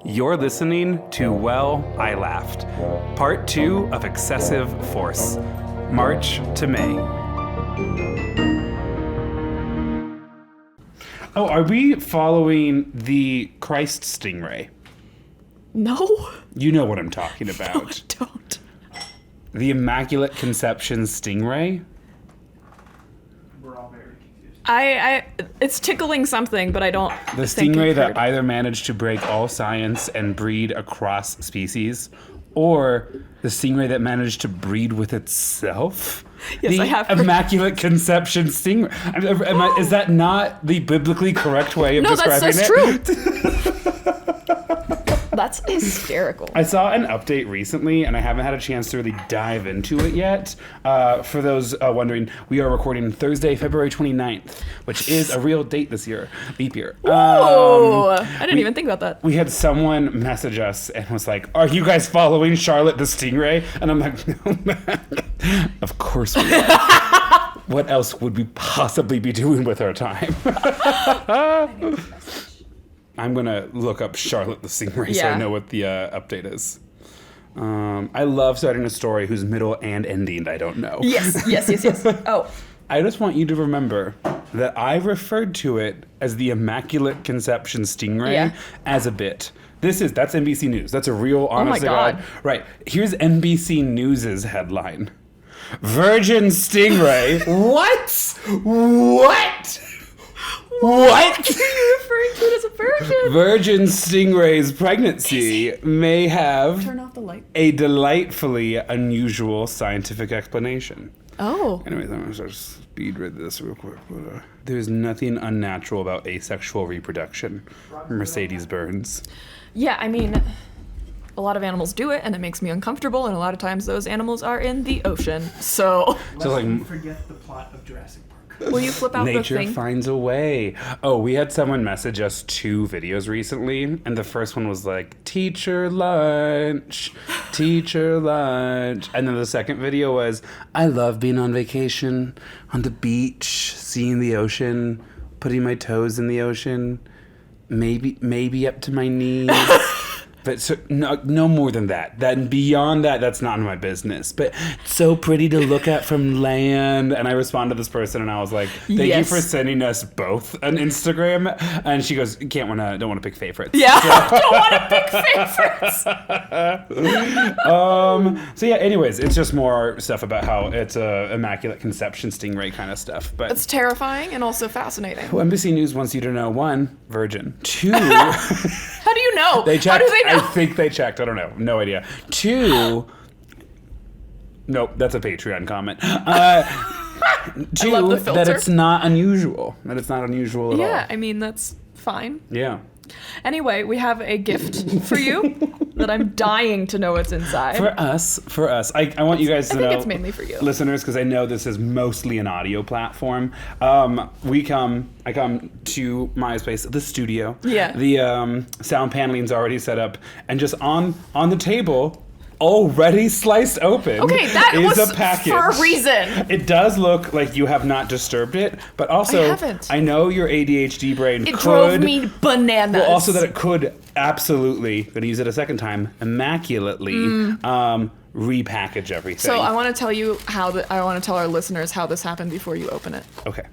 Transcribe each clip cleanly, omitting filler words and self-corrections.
You're listening to Well, I Laughed, Part 2 of Excessive Force, March to May. Oh, are we following the Christ stingray? No. You know what I'm talking about. No, I don't. The Immaculate Conception stingray? We're all very confused. It's tickling something, but I don't. The think stingray I've that heard. either managed to break all science and breed across species, or the stingray that managed to breed with itself? Yes, the I have heard. Immaculate Conception stingray. Is that not the biblically correct way of No, describing that's it? true. That's hysterical. I saw an update recently, and I haven't had a chance to really dive into it yet. For those wondering, we are recording Thursday, February 29th, which is a real date this year, leap year. Whoa! I didn't even think about that. We had someone message us and was like, "Are you guys following Charlotte the Stingray?" And I'm like, "No, of course we are. What else would we possibly be doing with our time?" I'm going to look up Charlotte the Stingray so I Yeah. know what the update is. I love starting a story whose middle and ending I don't know. Yes. Oh, I just want you to remember that I referred to it as the Immaculate Conception Stingray Yeah. as a bit. That's NBC News. That's a real, honest to God. God. Right. Here's NBC News' headline. Virgin Stingray. What? What? you're referring to it as a virgin. Virgin Stingray's pregnancy may have Turn off the light. a delightfully unusual scientific explanation. Oh. Anyways, I'm gonna start speed read this real quick. But, there's nothing unnatural about asexual reproduction. Mercedes Burns. Yeah, I mean, a lot of animals do it, and it makes me uncomfortable, and a lot of times those animals are in the ocean. So, So like, Forget the plot of Jurassic Park. will you flip out the nature thing? finds a way. Oh, we had someone message us 2 videos recently, and the first one was like, teacher lunch. And then the second video was, I love being on vacation, on the beach, seeing the ocean, putting my toes in the ocean, maybe up to my knees. But so, no more than that. Then beyond that, that's not my business. But it's so pretty to look at from land. And I responded to this person, and I was like, "Thank you for sending us both an Instagram." And she goes, don't want to pick favorites." Yeah, don't want to pick favorites. So yeah. Anyways, it's just more stuff about how it's a Immaculate Conception stingray kind of stuff. But It's terrifying and also fascinating. well, NBC News wants you to know: 1, virgin; 2. How do you know? They checked. How do they know? I think they checked. I don't know. No idea. 2. Nope, that's a Patreon comment. 2, love the filter. that it's not unusual. That it's not unusual at all. Yeah, I mean, that's fine. Yeah. Anyway, we have a gift for you that I'm dying to know what's inside. For us. I want you guys to I think know. it's mainly for you. Listeners, because I know this is mostly an audio platform. I come to Maia's place, the studio. Yeah. The sound paneling's already set up, and just on the table, already sliced open. Okay, that is was a package. for a reason. It does look like you have not disturbed it, but also I haven't. I know your ADHD brain It could drove me bananas. well, also that it could absolutely, going to use it a second time, immaculately repackage everything. So I want to tell you I want to tell our listeners how this happened before you open it. Okay.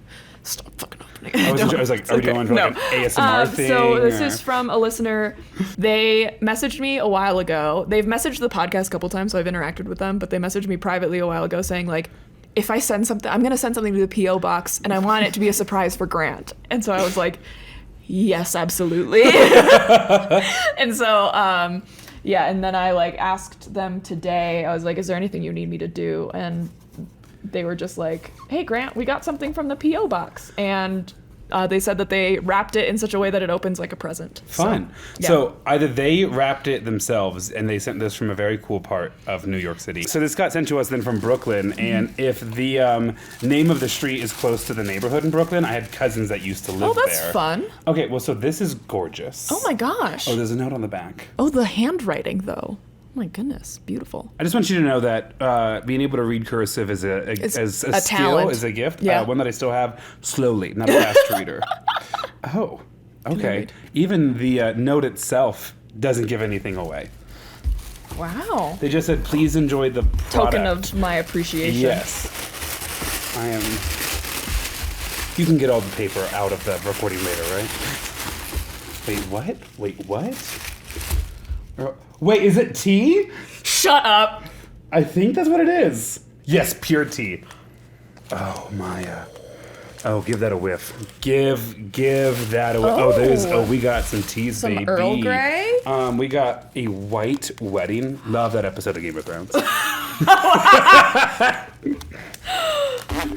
Stop fucking opening I it. was like, are we doing like an ASMR thing? So this or- is from a listener. They messaged me a while ago. They've messaged the podcast a couple times, so I've interacted with them, but they messaged me privately a while ago saying like, if I send something, I'm going to send something to the P.O. box, and I want it to be a surprise for Grant. And so I was like, yes, absolutely. And so, yeah, and then I like asked them today, I was like, is there anything you need me to do? And they were just like, hey, Grant, we got something from the P.O. box. And they said that they wrapped it in such a way that it opens like a present. Fun. So either they wrapped it themselves and they sent this from a very cool part of New York City. So this got sent to us then from Brooklyn. And if the name of the street is close to the neighborhood in Brooklyn, I had cousins that used to live there. Oh, that's fun. Okay, well, so this is gorgeous. Oh my gosh. Oh, there's a note on the back. Oh, the handwriting though. Oh my goodness, beautiful. I just want you to know that being able to read cursive is a skill, talent. is a gift. Yeah. One that I still have slowly, not a fast reader. Oh, Okay. Even the note itself doesn't give anything away. Wow. They just said, please enjoy the product. Token of my appreciation. Yes. I am... You can get all the paper out of the recording later, right? Wait, what? Wait, is it tea? Shut up. I think that's what it is. Yes, pure tea. Oh, Maia. Oh, give that a whiff. Give that a whiff. We got some teas, Some baby. Earl Grey? We got a white wedding. Love that episode of Game of Thrones.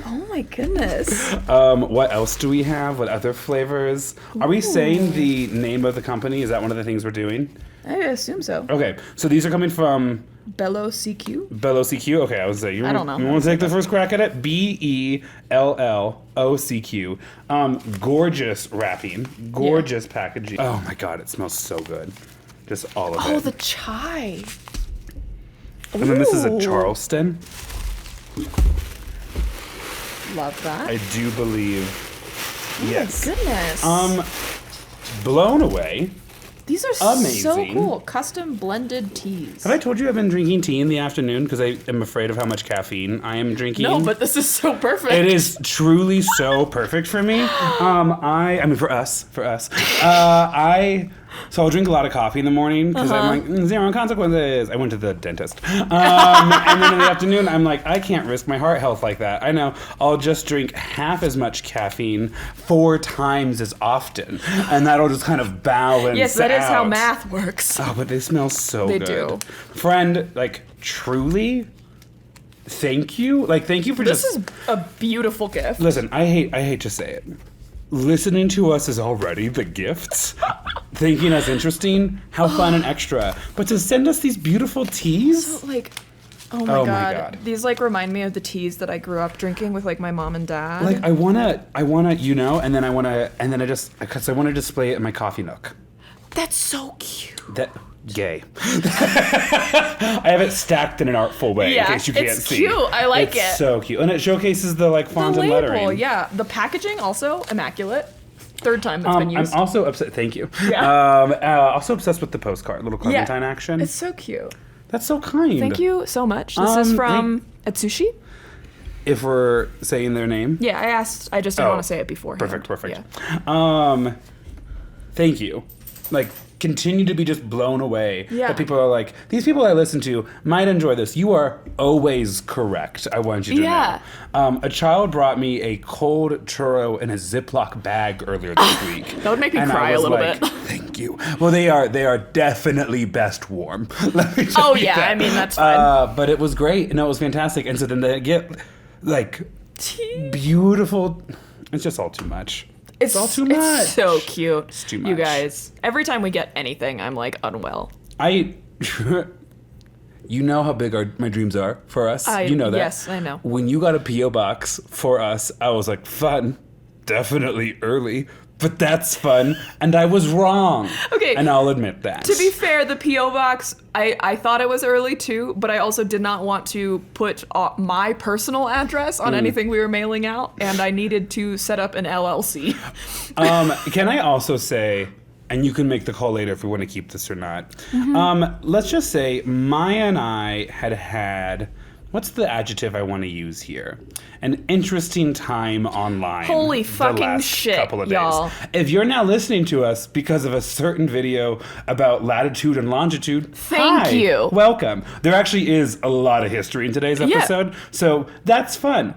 Oh my goodness. What else do we have? What other flavors? Are we saying the name of the company? Is that one of the things we're doing? I assume so. Okay, so these are coming from Bello CQ? Bello CQ. Okay, I was saying. I don't know. You want to take the first crack at it? BELLOCQ. Gorgeous wrapping. Gorgeous packaging. Oh my god, it smells so good. Just all of it. Oh, the chai. And then this is a Ooh. Charleston. Love that. I do believe. Yes. Oh my goodness. Blown away. These are so amazing. cool. Custom blended teas. Have I told you I've been drinking tea in the afternoon because I am afraid of how much caffeine I am drinking? No, but this is so perfect. It is truly so perfect for me. I mean, for us. So I'll drink a lot of coffee in the morning because I'm like, zero consequences. I went to the dentist. And then in the afternoon, I'm like, I can't risk my heart health like that. I know. I'll just drink half as much caffeine 4 times as often. And that'll just kind of balance Yes, that is how out. math works. Oh, but they smell so They good. do. Friend, like, truly, thank you. Like, thank you for This just... is a beautiful gift. Listen, I hate to say it. Listening to us is already the gifts. Thinking us interesting, how fun and extra. But to send us these beautiful teas? So, like, oh Oh my my god. God. These like remind me of the teas that I grew up drinking with like my mom and dad. Like, I wanna, and then I wanna display it in my coffee nook. That's so cute. That, gay. I have it stacked in an artful way in case you can't it's see. cute. I like It's it. so cute. And it showcases the, like, font The and label, lettering. yeah. The packaging also immaculate. Third time that's been I'm used. also upset. Thank you. Yeah. Also obsessed with the postcard, little Clementine action. It's so cute. That's so kind. Thank you so much. This is from Atsushi. If we're saying their name. Yeah, I asked. I just didn't Oh, want to say it before. Perfect. Yeah. Thank you. Like, continue to be just blown away. Yeah. That people are like, these people I listen to might enjoy this. You are always correct. I want you to Yeah. know. A child brought me a cold churro in a Ziploc bag earlier this week. That would make me And cry I was a little like, bit. Thank you. Well, they are definitely best warm. Let me tell Oh you yeah, that. I mean that's fine. But it was great and it was fantastic. And so then they get like Tea. beautiful. It's just all too much. It's all too much. It's so cute. It's too You much. guys, every time we get anything, I'm like unwell. You know how big my dreams are for us. You know that. Yes, I know. When you got a P.O. box for us, I was like, fun. Definitely early, but that's fun. And I was wrong. Okay. And I'll admit that. To be fair, the P.O. box, I thought it was early too, but I also did not want to put my personal address on anything we were mailing out, and I needed to set up an LLC. Can I also say, and you can make the call later if we want to keep this or not. Let's just say Maia and I had, what's the adjective I want to use here? An interesting time online. Holy the fucking last shit, couple of y'all. days. If you're now listening to us because of a certain video about latitude and longitude, Thank hi, you. welcome. There actually is a lot of history in today's episode, so that's fun.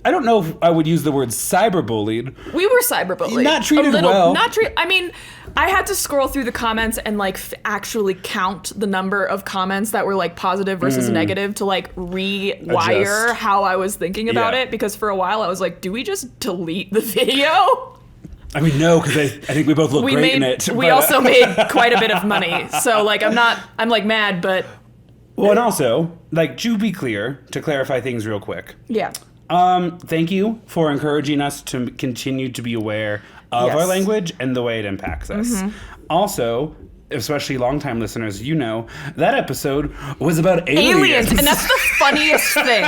I don't know if I would use the word cyberbullied. We were cyberbullied. Not treated a little, well. I mean, I had to scroll through the comments and like actually count the number of comments that were like positive versus negative to like rewire Adjust. how I was thinking about Yeah. it, because for a while I was like, do we just delete the video? I mean, no, because I think we both look great in it. We but, also made quite a bit of money. So like I'm like mad, but Well, and also, like, to be clear, to clarify things real quick. yeah. Thank you for encouraging us to continue to be aware of Yes. our language and the way it impacts us. Also, especially longtime listeners, you know, that episode was about aliens. And that's the funniest thing.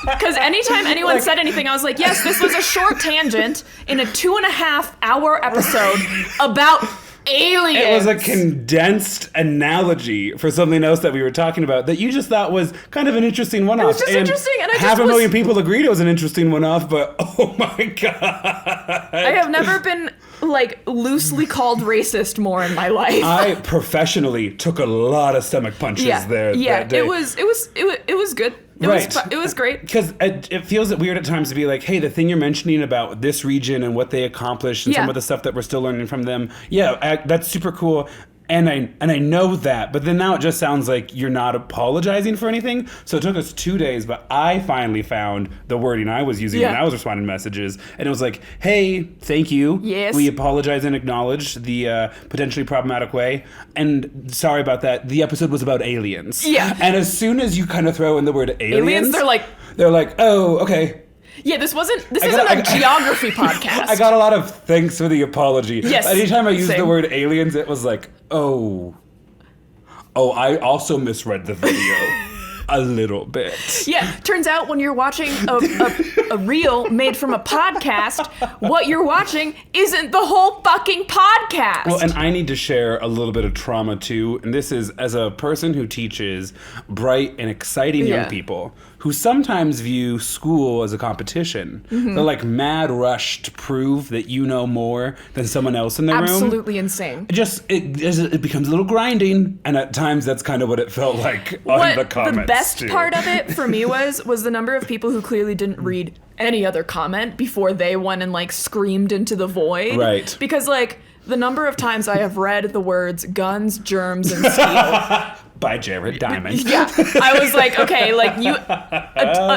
Because anytime anyone said anything, I was like, yes, this was a short tangent in a 2.5-hour episode about aliens. It was a condensed analogy for something else that we were talking about that you just thought was kind of an interesting one-off. It was just interesting, and I just 500,000 people agreed it was an interesting one-off, but oh my god. I have never been like loosely called racist more in my life. I professionally took a lot of stomach punches there. Yeah, that day. it was good. It was great. Because it feels weird at times to be like, hey, the thing you're mentioning about this region and what they accomplished and some of the stuff that we're still learning from them, that's super cool. And I know that, but then now it just sounds like you're not apologizing for anything. So it took us 2 days, but I finally found the wording I was using when I was responding to messages. And it was like, hey, thank you. Yes. We apologize and acknowledge the potentially problematic way. And sorry about that. The episode was about aliens. Yeah. And as soon as you kind of throw in the word aliens, they're like, oh, okay. Yeah, this isn't a geography podcast. I got a lot of thanks for the apology. Yes. Anytime I used the word aliens, it was like, oh, I also misread the video a little bit. Yeah, turns out when you're watching a reel made from a podcast, what you're watching isn't the whole fucking podcast. Well, and I need to share a little bit of trauma too, and this is as a person who teaches bright and exciting young people who sometimes view school as a competition. Mm-hmm. They're like mad rush to prove that you know more than someone else in the room. Absolutely insane. It becomes a little grinding, and at times that's kind of what it felt like on the comments. The best too. part of it for me was the number of people who clearly didn't read any other comment before they went and like screamed into the void. Right. Because like the number of times I have read the words guns, germs, and steel. By Jared Diamond. Yeah, I was like, okay, like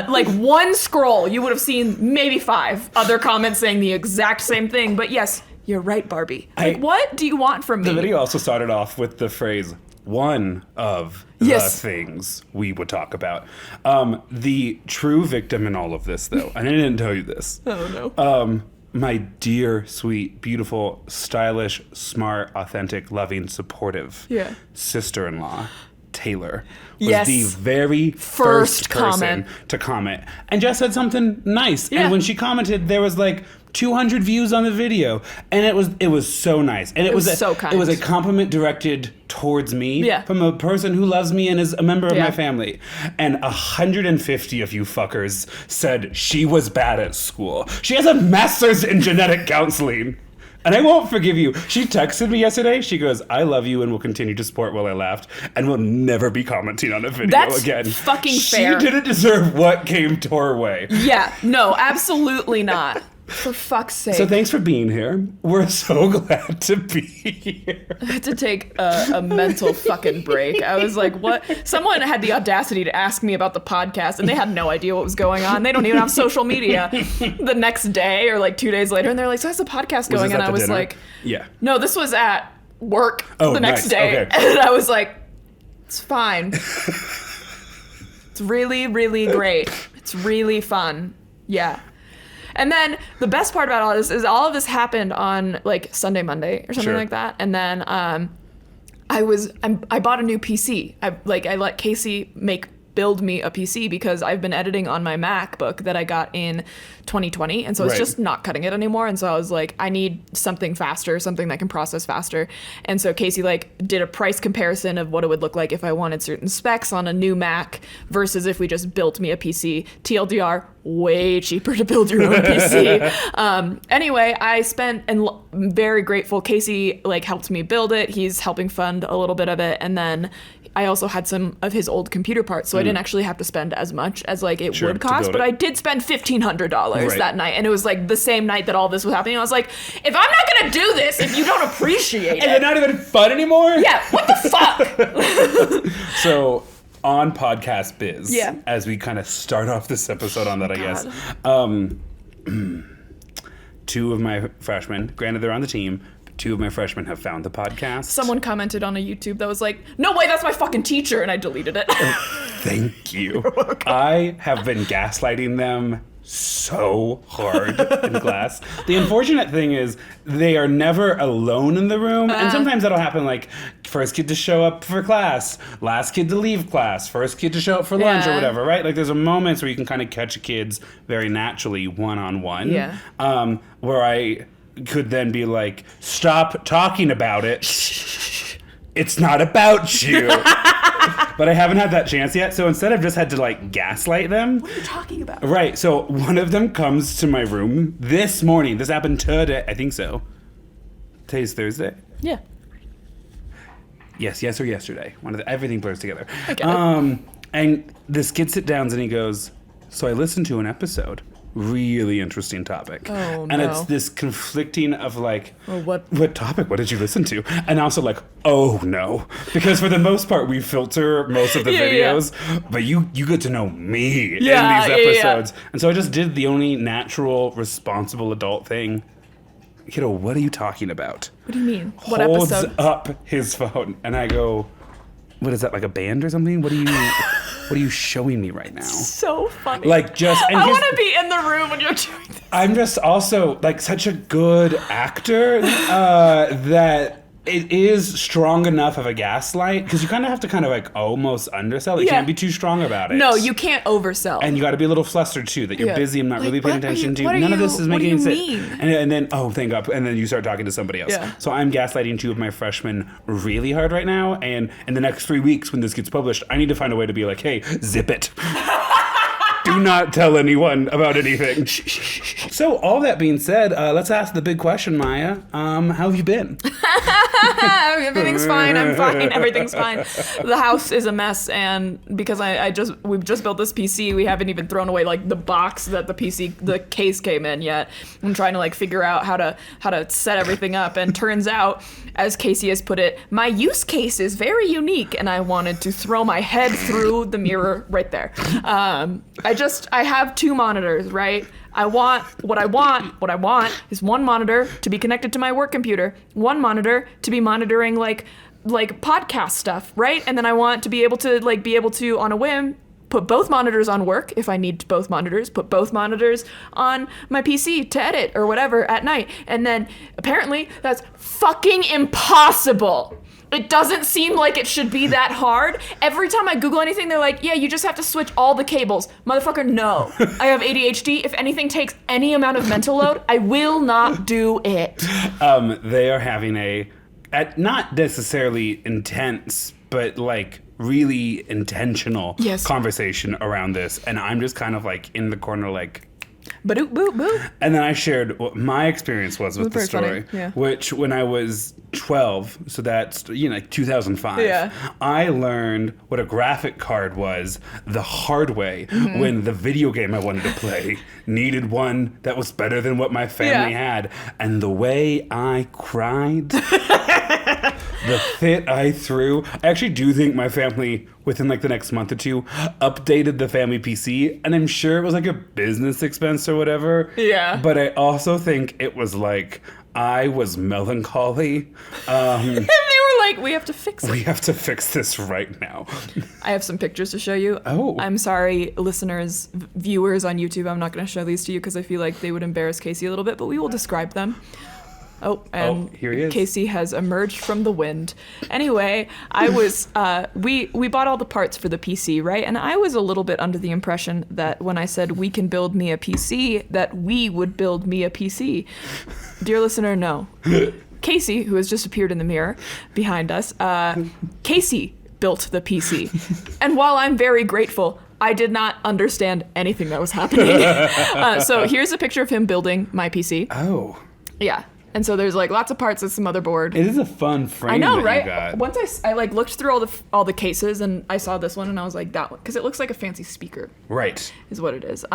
like one scroll, you would have seen maybe 5 other comments saying the exact same thing. But yes, you're right, Barbie. Like, what do you want from me? The video also started off with the phrase, one of the things we would talk about. The true victim in all of this, though, and I didn't tell you this. Oh, no. My dear, sweet, beautiful, stylish, smart, authentic, loving, supportive sister-in-law, Taylor, was the very first person to comment and just said something nice. Yeah. And when she commented, there was like 200 views on the video, and it was so nice. And it was so kind. It was a compliment directed towards me from a person who loves me and is a member of my family. And 150 of you fuckers said she was bad at school. She has a master's in genetic counseling. And I won't forgive you. She texted me yesterday. She goes, I love you and will continue to support while I laughed and will never be commenting on a video again. That's fucking fair. She didn't deserve what came to her way. Yeah, no, absolutely not. For fuck's sake. So thanks for being here. We're so glad to be here. I had to take a mental fucking break. I was like, what? Someone had the audacity to ask me about the podcast, and they had no idea what was going on. They don't even have social media the next day or like 2 days later. And they're like, so how's the podcast going? And I was like, no, this was at work the next day. Okay. And I was like, it's fine. It's really, really great. It's really fun. Yeah. And then the best part about all this is all of this happened on like Sunday, Monday or something like that. And then I bought a new PC. I let Casey build me a PC because I've been editing on my MacBook that I got in 2020, and so it's just not cutting it anymore. And so I was like, I need something faster, something that can process faster. And so Casey like did a price comparison of what it would look like if I wanted certain specs on a new Mac versus if we just built me a PC. TLDR, way cheaper to build your own PC. Anyway, I spent, and I'm very grateful, Casey like helped me build it. He's helping fund a little bit of it, and then I also had some of his old computer parts, so I didn't actually have to spend as much as like it would cost, but I did spend $1,500 that night, and it was like the same night that all this was happening. I was like, if I'm not gonna do this, if you don't appreciate it, and it's not even fun anymore. Yeah, what the fuck? So on podcast biz, as we kind of start off this episode on that, I guess. 2 of my freshmen, granted they're on the team, 2 of my freshmen have found the podcast. Someone commented on a YouTube that was like, no way, that's my fucking teacher, and I deleted it. Thank you. I have been gaslighting them so hard in class. The unfortunate thing is they are never alone in the room, and sometimes that'll happen like first kid to show up for class, last kid to leave class, first kid to show up for lunch or Yeah. whatever, right? Like there's a moments where you can kind of catch kids very naturally one-on-one. Yeah. Where I could then be like, stop talking about it. It's not about you. But I haven't had that chance yet. So instead I've just had to like gaslight them. What are you talking about? Right. So one of them comes to my room this morning. This happened today. I think so. Today's Thursday. Yeah. Yes or yesterday. Everything blurs together. I get it. And this kid sits down and he goes, so I listened to an episode. Really interesting topic. Oh, and no. it's this conflicting of like, Well, what- what topic? What did you listen to? And also like, oh no. Because for the most part, we filter most of the Yeah, yeah. videos, but you get to know me Yeah, in yeah, these yeah. episodes. And so I just did the only natural, responsible adult thing. Kiddo, what are you talking about? What do you mean? What Holds episode? up his phone, and I go, what is that, like a band or something? What are you showing me right now? So funny. Like just, and I here's- want to be in the room when you're doing this. I'm just also like such a good actor that it is strong enough of a gaslight, because you kind of have to kind of like almost undersell it. You Yeah. can't be too strong about it. No, you can't oversell. And you got to be a little flustered too, that you're Yeah. busy and not Like, really paying what are attention you- to. what are None of you- this is what do making you sense. mean? And then, oh, thank God. And then you start talking to somebody else. Yeah. So I'm gaslighting 2 of my freshmen really hard right now. And in the next 3 weeks when this gets published, I need to find a way to be like, hey, zip it. Do not tell anyone about anything. So all that being said, let's ask the big question, Maya. How have you been? Everything's fine. I'm fine. Everything's fine. The house is a mess, and because we've just built this PC, we haven't even thrown away like the box that the case came in yet. I'm trying to like figure out how to set everything up, and turns out, as Casey has put it, my use case is very unique, and I wanted to throw my head through the mirror right there. I have 2 monitors, right? What I want is one monitor to be connected to my work computer, one monitor to be monitoring like podcast stuff, right? And then I want to be able to on a whim put both monitors on work if I need both monitors, put both monitors on my PC to edit or whatever at night. And then apparently that's fucking impossible. It doesn't seem like it should be that hard. Every time I Google anything, they're like, yeah, you just have to switch all the cables. Motherfucker, no. I have ADHD. If anything takes any amount of mental load, I will not do it. They are having not necessarily intense, but like really intentional Yes. conversation around this. And I'm just kind of like in the corner like, Ba-doop, boop, boop. and then I shared what my experience was with the Very funny, story, yeah. which when I was 12, so that's, like 2005, Yeah. I learned what a graphic card was the hard way Mm-hmm. when the video game I wanted to play needed one that was better than what my family Yeah. had. And the way I cried, the fit I threw. I actually do think my family, within like the next month or 2, updated the family PC, and I'm sure it was like a business expense or whatever. Yeah. But I also think it was like I was melancholy. And they were like, we have to fix it. We have to fix this right now. I have some pictures to show you. Oh. I'm sorry, listeners, viewers on YouTube. I'm not going to show these to you because I feel like they would embarrass Casey a little bit, but we will describe them. Oh, and here he is. Casey has emerged from the wind. Anyway, I was, we bought all the parts for the PC, right? And I was a little bit under the impression that when I said we can build me a PC, that we would build me a PC. Dear listener, no. Casey, who has just appeared in the mirror behind us, Casey built the PC. And while I'm very grateful, I did not understand anything that was happening. So here's a picture of him building my PC. Oh. Yeah. And so there's like lots of parts. It's the motherboard. It is a fun frame I know, that right? you got. Once I like looked through all the cases and I saw this one and I was like, that one, because it looks like a fancy speaker. Right. Is what it is.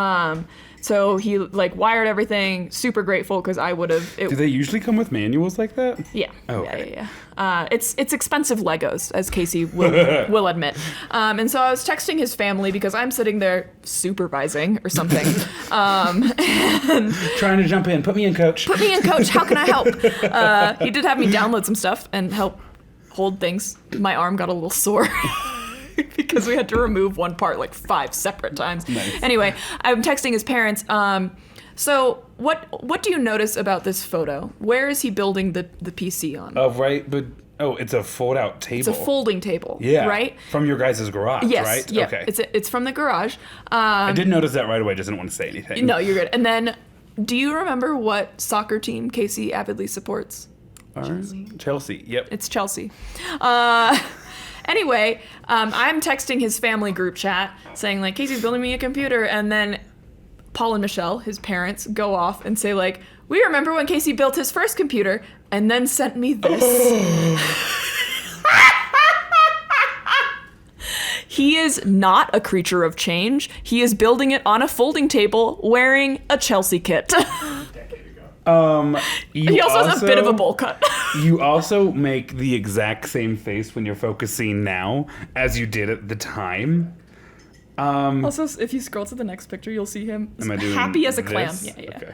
So he like wired everything. Super grateful because I would have. Do they usually come with manuals like that? Yeah. Oh, okay. Yeah. It's expensive Legos, as Casey will admit. And so I was texting his family because I'm sitting there supervising or something. Trying to jump in. Put me in, coach. Put me in, coach. How can I help? He did have me download some stuff and help hold things. My arm got a little sore. Because we had to remove one part like 5 separate times. Nice. Anyway, I'm texting his parents. So what do you notice about this photo? Where is he building the PC on? Oh, right, but Oh, it's a fold-out table. It's a folding table. Yeah. Right? From your guys' garage, Yes. right? Yeah. Okay. It's from the garage. I did notice that right away. Just didn't want to say anything. No, you're good. And then, do you remember what soccer team Casey avidly supports? Chelsea. Yep. It's Chelsea. Anyway, I'm texting his family group chat saying, like, Casey's building me a computer. And then Paul and Michelle, his parents, go off and say, like, we remember when Casey built his first computer, and then sent me this. He is not a creature of change. He is building it on a folding table wearing a Chelsea kit. He also has a bit of a bowl cut. You also make the exact same face when you're focusing now as you did at the time. Also, if you scroll to the next picture, you'll see him Am I doing happy as a clam. this? Yeah, yeah. Okay.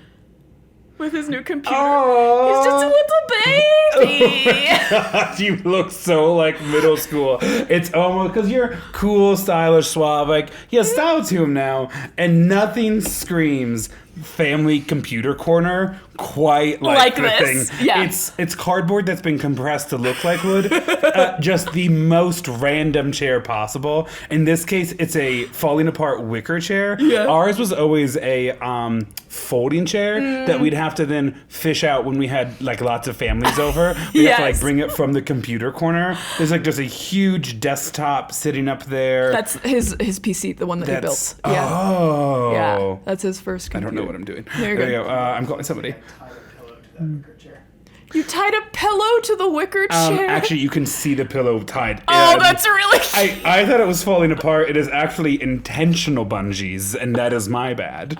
With his new computer. Oh. He's just a little baby. God, you look so like middle school. It's almost because you're cool, stylish, suave. Like he has style to him now, and nothing screams family computer corner quite like the this. thing. Yeah. It's cardboard that's been compressed to look like wood. Just the most random chair possible. In this case, it's a falling apart wicker chair. Yeah. Ours was always a folding chair that we'd have to then fish out when we had like lots of families over. We have to like Yes. bring it from the computer corner. There's like just a huge desktop sitting up there. That's his PC, the one that he built. Yeah. Oh. Yeah. That's his first I computer. don't know what I'm doing. You're There good. you go. I'm calling somebody. Tied a pillow to that wicker chair. You tied a pillow to the wicker chair? Actually, you can see the pillow tied. Oh, in. that's really cute. I thought it was falling apart. It is actually intentional bungees, and that is my bad.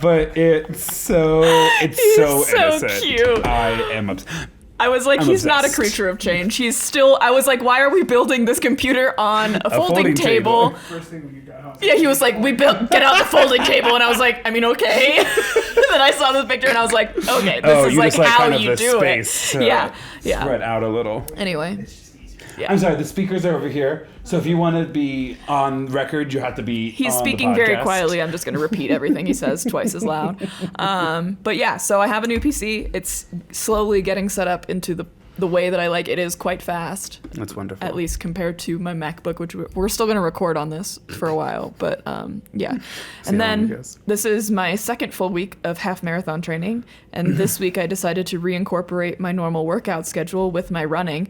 But it's so He's so innocent. cute. I am obsessed. I was like, I'm he's not a obsessed. creature of change. He's still, I was like, why are we building this computer on a folding folding table? table. First thing when you got home. Yeah, he was like, get out the folding table. And I was like, I mean, okay. Then I saw this picture and I was like, okay, this is you like just like how kind of you the do space it. to Yeah, yeah. spread out a little. Anyway, It's just easier. yeah. I'm sorry, the speakers are over here. So if you want to be on record, you have to be He's on speaking the very podcast. quietly. I'm just going to repeat everything he says twice as loud. But yeah, so I have a new PC. It's slowly getting set up into the way that I like. It is quite fast, That's wonderful. at least compared to my MacBook, which we're still going to record on this for a while. But yeah. And how long it then goes. this is my second full week of half marathon training. And this week I decided to reincorporate my normal workout schedule with my running.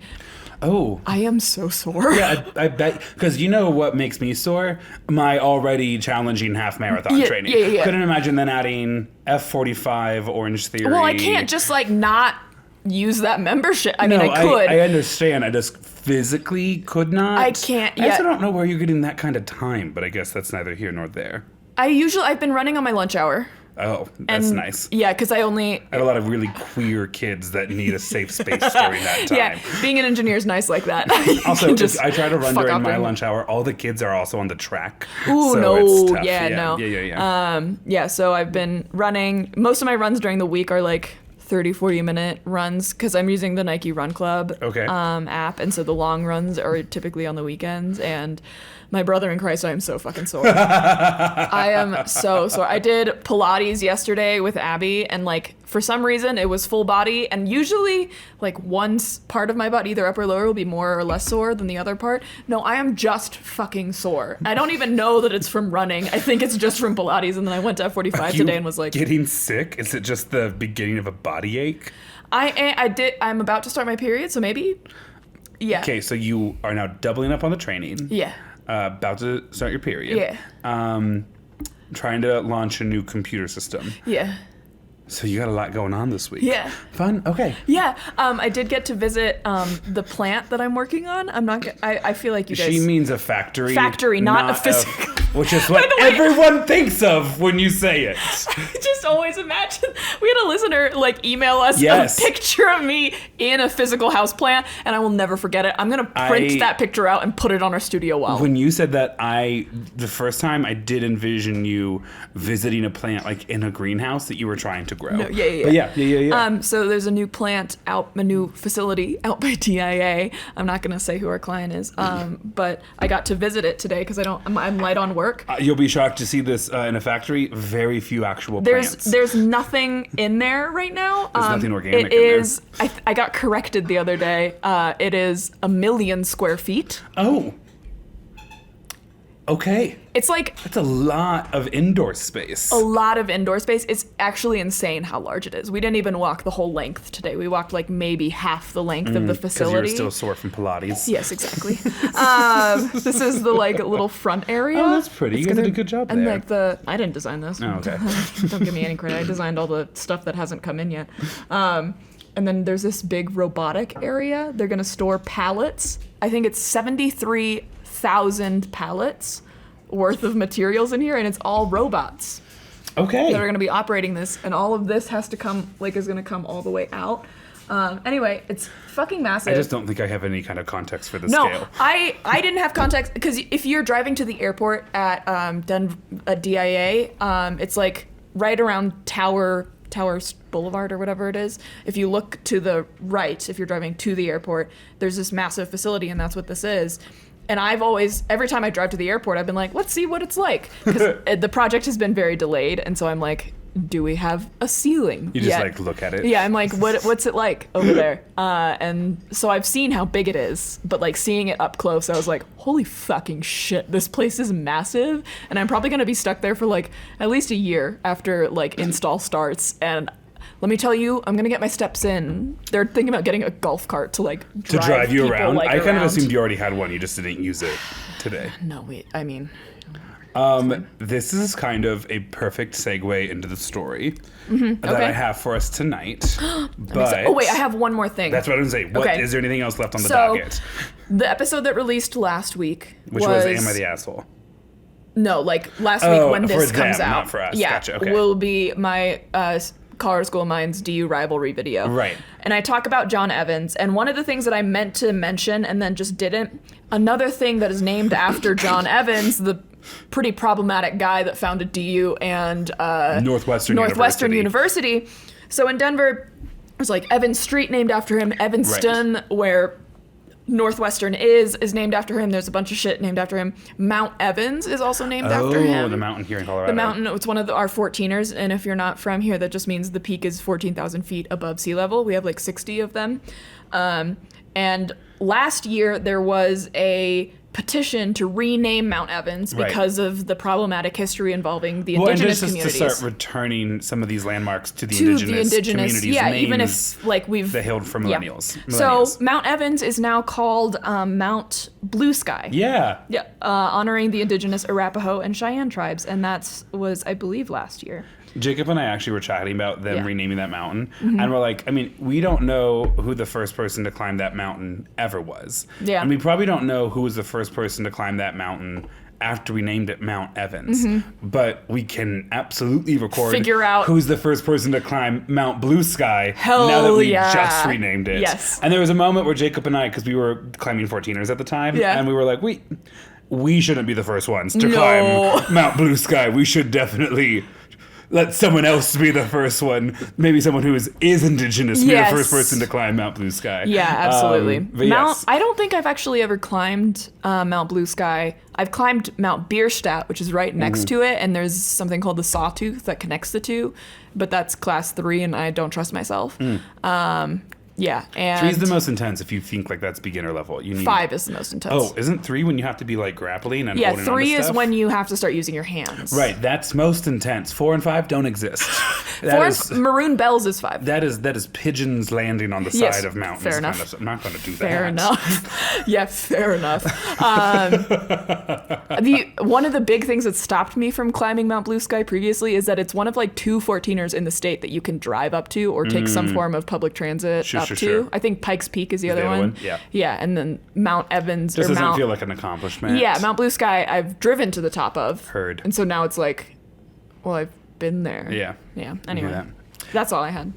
Oh. I am so sore. Yeah, I bet, because you know what makes me sore? My already challenging half marathon Yeah, training. yeah. Couldn't imagine then adding F45, Orange Theory. Well, I can't just like not use that membership. I mean, I could. I understand. I just physically could not. I can't I yet. also don't know where you're getting that kind of time, but I guess that's neither here nor there. I've been running on my lunch hour. Oh, that's And nice. Yeah, because I I have a lot of really queer kids that need a safe space during that time. Yeah, being an engineer is nice like that. You Also, can just I try to run fuck during off my lunch hour. All the kids are also on the track. Ooh, so no, it's tough. yeah, no. Yeah. Yeah, so I've been running. Most of my runs during the week are like 30, 40-minute runs because I'm using the Nike Run Club Okay. app. And so the long runs are typically on the weekends. And my brother in Christ, I am so fucking sore. I am so sore. I did Pilates yesterday with Abby, and like for some reason it was full body. And usually like one part of my butt, either upper or lower, will be more or less sore than the other part. No, I am just fucking sore. I don't even know that it's from running. I think it's just from Pilates. And then I went to F45 today and was like, getting sick? Is it just the beginning of a body ache? I'm about to start my period, so maybe. Yeah. Okay, so you are now doubling up on the training. Yeah. About to start your period. Yeah. Trying to launch a new computer system. Yeah. So you got a lot going on this week. Yeah. Fun. Okay. Yeah. I did get to visit the plant that I'm working on. I'm not. I feel like you guys. She means a factory. Factory, not a physical. Which is what By the way- everyone thinks of when you say it. I just always imagine we had a listener like email us Yes. a picture of me in a physical house plant, and I will never forget it. I'm gonna print that picture out and put it on our studio wall. When you said that, the first time I did envision you visiting a plant like in a greenhouse that you were trying to grow. No, yeah. But yeah. So there's a new plant out, a new facility out by DIA. I'm not gonna say who our client is, but I got to visit it today because I'm light on work work. You'll be shocked to see this in a factory. Very few actual plants. There's nothing in there right now. There's nothing organic it in there. is, I got corrected the other day. It is 1 million square feet. Oh. Okay. It's like That's a lot of indoor space. a lot of indoor space. It's actually insane how large it is. We didn't even walk the whole length today. We walked like maybe half the length of the Because facility. you're still sore from Pilates. Yes, exactly. This is the like little front area. Oh, that's pretty. You guys did a good job And there. like I didn't design this. Oh, okay. Don't give me any credit. I designed all the stuff that hasn't come in yet. And then there's this big robotic area. They're gonna store pallets. I think it's 73,000 pallets worth of materials in here, and it's all robots Okay. that are going to be operating this, and all of this has to come, like, is going to come all the way out. Anyway, it's fucking massive. I just don't think I have any kind of context for the No, scale. I didn't have context, because if you're driving to the airport at DIA, it's like right around Towers Boulevard or whatever it is. If you look to the right, if you're driving to the airport, there's this massive facility, and that's what this is. And I've always, every time I drive to the airport, I've been like, let's see what it's like. Because the project has been very delayed. And so I'm like, do we have a ceiling You just yet? like look at it. Yeah, I'm like, what's it like over there? And so I've seen how big it is, but like seeing it up close, I was like, holy fucking shit, this place is massive. And I'm probably going to be stuck there for like at least a year after like install starts. And let me tell you, I'm going to get my steps in. They're thinking about getting a golf cart to like drive you people, around. like, I kind of around. assumed you already had one. You just didn't use it today. No, I mean, This is kind of a perfect segue into the story that okay. I have for us tonight. But oh wait, I have one more thing. that's what I was going to say. Okay. Is there anything else left on the So, docket? the episode that released last week Which was Am I the Asshole? No, like last Oh, week when this for comes them, out. not for us. Yeah, Gotcha, okay. will be my Colorado School of Mine's DU rivalry video. Right. And I talk about John Evans, and one of the things that I meant to mention and then just didn't, another thing that is named after John Evans, the pretty problematic guy that founded DU and Northwestern University. So in Denver, there's like Evans Street named after him, Evanston, where Northwestern is named after him. There's a bunch of shit named after him. Mount Evans is also named after him. Oh, the mountain here in Colorado. The mountain, it's one of our 14ers, and if you're not from here, that just means the peak is 14,000 feet above sea level. We have like 60 of them. And last year, there was a petition to rename Mount Evans because of the problematic history involving the indigenous communities. To start returning some of these landmarks to the indigenous communities. Yeah, names even if like we've they held for millennials. So Mount Evans is now called Mount Blue Sky. Yeah. Yeah, honoring the indigenous Arapaho and Cheyenne tribes, and that was, I believe, last year. Jacob and I actually were chatting about them renaming that mountain, Mm-hmm. and we're like, I mean, we don't know who the first person to climb that mountain ever was. Yeah. And we probably don't know who was the first person to climb that mountain after we named it Mount Evans. But we can absolutely Figure out who's the first person to climb Mount Blue Sky Hell now that we yeah. just renamed it. Yes. And there was a moment where Jacob and I, because we were climbing 14ers at the time, and we were like, we shouldn't be the first ones to climb Mount Blue Sky. We should definitely let someone else be the first one. Maybe someone who is indigenous be the first person to climb Mount Blue Sky. Yeah, absolutely. But yes. I don't think I've actually ever climbed Mount Blue Sky. I've climbed Mount Bierstadt, which is right next to it, and there's something called the Sawtooth that connects the two, but that's class 3, and I don't trust myself. Yeah, and 3 is the most intense if you think like that's beginner level. You need 5 is the most intense. Oh, isn't 3 when you have to be like grappling and yeah, holding 3 on to is stuff? when you have to start using your hands. Right, that's most intense. 4 and 5 don't exist. 4 Maroon Bells is 5. That is pigeons landing on the Yes, side of mountains. fair enough. Kind of, I'm not going to do that. Fair enough. Yeah, fair enough. One of the big things that stopped me from climbing Mount Blue Sky previously is that it's one of like 2 14ers in the state that you can drive up to or take some form of public transit up to. Sure. I think Pikes Peak is the other one. Yeah. Yeah, and then Mount Evans This or doesn't Mount. feel like an accomplishment. Yeah, Mount Blue Sky. I've driven to the top of. Heard. And so now it's like, well, I've been there. Yeah. Yeah. Anyway, that. that's all I had.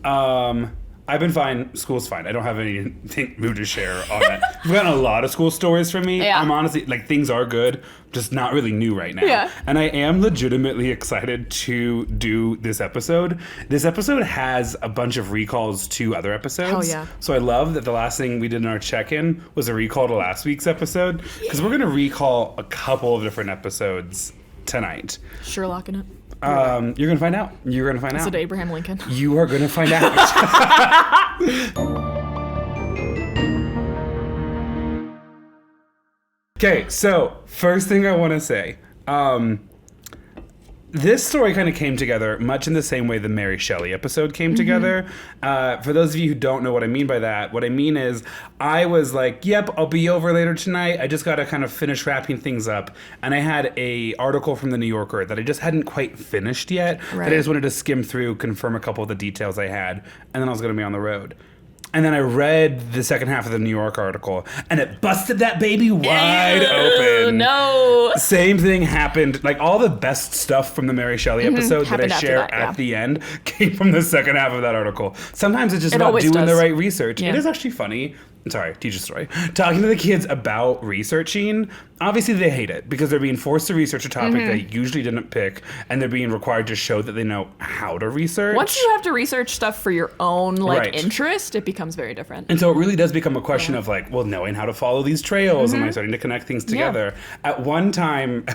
I've been fine. School's fine. I don't have anything new to share on that. We've gotten a lot of school stories from me. Yeah. I'm honestly, like, things are good, just not really new right now. Yeah. And I am legitimately excited to do this episode. This episode has a bunch of recalls to other episodes. Hell yeah. So I love that the last thing we did in our check-in was a recall to last week's episode, because we're going to recall a couple of different episodes tonight. Sherlocking it. You're going to find out. You're going to find Is out. it Abraham Lincoln? You are going to find out. Okay, so first thing I want to say, this story kind of came together much in the same way the Mary Shelley episode came together. For those of you who don't know what I mean by that, what I mean is I was like, yep, I'll be over later tonight. I just got to kind of finish wrapping things up. And I had a article from the New Yorker that I just hadn't quite finished yet. Right. That I just wanted to skim through, confirm a couple of the details I had, and then I was going to be on the road. And then I read the second half of the New York article, and it busted that baby wide open. No. Same thing happened. Like, all the best stuff from the Mary Shelley episode that I Happened after share that, yeah. at the end came from the second half of that article. Sometimes it's just It about always doing the does. right research. Yeah. It is actually funny. Sorry, teacher story. Talking to the kids about researching, obviously they hate it because they're being forced to research a topic they usually didn't pick, and they're being required to show that they know how to research. Once you have to research stuff for your own Right. interest, it becomes very different. And so it really does become a question of like, well, knowing how to follow these trails and like starting to connect things together. At one time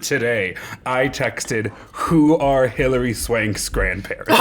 today, I texted, "Who are Hilary Swank's grandparents?"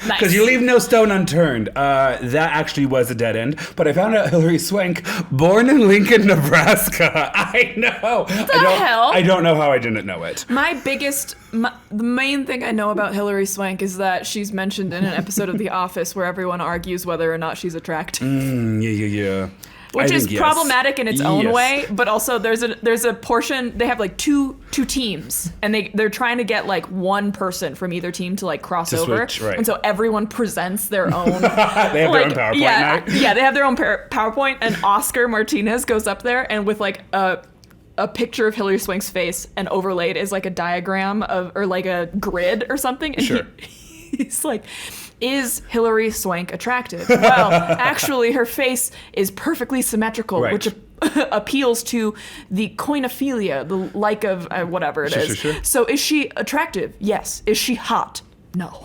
Because you leave no stone unturned. That actually was a dead end. But I found out Hilary Swank, born in Lincoln, Nebraska. I know. hell? I don't know how I didn't know it. The main thing I know about Hilary Swank is that she's mentioned in an episode of The Office where everyone argues whether or not she's attractive. Yeah. Which I is think yes. problematic in its own Yes. way, but also there's a portion, they have like two teams, and they're trying to get like one person from either team to like cross over. Switch, right. And so everyone presents their own They have their own PowerPoint night. Yeah, they have their own PowerPoint, and Oscar Martinez goes up there and with like a picture of Hilary Swank's face, and overlaid is like a diagram or like a grid or something, and Sure. he's like, is Hilary Swank attractive? Well, actually, her face is perfectly symmetrical, Right. which appeals to the koinophilia, the like of whatever it is. Sure. So is she attractive? Yes. Is she hot? No.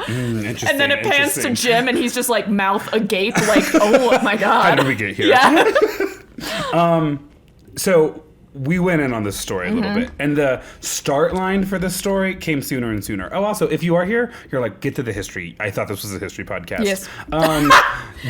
Interesting. And then it pans to interesting. Jim, and he's just like mouth agape, like, oh my God. How did we get here? Yeah. So we went in on this story a little bit, and the start line for this story came sooner and sooner. Oh, also, if you are here, you're like, get to the history. I thought this was a history podcast. Yes.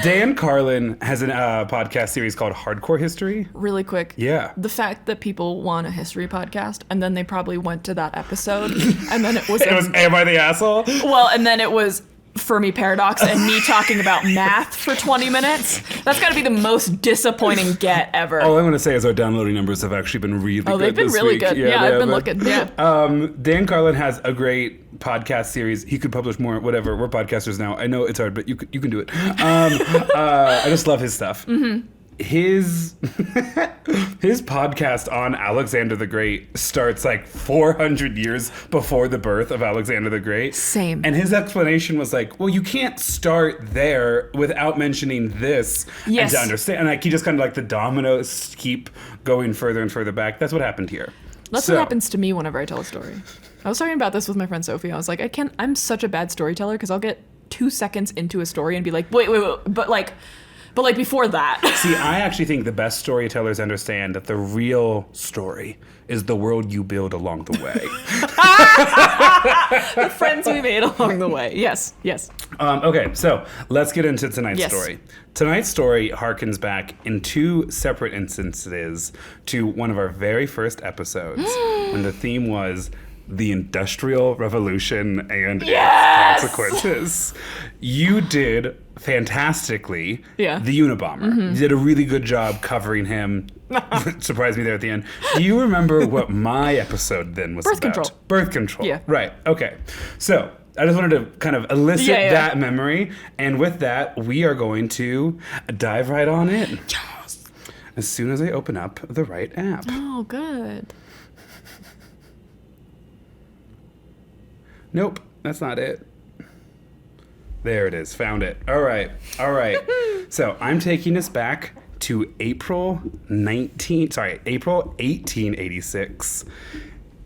Dan Carlin has a podcast series called Hardcore History. Really quick. Yeah. The fact that people want a history podcast, and then they probably went to that episode, and then it was Am I the asshole? well, and then it was Fermi Paradox and me talking about math for 20 minutes. That's got to be the most disappointing get ever. All I'm going to say is our downloading numbers have actually been really good. Oh, they've been this really week. good. Yeah, they I've been have looking. Yeah. Dan Carlin has a great podcast series. He could publish more, whatever. We're podcasters now. I know it's hard, but you can do it. I just love his stuff. Mm-hmm. His podcast on Alexander the Great starts like 400 years before the birth of Alexander the Great. Same. And his explanation was like, well, you can't start there without mentioning this. Yes. And to understand. And like he just kind of like the dominoes keep going further and further back. That's what happened here. That's what happens to me whenever I tell a story. I was talking about this with my friend Sophie. I was like, I'm such a bad storyteller because I'll get 2 seconds into a story and be like, wait, but like before that. See, I actually think the best storytellers understand that the real story is the world you build along the way. The friends we made along the way. Yes. Okay, so let's get into tonight's Yes. story. Tonight's story harkens back in 2 separate instances to one of our very first episodes when the theme was the Industrial Revolution and Yes! its consequences. You did fantastically Yeah. the Unabomber. You did a really good job covering him. Surprised me there at the end. Do you remember what my episode then was Birth about? control. Birth control. Yeah. Right. Okay. So I just wanted to kind of elicit Yeah. that memory. And with that, we are going to dive right on in. Yes. As soon as I open up the right app. Oh, good. Nope, that's not it. There it is. Found it. All right. So I'm taking us back to April 1886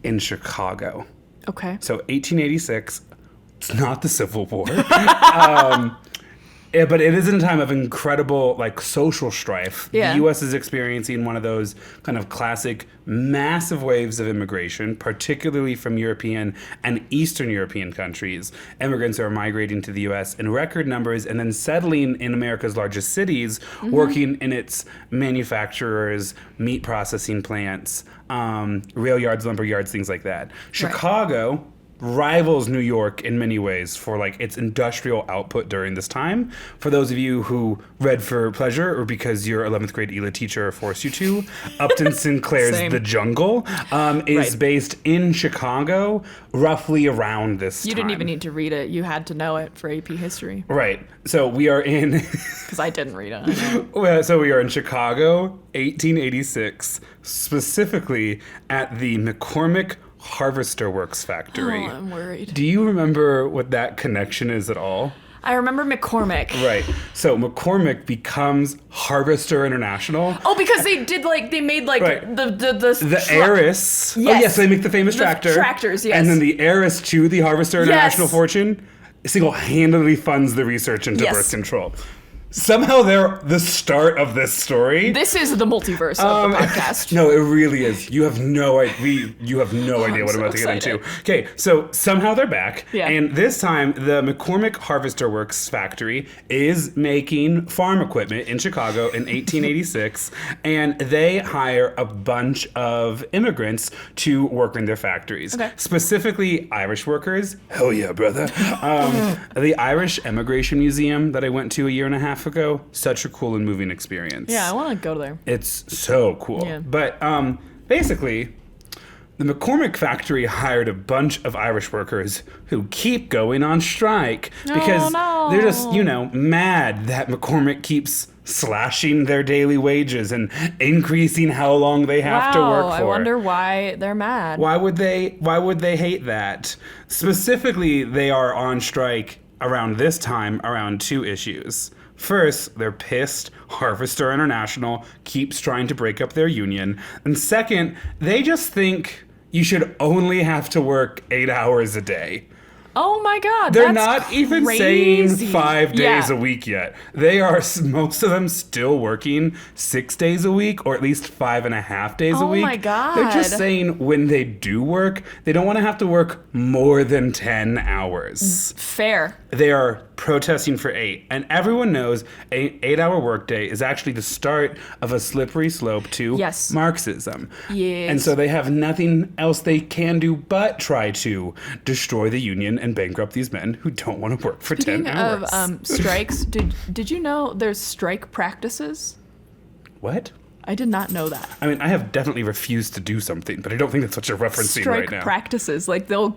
in Chicago. Okay. So 1886, it's not the Civil War. But it is in a time of incredible like social strife. Yeah. The U.S. is experiencing one of those kind of classic massive waves of immigration, particularly from European and Eastern European countries. Immigrants are migrating to the U.S. in record numbers and then settling in America's largest cities, working in its manufacturers, meat processing plants, rail yards, lumber yards, things like that. Chicago rivals New York in many ways for like its industrial output during this time. For those of you who read for pleasure or because your 11th grade ELA teacher forced you to, Upton Sinclair's Same. The Jungle is Right. based in Chicago roughly around this You time. didn't even need to read it. You had to know it for AP history. Right. So we are in Because I didn't read it. I know. well, so we are in Chicago, 1886, specifically at the McCormick Harvester Works factory. Oh, I'm worried. Do you remember what that connection is at all? I remember McCormick. Right. So McCormick becomes Harvester International. Oh, because they made like Right. the Heiress. Yes. Oh, yes, they make the famous tractor. tractors, yes. And then the heiress to the Harvester International Yes. fortune single-handedly funds the research into Yes. birth control. Somehow they're the start of this story. This is the multiverse of the podcast. No, it really is. You have no idea. You have no idea I'm what I'm so about to get excited. into. Okay, so somehow they're back, Yeah. and this time the McCormick Harvester Works factory is making farm equipment in Chicago in 1886, and they hire a bunch of immigrants to work in their factories, Okay. specifically Irish workers. Hell yeah, brother! The Irish Emigration Museum that I went to a year and a half ago, such a cool and moving experience. Yeah, I want to go there. It's so cool. Yeah. But basically, the McCormick factory hired a bunch of Irish workers who keep going on strike because no. they're just, mad that McCormick keeps slashing their daily wages and increasing how long they have to work for. I wonder why they're mad. Why would they hate that? Specifically, they are on strike around this time around two issues. First, they're pissed Harvester International keeps trying to break up their union. And second, they just think you should only have to work 8 hours a day. Oh my God, They're that's not even crazy. saying 5 days Yeah. a week yet. They are, most of them, still working 6 days a week, or at least 5.5 days a Oh week. my God. They're just saying when they do work, they don't want to have to work more than 10 hours. Fair. They are protesting for 8. And everyone knows an 8-hour workday is actually the start of a slippery slope to Yes. Marxism. Yes. And so they have nothing else they can do but try to destroy the union and bankrupt these men who don't want to work for Speaking 10 hours. of strikes, did you know there's strike practices? What? I did not know that. I mean, I have definitely refused to do something, but I don't think that's what you're referencing Strike right now. practices, like the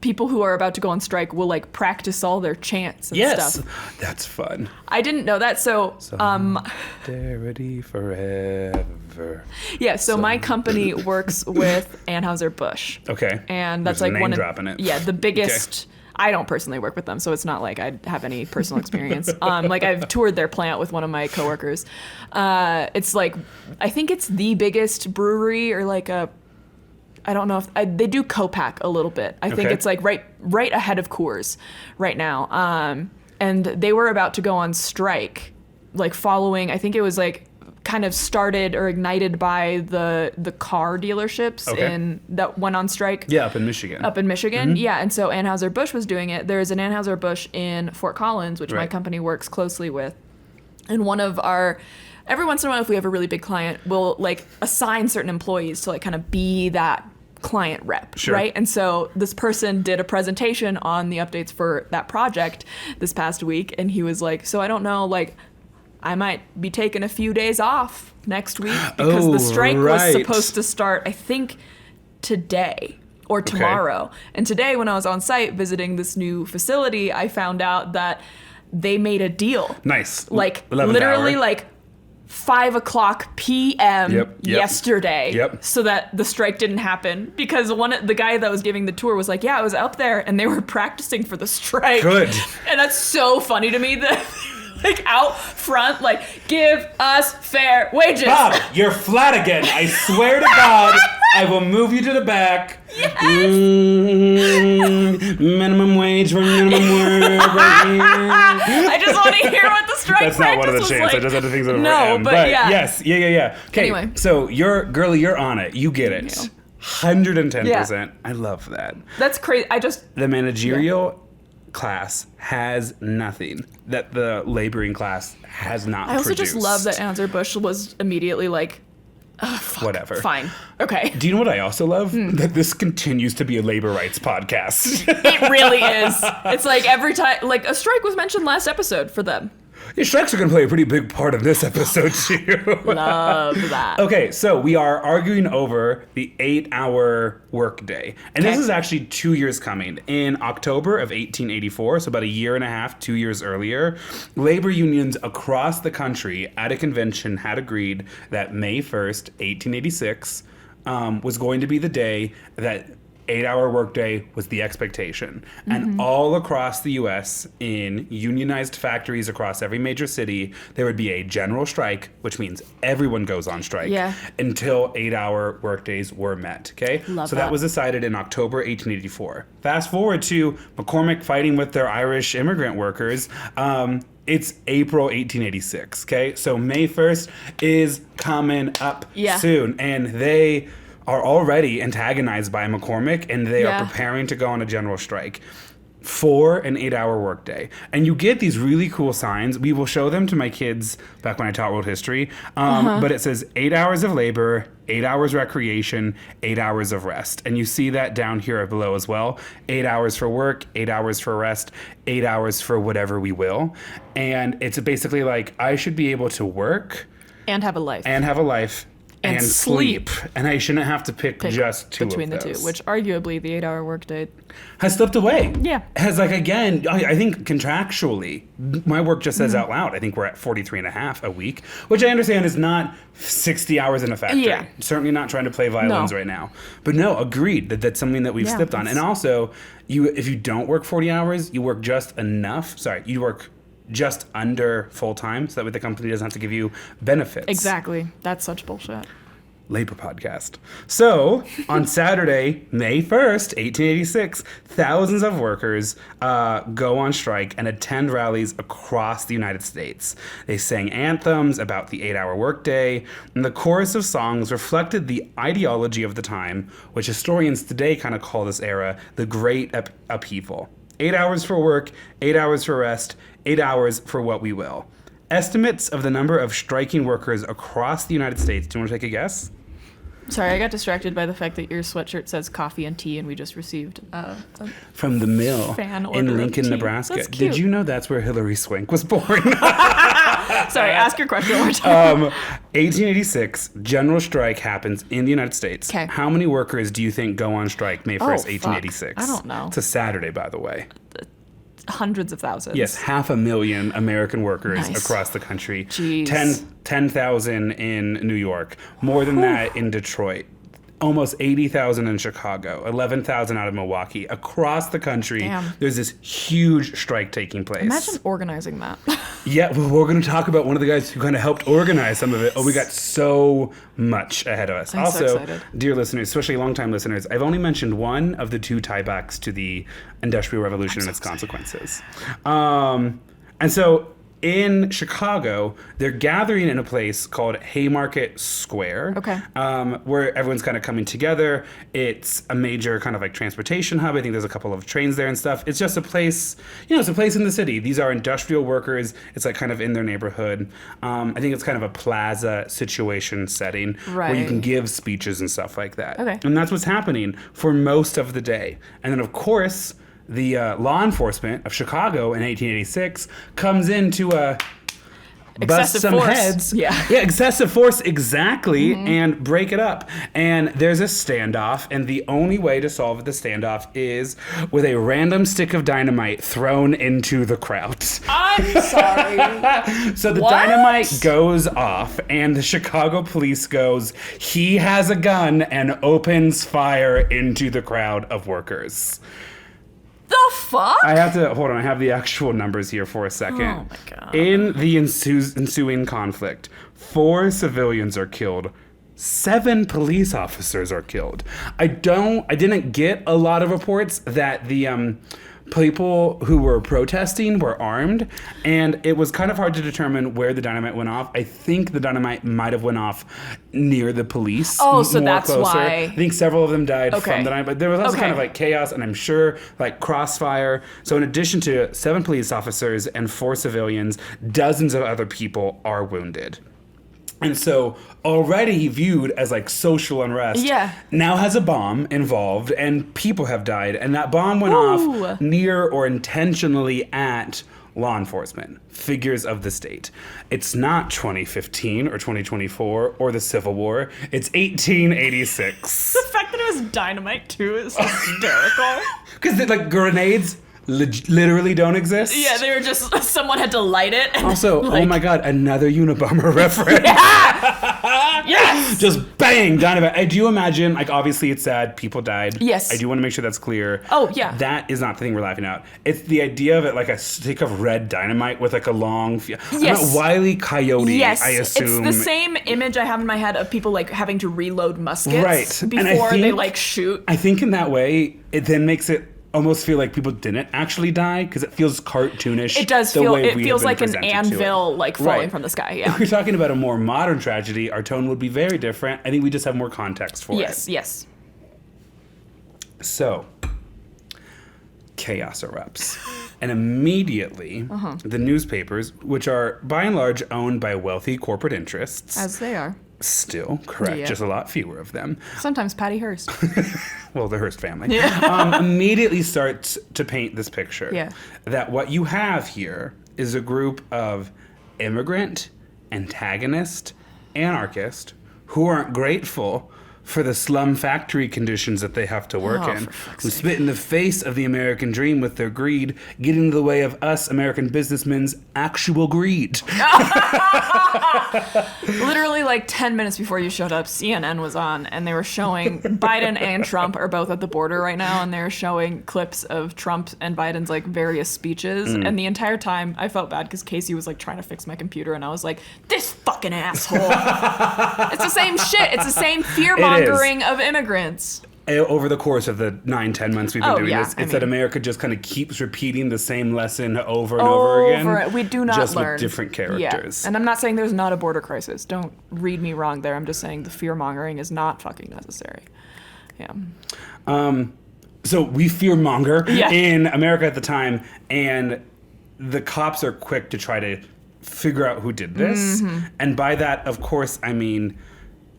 people who are about to go on strike will like practice all their chants and Yes, stuff. that's fun. I didn't know that. So Solidarity forever. yeah, so my company works with Anheuser-Busch. Okay. And that's There's a like name one of dropping it. Yeah, the biggest. I don't personally work with them, so it's not like I have any personal experience. Like I've toured their plant with one of my coworkers. It's like I think it's the biggest brewery, or like a. I don't know if they do co-pack a little bit. I think Okay. it's like right ahead of Coors right now. And they were about to go on strike, like following. I think it was like kind of started or ignited by the car dealerships Okay. that went on strike. Yeah, up in Michigan. Up in Michigan, yeah, and so Anheuser-Busch was doing it. There's an Anheuser-Busch in Fort Collins, which my Right. company works closely with. And one of our, every once in a while, if we have a really big client, we'll like assign certain employees to like kind of be that client rep, Sure. right? And so this person did a presentation on the updates for that project this past week, and he was like, so I don't know, like, I might be taking a few days off next week because the strike was supposed to start, I think, today or tomorrow. And today when I was on site visiting this new facility, I found out that they made a deal. Nice. Like 11th literally hour. like 5:00 p.m. Yep. yesterday, Yep. so that the strike didn't happen, because the guy that was giving the tour was like, yeah, I was up there and they were practicing for the strike. Good. And that's so funny to me that like out front, like, give us fair wages. Bob, you're flat again. I swear to God, I will move you to the back. Yes. Minimum wage for minimum work. I just want didn't hear what the strike That's not one of the practice was chants. like. I just had to think of the No, M. but yeah. Yes. Yeah. Okay. Anyway. So you're on it. You get it. you. 110%. Yeah. I love that. That's crazy. The managerial class has nothing that the laboring class has not I also produced. just love that Anheuser-Busch was immediately like, fuck, Whatever. Fine. Okay. Do you know what I also love? That this continues to be a labor rights podcast. It really is. It's like every time, like a strike was mentioned last episode for them. Your strikes are going to play a pretty big part in this episode, too. Love that. Okay, so we are arguing over the 8-hour workday. And this Okay. is actually 2 years coming. In October of 1884, so about a year and a half, 2 years earlier, labor unions across the country at a convention had agreed that May 1st, 1886, was going to be the day that 8-hour workday was the expectation. And all across the U.S., in unionized factories across every major city, there would be a general strike, which means everyone goes on strike, Yeah. until 8-hour workdays were met, okay? Love so that that. was decided in October 1884. Fast forward to McCormick fighting with their Irish immigrant workers. It's April 1886, okay? So May 1st is coming up soon, and they are already antagonized by McCormick, and they are preparing to go on a general strike for an 8-hour workday. And you get these really cool signs. We will show them to my kids back when I taught world history. But it says 8 hours of labor, 8 hours recreation, 8 hours of rest. And you see that down here below as well. 8 hours for work, 8 hours for rest, 8 hours for whatever we will. And it's basically like, I should be able to work And have a life. and sleep. And I shouldn't have to pick just two between of the those. two, which arguably the 8-hour workday. Has slipped away. Yeah. Has, like, again, I think contractually, my work just says out loud, I think we're at 43 and a half a week, which I understand is not 60 hours in a factory. Yeah. Certainly not trying to play violins right now. But no, agreed that that's something that we've slipped on. And also, if you don't work 40 hours, you work just enough. Sorry, you work just under full time, so that way the company doesn't have to give you benefits. Exactly. That's such bullshit. Labor podcast. So, on Saturday, May 1st, 1886, thousands of workers go on strike and attend rallies across the United States. They sang anthems about the 8-hour workday, and the chorus of songs reflected the ideology of the time, which historians today kind of call this era the Great Upheaval. 8 hours for work, 8 hours for rest, 8 hours for what we will. Estimates of the number of striking workers across the United States. Do you want to take a guess? Sorry, I got distracted by the fact that your sweatshirt says coffee and tea, and we just received From the mill fan order in of Lincoln, tea. Nebraska. That's cute. Did you know that's where Hillary Swank was born? Sorry, ask your question one more time. 1886, general strike happens in the United States. 'Kay. How many workers do you think go on strike May 1st, fuck. 1886? I don't know. It's a Saturday, by the way. Hundreds of thousands. Yes, 500,000 American workers Nice. across the country. Jeez. 10,000 in New York. More than that in Detroit. Almost 80,000 in Chicago. 11,000 out of Milwaukee. Across the country, Damn. there's this huge strike taking place. Imagine organizing that. Yeah, well, we're going to talk about one of the guys who kind of helped organize some of it. Oh, we got so much ahead of us. I'm so Also, excited. dear listeners, especially longtime listeners, I've only mentioned one of the two tiebacks to the Industrial Revolution and its consequences. And so in Chicago, they're gathering in a place called Haymarket Square, Okay. where everyone's kind of coming together. It's a major kind of like transportation hub. I think there's a couple of trains there and stuff. It's just a place, it's a place in the city. These are industrial workers. It's like kind of in their neighborhood. I think it's kind of a plaza situation setting where you Right. can give speeches and stuff like that. Okay. And that's what's happening for most of the day. And then, of course, the law enforcement of Chicago in 1886 comes in to bust Excessive some force. heads. Yeah. Excessive force, exactly, and break it up. And there's a standoff, and the only way to solve the standoff is with a random stick of dynamite thrown into the crowd. I'm sorry. So the What? dynamite goes off, and the Chicago police goes, he has a gun, and opens fire into the crowd of workers. The fuck? I have to, hold on, I have the actual numbers here for a second. Oh my God. In the ensuing conflict, 4 civilians are killed. 7 police officers are killed. I didn't get a lot of reports that the people who were protesting were armed, and it was kind of hard to determine where the dynamite went off. I think the dynamite might have went off near the police. Oh, so that's why. I think several of them died Okay. from the dynamite, but there was also Okay. kind of like chaos, and I'm sure like crossfire. So in addition to 7 police officers and 4 civilians, dozens of other people are wounded. And so already viewed as like social unrest, Yeah. now has a bomb involved and people have died. And that bomb went Ooh. off near or intentionally at law enforcement, figures of the state. It's not 2015 or 2024 or the Civil War. It's 1886. The fact that it was dynamite too is hysterical. Because like grenades literally don't exist. Yeah, they were just, someone had to light it. And Also, like, oh my God, another Unabomber reference. yes! Just bang, dynamite. Do you imagine, like, obviously it's sad, people died. Yes. I do want to make sure that's clear. Oh, yeah. That is not the thing we're laughing at. It's the idea of it like a stick of red dynamite with like a long, Yes. Wile E. Coyote, Yes, I assume. it's the same image I have in my head of people like having to reload muskets Right. And before I they think- like shoot. I think in that way, it then makes it almost feel like people didn't actually die because it feels cartoonish. It does the feel, way it we feels have been like an presented to it. anvil like falling Right. from the sky. If Yeah. we're talking about a more modern tragedy, our tone would be very different. I think we just have more context for Yes, it. yes. So, chaos erupts. And immediately, the newspapers, which are by and large owned by wealthy corporate interests, As they are. still, correct, Yeah. just a lot fewer of them, Sometimes Patty Hearst. well, the Hearst family, Yeah. immediately starts to paint this picture. Yeah. That what you have here is a group of immigrant, antagonist, anarchist who aren't grateful for the slum factory conditions that they have to work Oh, in, for fuck's who sake. spit in the face of the American dream with their greed, getting in the way of us American businessmen's actual greed. Literally like 10 minutes before you showed up, CNN was on and they were showing Biden and Trump are both at the border right now and they're showing clips of Trump and Biden's like various speeches. And the entire time I felt bad because Casey was like trying to fix my computer and I was like, this fucking asshole. It's the same shit. It's the same fear-mongering of immigrants. Over the course of the 9-10 months we've been doing yeah, this, I it's that mean- America just kind of keeps repeating the same lesson over and over again. We do not just learn. with different characters. Yeah. And I'm not saying there's not a border crisis. Don't read me wrong there. I'm just saying the fear-mongering is not fucking necessary. Yeah. So we fearmonger Yeah. in America at the time, and the cops are quick to try to figure out who did this. Mm-hmm. And by that, of course, I mean,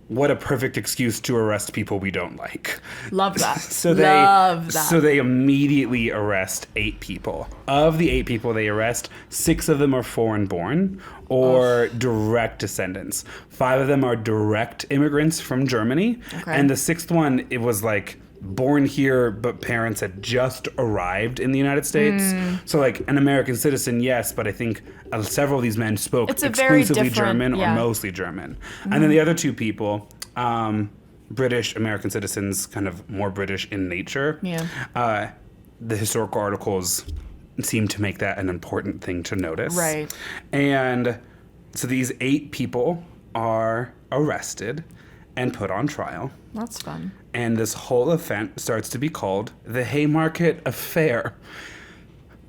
what a perfect excuse to arrest people we don't like. Love that. So they immediately arrest 8 people. Of the 8 people they arrest, 6 of them are foreign born or direct descendants. 5 of them are direct immigrants from Germany. Okay. And the 6th one, it was like born here, but parents had just arrived in the United States. So like an American citizen, yes, but I think several of these men spoke It's a very exclusively different- German yeah. or mostly German. And then the other 2 people, British American citizens, kind of more British in nature. Yeah. The historical articles seem to make that an important thing to notice. Right. And so these 8 people are arrested and put on trial. That's fun. And this whole event starts to be called the Haymarket Affair.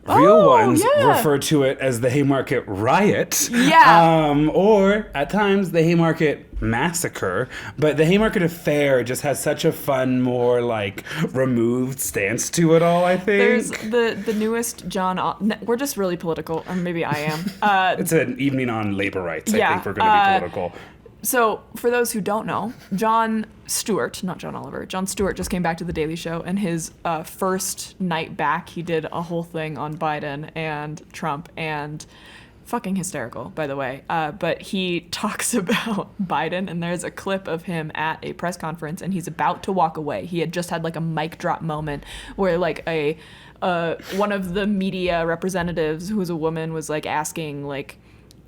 Real Oh, ones yeah. refer to it as the Haymarket Riot. Yeah. Or at times the Haymarket Massacre. But the Haymarket Affair just has such a fun, more like removed stance to it all, I There's think. the newest we're just really political, or maybe I am. It's an evening on labor rights. Yeah, I think we're going to be political. So, for those who don't know, Jon Stewart, not John Oliver, Jon Stewart just came back to The Daily Show, and his first night back, he did a whole thing on Biden and Trump, and fucking hysterical, by the way. But he talks about Biden, and there's a clip of him at a press conference, and he's about to walk away. He had just had like a mic drop moment where like one of the media representatives, who was a woman, was like asking like,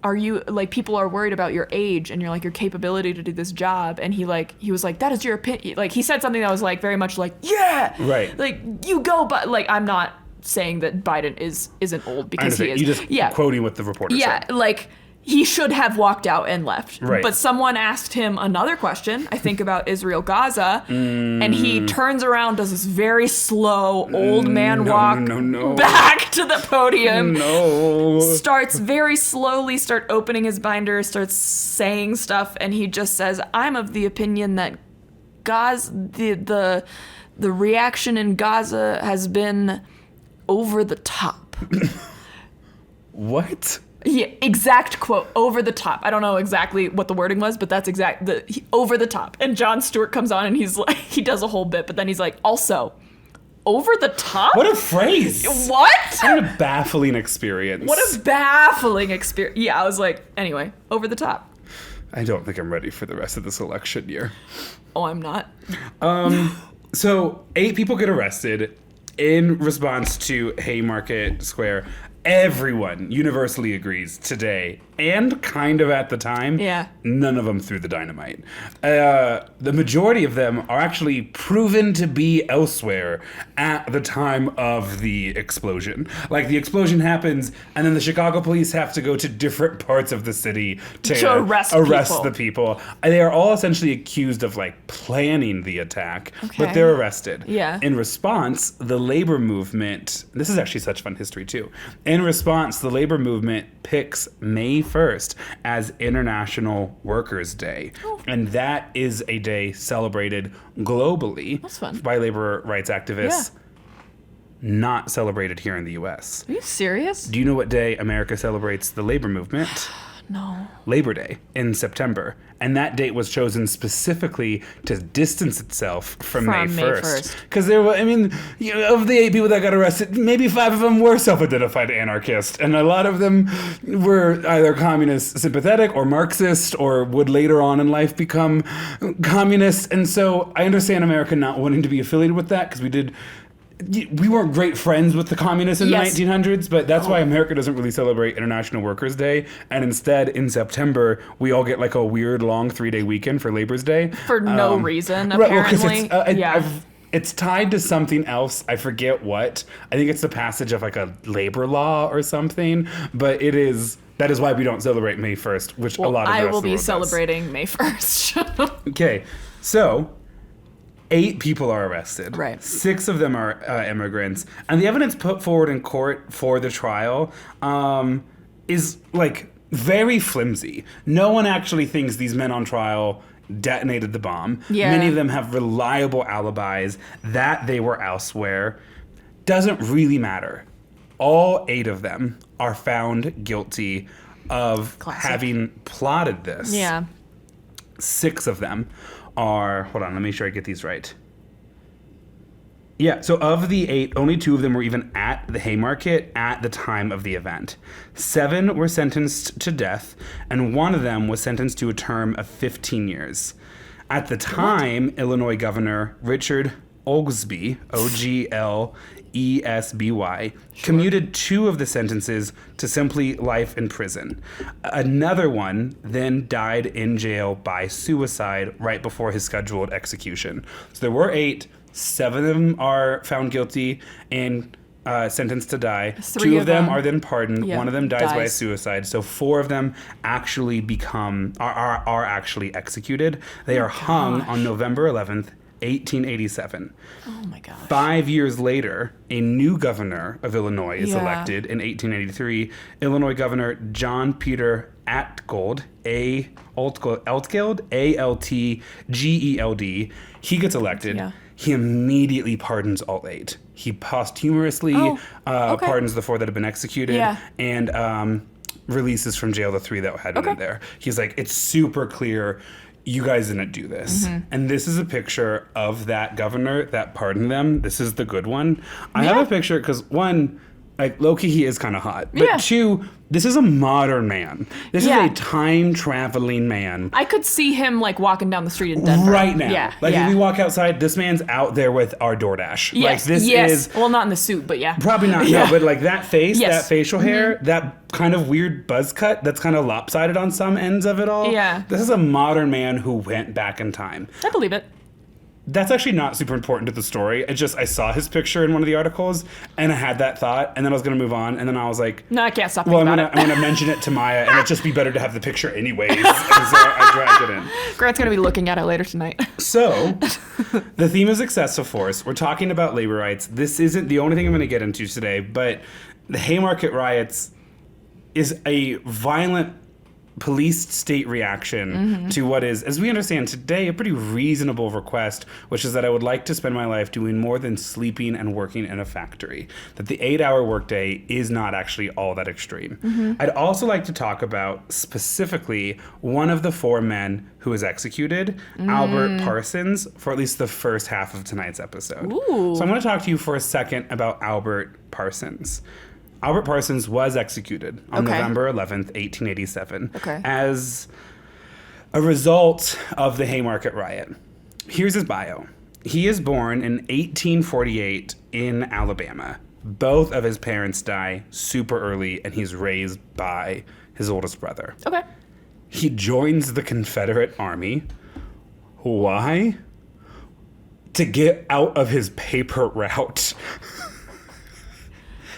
are you like, people are worried about your age and your capability to do this job, and he was like, that is your opinion. Like, he said something that was like very much like, yeah, Right. like, you go, but like, I'm not saying that Biden isn't old, because he is. You just quoting what the reporter Yeah, said. like, he should have walked out and left. Right. But someone asked him another question, I think about Israel Gaza, and he turns around, does this very slow old man walk back to the podium. Starts very slowly, opening his binder, starts saying stuff, and he just says, I'm of the opinion that Gaza, the reaction in Gaza has been over the top. What? Yeah, exact quote, over the top. I don't know exactly what the wording was, but that's over the top. And Jon Stewart comes on and he's like, he does a whole bit, but then he's like, also, over the top? What a phrase. What? What a baffling experience. What a baffling experience. Yeah, I was like, anyway, over the top. I don't think I'm ready for the rest of this election year. Oh, I'm not. So 8 people get arrested in response to Haymarket Square. Everyone universally agrees today, and kind of at the time, none of them threw the dynamite. The majority of them are actually proven to be elsewhere at the time of the explosion. Like, the explosion happens, and then the Chicago police have to go to different parts of the city to arrest the people. They are all essentially accused of, like, planning the attack, but they're arrested. Yeah. In response, the labor movement, this is actually such fun history too. In response, the labor movement picks May 1st as International Workers' Day. And that is a day celebrated globally by labor rights activists, not celebrated here in the U.S. Are you serious? Do you know what day America celebrates the labor movement? No. Labor Day in September. And that date was chosen specifically to distance itself from May 1st. Because there were, of the 8 people that got arrested, maybe 5 of them were self-identified anarchists. And a lot of them were either communist sympathetic or Marxist or would later on in life become communists. And so I understand America not wanting to be affiliated with that, because we weren't great friends with the communists in the 1900s, but that's why America doesn't really celebrate International Workers' Day. And instead, in September, we all get like a weird long 3-day weekend for Labor's Day. For no reason, apparently. It's tied to something else. I forget what. I think it's the passage of like a labor law or something. But that is why we don't celebrate May 1st, which a lot of the rest of the world does. I will be celebrating May 1st. Okay, so 8 people are arrested. Right. 6 of them are immigrants. And the evidence put forward in court for the trial is, like, very flimsy. No one actually thinks these men on trial detonated the bomb. Yeah. Many of them have reliable alibis that they were elsewhere. Doesn't really matter. All 8 of them are found guilty of having plotted this. Yeah. 6 of them are, hold on, let me make sure I get these right. Yeah, so of the 8, only 2 of them were even at the Haymarket at the time of the event. 7 were sentenced to death, and 1 of them was sentenced to a term of 15 years. At the time, Illinois Governor Richard Oglesby, Oglesby, commuted 2 of the sentences to simply life in prison. Another one then died in jail by suicide right before his scheduled execution. So there were 8. 7 of them are found guilty and sentenced to die. 2 of them are then pardoned. Yeah, 1 of them dies by suicide. So 4 of them actually are actually executed. They are hung on November 11th, 1887. Oh my gosh. 5 years later, a new governor of Illinois is elected in 1883. Illinois Governor John Peter Altgeld, Altgeld. He gets elected. Yeah. He immediately pardons all 8. He posthumously pardons the 4 that have been executed and releases from jail the 3 that had been there. He's like, it's super clear you guys didn't do this. Mm-hmm. And this is a picture of that governor that pardoned them. This is the good one. I have a picture because, 1, like, low-key, he is kind of hot. But 2, this is a modern man. This is a time-traveling man. I could see him, like, walking down the street in Denver. Right now. Yeah. Like, if we walk outside, this man's out there with our DoorDash. Yes. Like, this is... Well, not in the suit, but yeah. Probably not, no. But, like, that face, that facial hair, that kind of weird buzz cut that's kind of lopsided on some ends of it all. Yeah. This is a modern man who went back in time. I believe it. that's actually not super important to the story. It's just I saw his picture in one of the articles, and I had that thought, and then I was going to move on, and then I was like... No, I can't stop well, thinking about it. I'm going to mention it to Maia, and it'd just be better to have the picture anyways. And so I dragged it in. Grant's going to be looking at it later tonight. So, the theme is excessive force. We're talking about labor rights. This isn't the only thing I'm going to get into today, but the Haymarket Riots is a violent police state reaction to what is, as we understand today, a pretty reasonable request, which is that I would like to spend my life doing more than sleeping and working in a factory. That the 8-hour workday is not actually all that extreme. I'd also like to talk about specifically one of the 4 men who was executed, Albert Parsons, for at least the first half of tonight's episode. Ooh. So I'm going to talk to you for a second about Albert Parsons. Albert Parsons was executed on November 11th, 1887, as a result of the Haymarket Riot. Here's his bio. He is born in 1848 in Alabama. Both of his parents die super early, and he's raised by his oldest brother. Okay. He joins the Confederate Army. Why? To get out of his paper route.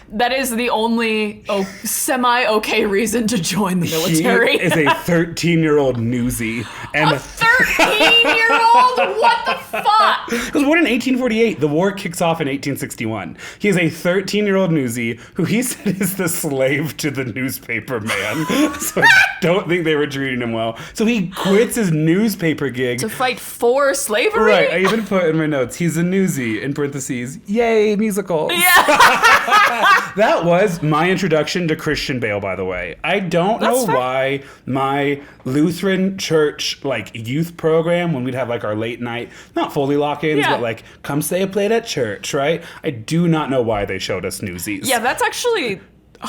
That is the only semi-okay reason to join the military. He is a 13-year-old newsie. And a 13-year-old? What the fuck? He was born in 1848. The war kicks off in 1861. He is a 13-year-old newsie who he said is the slave to the newspaper man. So I don't think they were treating him well. So he quits his newspaper gig. To fight for slavery? Right. I even put in my notes, he's a newsie, in parentheses. Yay, musicals. Yeah. That was my introduction to Christian Bale, by the way. I don't know why my Lutheran church youth program, when we'd have our late night, not Foley lock-ins, but come say a play at church, right? I do not know why they showed us Newsies. Yeah, that's actually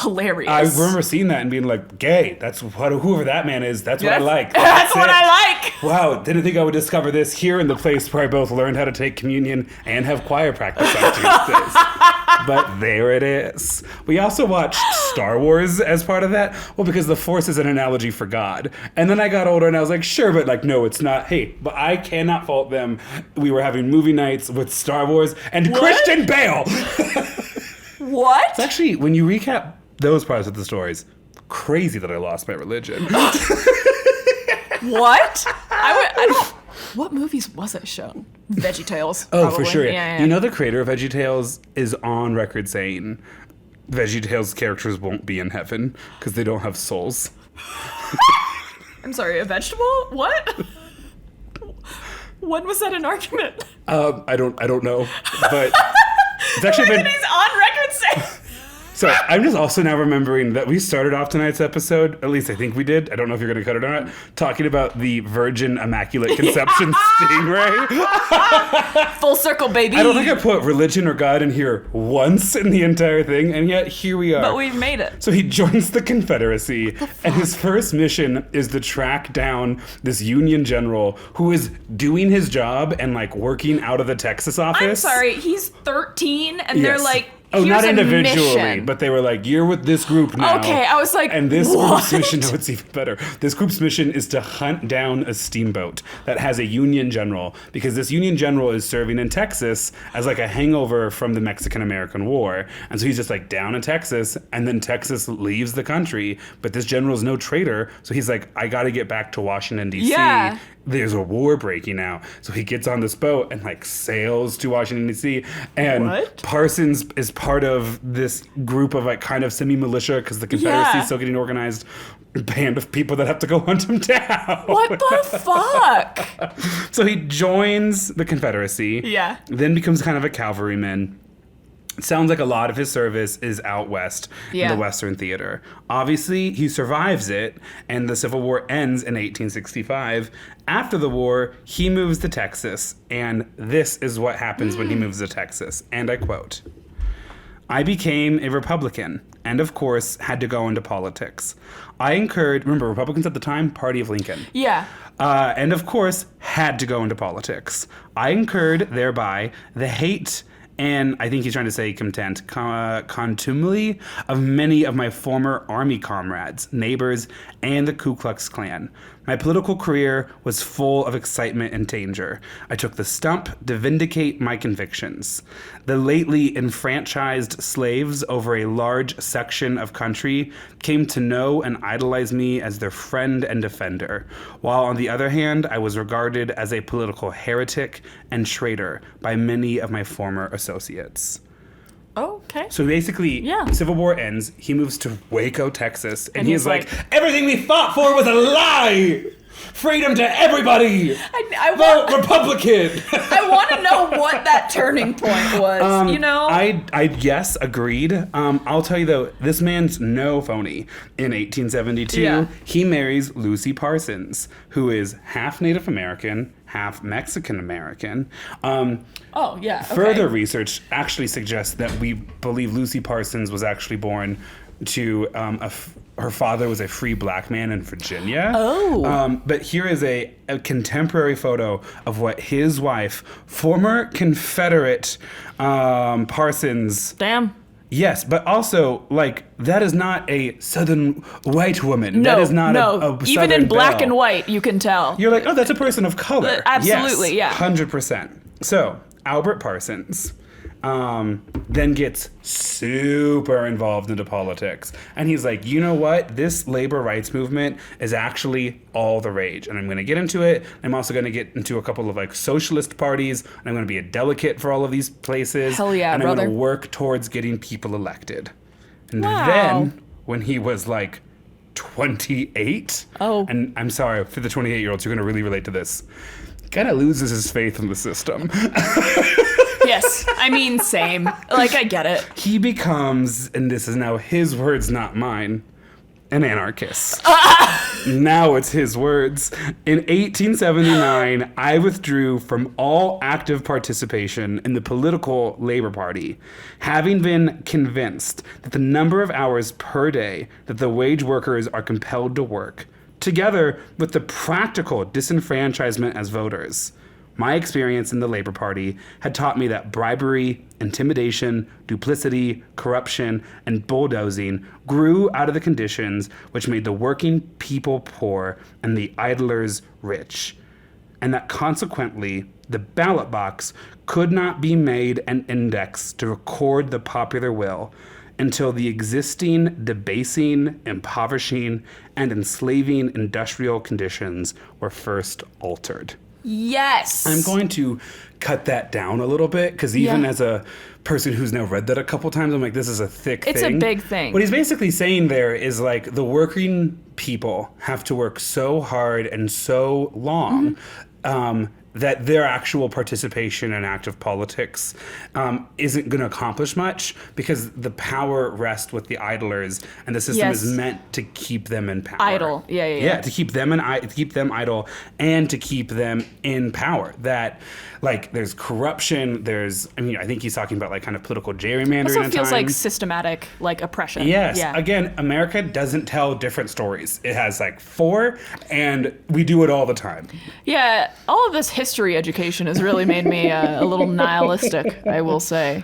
hilarious. I remember seeing that and being like, gay, that's whoever that man is, that's what I like. That's what I like. Wow, didn't think I would discover this here in the place where I both learned how to take communion and have choir practice on Tuesdays. But there it is. We also watched Star Wars as part of that. Well, because the Force is an analogy for God. And then I got older and I was like, sure, but no, it's not. Hey, but I cannot fault them. We were having movie nights with Star Wars and Christian Bale. What? It's actually, when you recap those parts of the stories, crazy that I lost my religion. What? I don't... What movies was it shown? VeggieTales. Oh, probably. for sure. Yeah. You know, the creator of VeggieTales is on record saying VeggieTales characters won't be in heaven because they don't have souls. I'm sorry, a vegetable? What? When was that an argument? I don't know, but it's actually been. He's on record saying. So I'm just also now remembering that we started off tonight's episode, at least I think we did, I don't know if you're going to cut it or not, talking about the Virgin Immaculate Conception stingray. Full circle, baby. I don't think I put religion or God in here once in the entire thing, and yet here we are. But we've made it. So he joins the Confederacy, and his first mission is to track down this Union general who is doing his job and working out of the Texas office. I'm sorry, he's 13, and they're like, oh, here's not a individually, mission. but they were like, you're with this group now. Okay, I was like, and this what? group's mission, no, it's even better. This group's mission is to hunt down a steamboat that has a Union general, because this Union general is serving in Texas as a hangover from the Mexican-American War. And so he's just down in Texas, and then Texas leaves the country, but this general is no traitor, so he's like, I gotta get back to Washington, D.C. Yeah. There's a war breaking out. So he gets on this boat and sails to Washington, D.C. And what? Parsons is part of this group of kind of semi-militia, because the Confederacy is still getting organized, band of people that have to go hunt him down. What the fuck? So he joins the Confederacy. Yeah. Then becomes kind of a cavalryman. It sounds like a lot of his service is out west in the Western Theater. Obviously, he survives it, and the Civil War ends in 1865. After the war, he moves to Texas, and this is what happens when he moves to Texas. And I quote, I became a Republican, and of course, had to go into politics. Remember, Republicans at the time, Party of Lincoln. Yeah. And of course, had to go into politics. I incurred thereby the hate and I think he's trying to say contumely of many of my former army comrades, neighbors, and the Ku Klux Klan. My political career was full of excitement and danger. I took the stump to vindicate my convictions. The lately enfranchised slaves over a large section of country came to know and idolize me as their friend and defender, while on the other hand, I was regarded as a political heretic and traitor by many of my former associates. Okay. So basically, Yeah. Civil War ends, he moves to Waco, Texas, and he's he's like, like, everything we fought for was a lie! Freedom to everybody! Vote Republican! I want to know what that turning point was, you know? I yes, agreed. I'll tell you though, this man's no phony. In 1872, Yeah. he marries Lucy Parsons, who is half Native American, half Mexican American. Oh, yeah. Okay. Further research actually suggests that we believe Lucy Parsons was actually born to her father was a free black man in Virginia. Oh. But here is a contemporary photo of what his wife, former Confederate Parsons. Damn. Yes, but also, like, that is not a Southern white woman. No, that is not no. a Even Southern in black belle. and white, you can tell. You're like, oh, that's a person of color. Absolutely, Yes, yeah. 100%. So, Albert Parsons then gets super involved into politics. And he's like, you know what? This labor rights movement is actually all the rage. And I'm going to get into it. I'm also going to get into a couple of like socialist parties. And I'm going to be a delegate for all of these places. Hell yeah, and I'm brother. going to work towards getting people elected. And Wow. then when he was like 28. Oh. And I'm sorry, for the 28-year-olds, you're going to really relate to this. Kind of loses his faith in the system. Yes. I mean, same. Like, I get it. He becomes, and this is now his words, not mine, an anarchist. Now it's his words. In 1879, I withdrew from all active participation in the political Labor Party, having been convinced that the number of hours per day that the wage workers are compelled to work, together with the practical disenfranchisement as voters. My experience in the Labor Party had taught me that bribery, intimidation, duplicity, corruption, and bulldozing grew out of the conditions which made the working people poor and the idlers rich, and that consequently the ballot box could not be made an index to record the popular will until the existing debasing, impoverishing, and enslaving industrial conditions were first altered. Yes. I'm going to cut that down a little bit because even Yeah. as a person who's now read that a couple times, I'm like, this is a thick It's thing. a big thing. What he's basically saying there is like the working people have to work so hard and so long that their actual participation in active politics isn't going to accomplish much because the power rests with the idlers, and the system Yes. is meant to keep them in power. Idle. Yeah. Yeah, to keep them to keep them idle and to keep them in power. That, like, there's corruption. I think he's talking about like kind of political gerrymandering. Also at feels like times. systematic, like oppression. Yes. Yeah. Again, America doesn't tell different stories. It has like 4, and we do it all the time. Yeah. All of this history education has really made me a little nihilistic, I will say.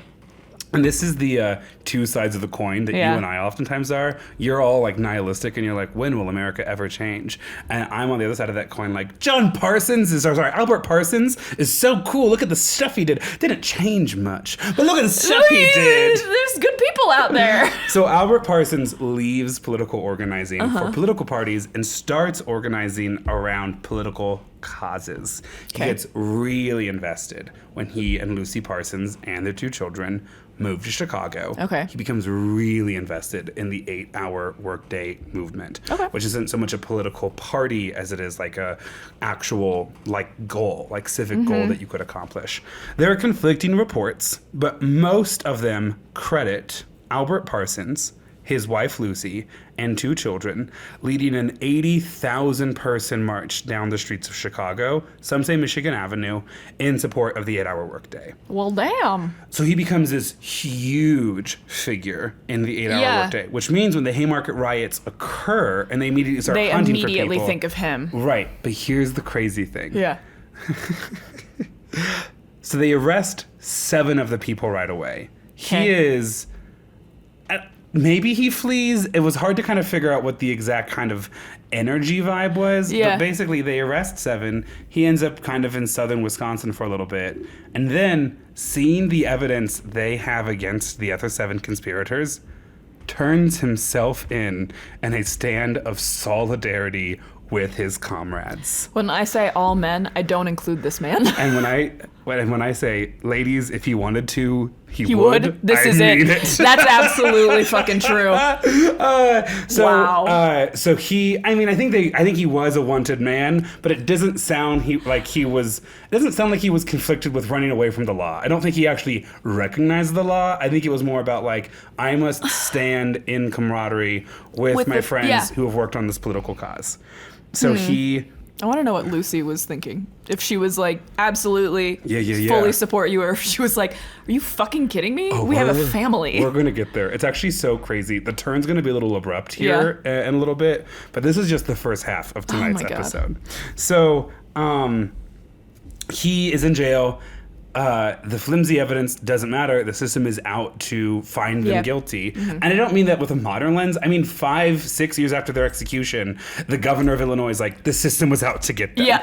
And this is the two sides of the coin that Yeah. you and I oftentimes are. You're all like nihilistic and you're like, when will America ever change? And I'm on the other side of that coin like, Albert Parsons is so cool. Look at the stuff he did. Didn't change much, but look at the stuff he did. There's good people out there. So Albert Parsons leaves political organizing for political parties and starts organizing around political causes. He Okay. gets really invested when he and Lucy Parsons and their 2 children moved to Chicago. Okay. He becomes really invested in the 8-hour workday movement, Okay. which isn't so much a political party as it is like a actual like goal, like civic goal that you could accomplish. There are conflicting reports, but most of them credit Albert Parsons, his wife Lucy, and 2 children, leading an 80,000 person march down the streets of Chicago, some say Michigan Avenue, in support of the 8-hour workday. Well, damn. So he becomes this huge figure in the 8-hour Yeah. workday, which means when the Haymarket Riots occur and they immediately start hunting for people. They immediately think of him. Right, but here's the crazy thing. Yeah. So they arrest 7 of the people right away. Okay. He is... Maybe he flees. It was hard to kind of figure out what the exact kind of energy vibe was. Yeah. But basically, they arrest 7. He ends up kind of in southern Wisconsin for a little bit. And then, seeing the evidence they have against the other 7 conspirators, turns himself in a stand of solidarity with his comrades. When I say all men, I don't include this man. And when I say, ladies, if he wanted to, he would. This is mean it. That's absolutely fucking true. Wow. So he, I mean, I think he was a wanted man, but it doesn't sound like he was conflicted with running away from the law. I don't think he actually recognized the law. I think it was more about like, I must stand in camaraderie with my friends who have worked on this political cause. So I want to know what Lucy was thinking. If she was like, absolutely Yeah. fully support you, or if she was like, are you fucking kidding me? We have a family. We're going to get there. It's actually so crazy. The turn's going to be a little abrupt here in a little bit, but this is just the first half of tonight's episode. So he is in jail. The flimsy evidence doesn't matter. The system is out to find them guilty. Mm-hmm. And I don't mean that with a modern lens. I mean 5-6 years after their execution, the governor of Illinois is like, the system was out to get them. Yeah.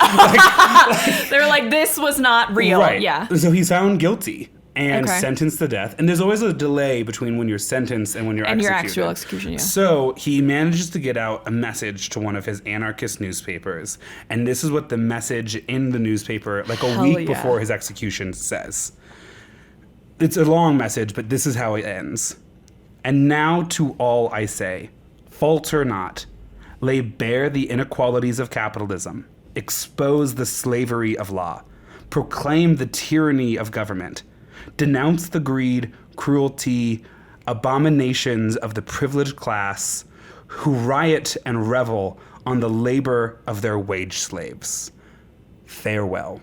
They were like, this was not real. Right. Yeah. So he's found guilty and sentenced to death. And there's always a delay between when you're sentenced and when you're executed. And your actual execution, yeah. So he manages to get out a message to one of his anarchist newspapers. And this is what the message in the newspaper, like a week before his execution, says. It's a long message, but this is how it ends. And now to all I say, falter not. Lay bare the inequalities of capitalism. Expose the slavery of law. Proclaim the tyranny of government. Denounce the greed, cruelty, abominations of the privileged class who riot and revel on the labor of their wage slaves. Farewell.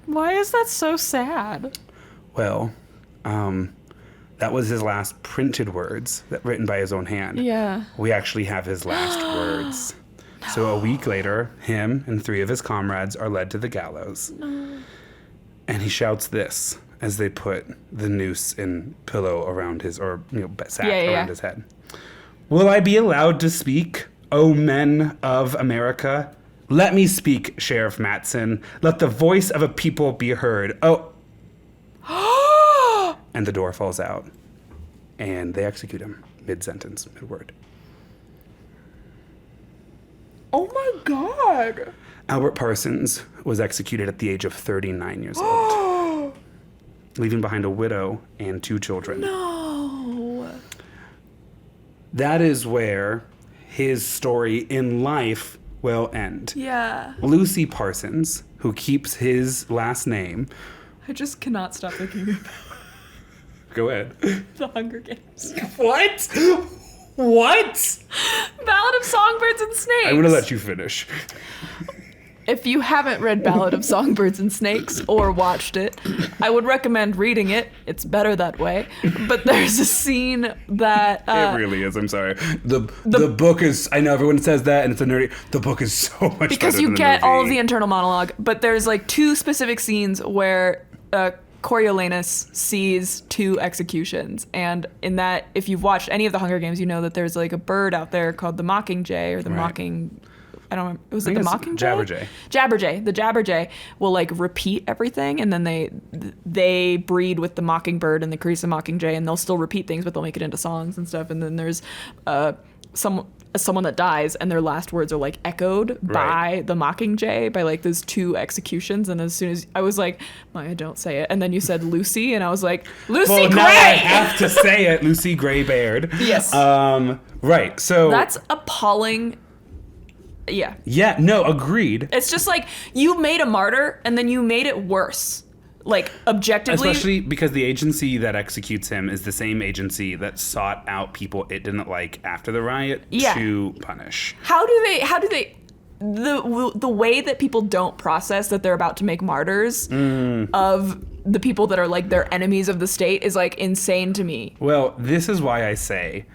Why is that so sad? Well, that was his last printed words written by his own hand. Yeah. We actually have his last words. No. So a week later, him and 3 of his comrades are led to the gallows. No. And he shouts this as they put the noose and pillow around his, or sack around his head. Will I be allowed to speak, O men of America? Let me speak, Sheriff Matson. Let the voice of a people be heard. Oh. And the door falls out. And they execute him mid-sentence, mid-word. Oh my God. Albert Parsons was executed at the age of 39 years old, leaving behind a widow and 2 children. No. That is where his story in life will end. Yeah. Lucy Parsons, who keeps his last name. I just cannot stop thinking about Go ahead. the Hunger Games. What? What? Ballad of Songbirds and Snakes. I'm going to let you finish. If you haven't read Ballad of Songbirds and Snakes or watched it, I would recommend reading it. It's better that way. But there's a scene that... it really is. I'm sorry. The book is... I know everyone says that and it's a nerdy... The book is so much better because you than get the movie. all of the internal monologue, but there's like 2 specific scenes where Coriolanus sees 2 executions. And in that, if you've watched any of the Hunger Games, you know that there's like a bird out there called the Mockingjay or the Mocking... I don't remember. Was it the Mockingjay? Jabberjay. Jabberjay. The Jabberjay will like repeat everything, and then they breed with the Mockingbird and the Carissa Mockingjay, and they'll still repeat things, but they'll make it into songs and stuff. And then there's someone that dies, and their last words are like echoed by the Mockingjay, by like those 2 executions. And as soon as I was like, Maia, don't say it, and then you said Lucy, and I was like, Lucy Gray. Now I have to say it, Lucy Gray Baird. Yes. Right. So that's appalling. Yeah. Yeah, no, agreed. It's just like, you made a martyr and then you made it worse. Like, objectively. Especially because the agency that executes him is the same agency that sought out people it didn't like after the riot to punish. How do they the way that people don't process that they're about to make martyrs of the people that are like their enemies of the state is like insane to me. Well, this is why I say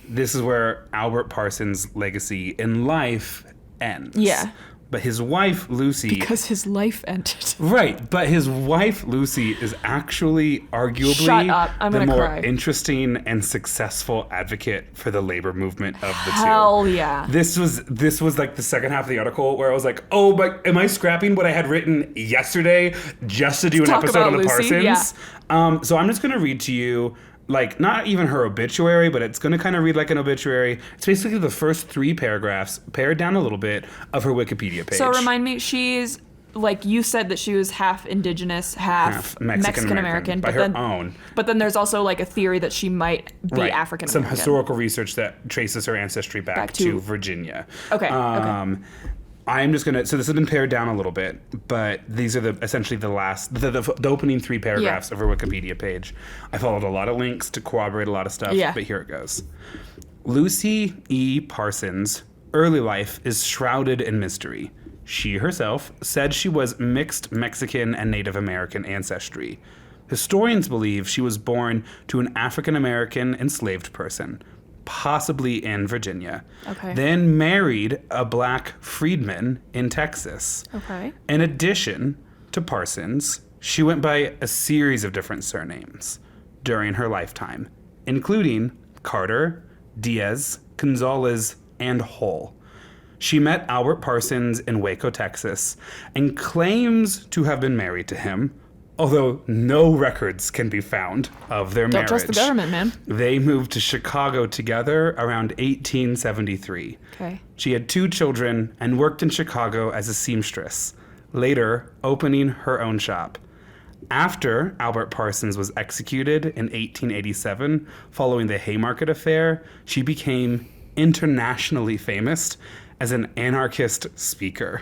this is where Albert Parsons' legacy in life ends. Yeah. But his wife, Lucy... Because his life ended. Right, but his wife, Lucy, is actually arguably Shut up. I'm the gonna more cry. interesting and successful advocate for the labor movement of the two. Hell yeah. This was like the second half of the article where I was like, oh, but am I scrapping what I had written yesterday just to do an talk episode on about the Lucy? Parsons? Yeah. So I'm just going to read to you, like, not even her obituary, but it's going to kind of read like an obituary. It's basically the first 3 paragraphs, pared down a little bit, of her Wikipedia page. So remind me, she's, like, you said that she was half indigenous, half Mexican-American. By but her then, own. But then there's also, like, a theory that she might be African-American. Some historical research that traces her ancestry back to Virginia. Okay, I'm just gonna. So this has been pared down a little bit, but these are essentially the last, the opening 3 paragraphs of her Wikipedia page. I followed a lot of links to corroborate a lot of stuff, but here it goes. Lucy E. Parsons' early life is shrouded in mystery. She herself said she was mixed Mexican and Native American ancestry. Historians believe she was born to an African American enslaved person, possibly in Virginia. Then married a black freedman in Texas. In addition to Parsons, she went by a series of different surnames during her lifetime, including Carter, Diaz, Gonzalez, and Hull. She met Albert Parsons in Waco, Texas, and claims to have been married to him, although no records can be found of their marriage. Don't trust the government, man. They moved to Chicago together around 1873. She had 2 children and worked in Chicago as a seamstress, later opening her own shop. After Albert Parsons was executed in 1887, following the Haymarket affair, she became internationally famous as an anarchist speaker.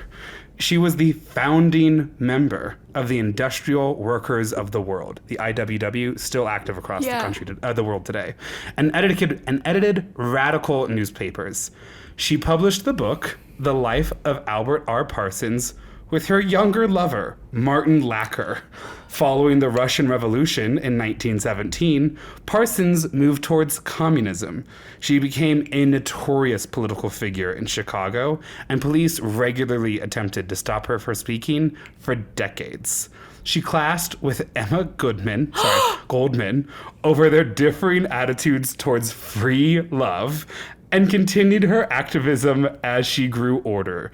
She was the founding member of the Industrial Workers of the World, the IWW, still active across the country, the world today, and edited radical newspapers. She published the book, The Life of Albert R. Parsons, with her younger lover, Martin Lacker. Following the Russian Revolution in 1917, Parsons moved towards communism. She became a notorious political figure in Chicago, and police regularly attempted to stop her from speaking for decades. She clashed with Emma Goldman over their differing attitudes towards free love, and continued her activism as she grew older,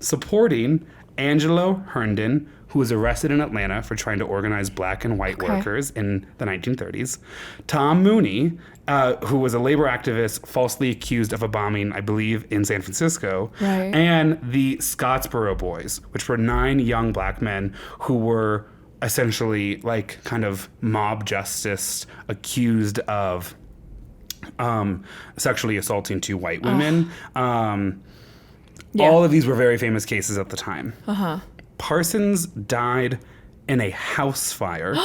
supporting Angelo Herndon, who was arrested in Atlanta for trying to organize black and white workers in the 1930s. Tom Mooney, who was a labor activist falsely accused of a bombing, I believe, in San Francisco. And the Scottsboro Boys, which were 9 young black men who were essentially like kind of mob justice accused of sexually assaulting 2 white women. All of these were very famous cases at the time. Parsons died in a house fire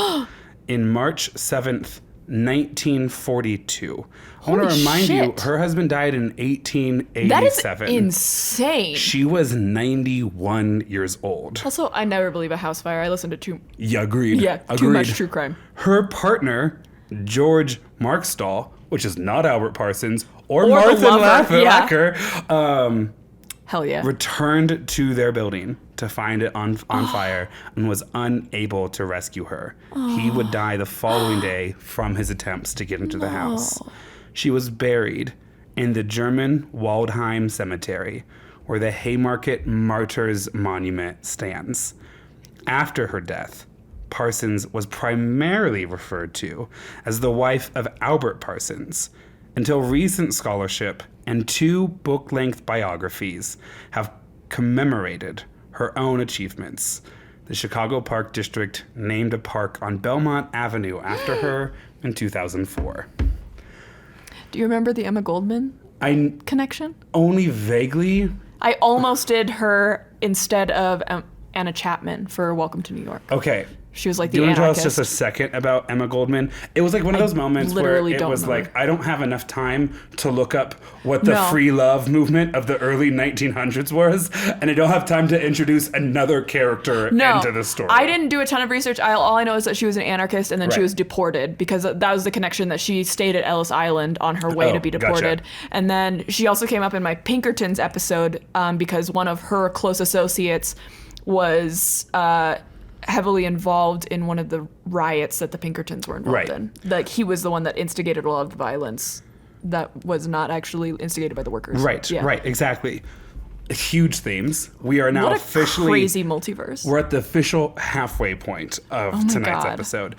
in March 7th, 1942. I want to remind you, her husband died in 1887. That is insane. She was 91 years old. Also, I never believe a house fire. I listen to too... Yeah, agreed. Too much true crime. Her partner, George Markstall, which is not Albert Parsons, or Martha Lacker, hell yeah, returned to their building to find it on fire and was unable to rescue her. He would die the following day from his attempts to get into the house. She was buried in the German Waldheim Cemetery, where the Haymarket Martyrs Monument stands. After her death, Parsons was primarily referred to as the wife of Albert Parsons, until recent scholarship and 2 book-length biographies have commemorated her own achievements. The Chicago Park District named a park on Belmont Avenue after her in 2004. Do you remember the Emma Goldman connection? Only vaguely. I almost did her instead of Anna Chapman for Welcome to New York. Okay. She was like the Do you want to tell us anarchist. just a second about Emma Goldman? It was like one of those moments where literally it don't was remember. like, I don't have enough time to look up what the No. free love movement of the early 1900s was, and I don't have time to introduce another character into the story. I didn't do a ton of research. All I know is that she was an anarchist and then she Right. was deported because that was the connection that she stayed at Ellis Island on her way Oh, to be deported. gotcha. And then she also came up in my Pinkertons episode because one of her close associates was heavily involved in one of the riots that the Pinkertons were involved Right. in. Like he was the one that instigated a lot of the violence that was not actually instigated by the workers. Right, Yeah. right, exactly. Huge themes. We are now What a officially crazy multiverse. We're at the official halfway point of my tonight's God. episode.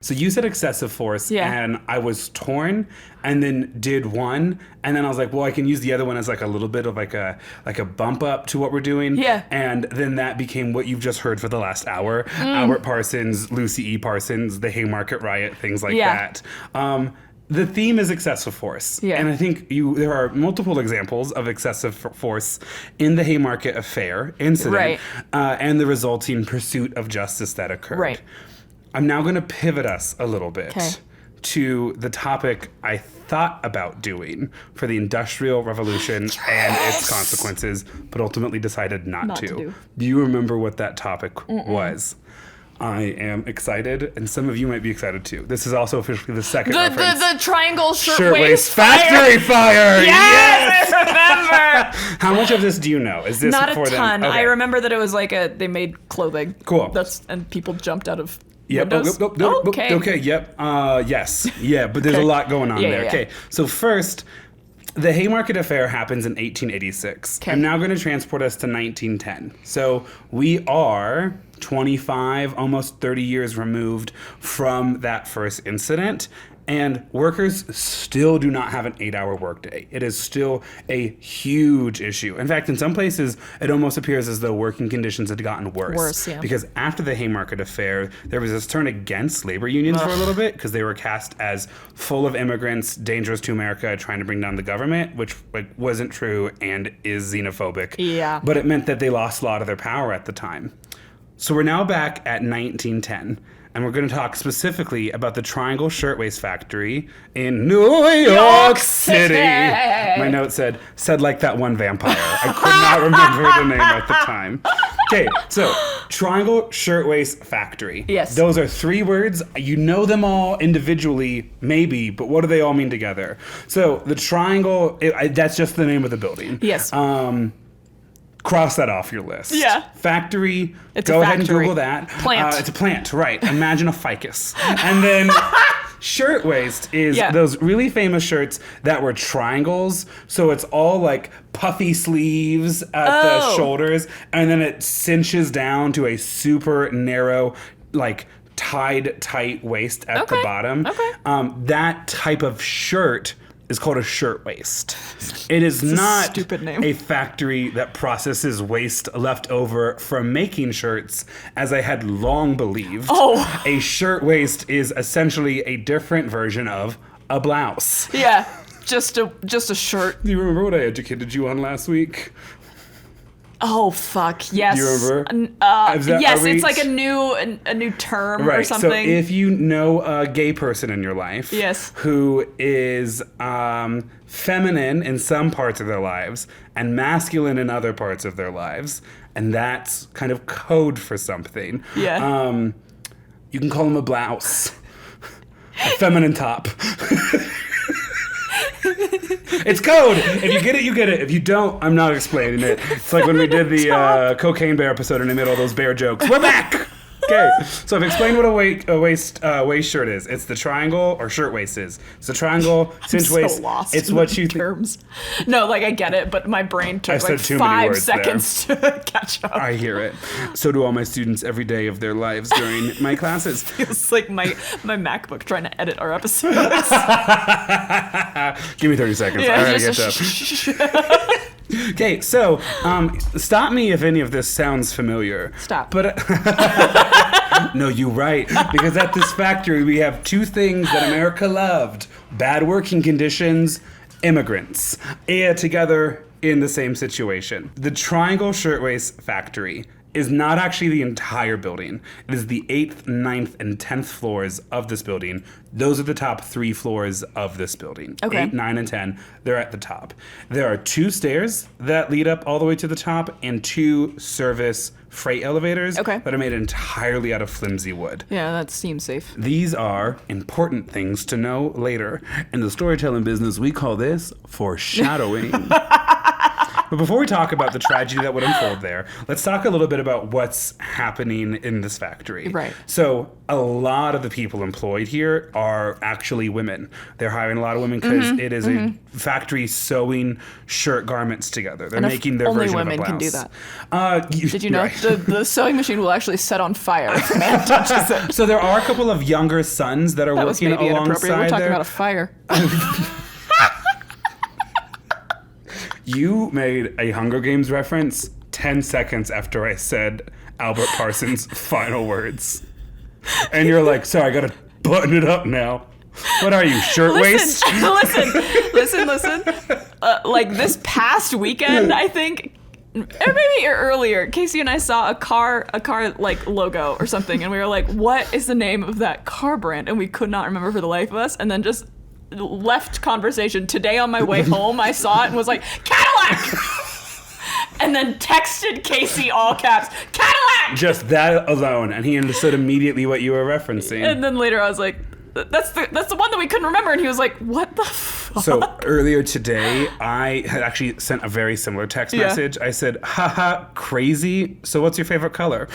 So you said excessive force, Yeah. and I was torn, and then did one, and then I was like, well, I can use the other one as like a little bit of like a bump up to what we're doing. Yeah. And then that became what you've just heard for the last hour: Albert Parsons, Lucy E. Parsons, the Haymarket Riot, things like Yeah. that. The theme is excessive force, Yeah. and I think there are multiple examples of excessive force in the Haymarket Affair incident, Right. And the resulting pursuit of justice that occurred. Right. I'm now going to pivot us a little bit Okay. to the topic I thought about doing for the Industrial Revolution and its consequences, but ultimately decided not to. do. Do you remember what that topic was? I am excited, and some of you might be excited too. This is also officially the second reference. The Triangle Shirtwaist Shirtwaist Factory Fire! Yes, I remember. How much of this do you know? Is this Not a for ton. them? Okay. I remember that it was like they made clothing. Cool. And people jumped out of Yep. windows. Okay. Okay. Yep. Yes. Yeah. But there's a Okay. lot going on Yeah, there. yeah, Okay. So first, the Haymarket Affair happens in 1886. Okay. I'm now going to transport us to 1910. So we are 25, almost 30 years removed from that first incident. And workers still do not have an 8-hour workday. It is still a huge issue. In fact, in some places, it almost appears as though working conditions had gotten worse. Worse, yeah. Because after the Haymarket Affair, there was this turn against labor unions for a little bit because they were cast as full of immigrants, dangerous to America, trying to bring down the government, which wasn't true and is xenophobic. Yeah. But it meant that they lost a lot of their power at the time. So we're now back at 1910. And we're going to talk specifically about the Triangle Shirtwaist Factory in New York City. My note said like that one vampire. I could not remember the name at the time. Okay, so Triangle Shirtwaist Factory. Yes. Those are 3 words. You know them all individually, maybe, but what do they all mean together? So the triangle, that's just the name of the building. Yes. Cross that off your list. Yeah. Factory. It's Go a ahead and factory. Google that. Plant. It's a plant, right. Imagine a ficus. And then shirtwaist is Yeah. those really famous shirts that were triangles. So it's all like puffy sleeves at the Oh. shoulders. And then it cinches down to a super narrow, like tied tight waist at the Okay. bottom. Okay. That type of shirt is called a shirtwaist. It is not stupid name. a factory that processes waste left over from making shirts, as I had long believed. Oh. A shirtwaist is essentially a different version of a blouse. Yeah. Just a shirt. Do you remember what I educated you on last week? Oh fuck. Yes. Do you remember? Is that- Yes, are we- it's like a new term or Right. something. So if you know a gay person in your life Yes. who is feminine in some parts of their lives and masculine in other parts of their lives, and that's kind of code for something. Yeah. You can call them a blouse. A feminine top. It's code. If you get it, you get it. If you don't, I'm not explaining it. It's like when we did the Cocaine Bear episode and I made all those bear jokes. We're back. Okay, so I've explained what a waist shirt is. It's the triangle, or shirtwaist is. It's the triangle, cinch so waist. lost It's in what the you terms. No, like I get it, but my brain I took said like too many 5 words there. seconds to catch up. I hear it. So do all my students every day of their lives during my classes. It's like my MacBook trying to edit our episodes. Give me 30 seconds. I gotta get up. Okay, so stop me if any of this sounds familiar. Stop. But no, you're right. Because at this factory, we have 2 things that America loved: bad working conditions, immigrants. Together in the same situation. The Triangle Shirtwaist Factory is not actually the entire building. It is the 8th, 9th, and 10th floors of this building. Those are the top 3 floors of this building. Okay. 8, 9, and 10, they're at the top. There are 2 stairs that lead up all the way to the top and 2 service freight elevators that are made entirely out of flimsy wood. Yeah, that seems safe. These are important things to know later. In the storytelling business, we call this foreshadowing. But before we talk about the tragedy that would unfold there, let's talk a little bit about what's happening in this factory. Right. So a lot of the people employed here are actually women. They're hiring a lot of women because it is a factory sewing shirt garments together. They're making their version of a blouse. Only women can do that. Did you know right. the sewing machine will actually set on fire if a man touches it? So there are a couple of younger sons that are That was working maybe inappropriate. We're alongside talking there. about a fire. You made a Hunger Games reference 10 seconds after I said Albert Parsons' final words. And you're like, sorry, I gotta button it up now. What are you, shirtwaist? Listen. Like this past weekend, I think, or maybe earlier, Casey and I saw a car like logo or something, and we were like, what is the name of that car brand? And we could not remember for the life of us, and then just left conversation. Today on my way home, I saw it and was like, Cadillac! And then texted Casey all caps, Cadillac! Just that alone, and he understood immediately what you were referencing. And then later I was like, that's the one that we couldn't remember, and he was like, what the fuck? So earlier today, I had actually sent a very similar text message. I said, haha, crazy. So what's your favorite color?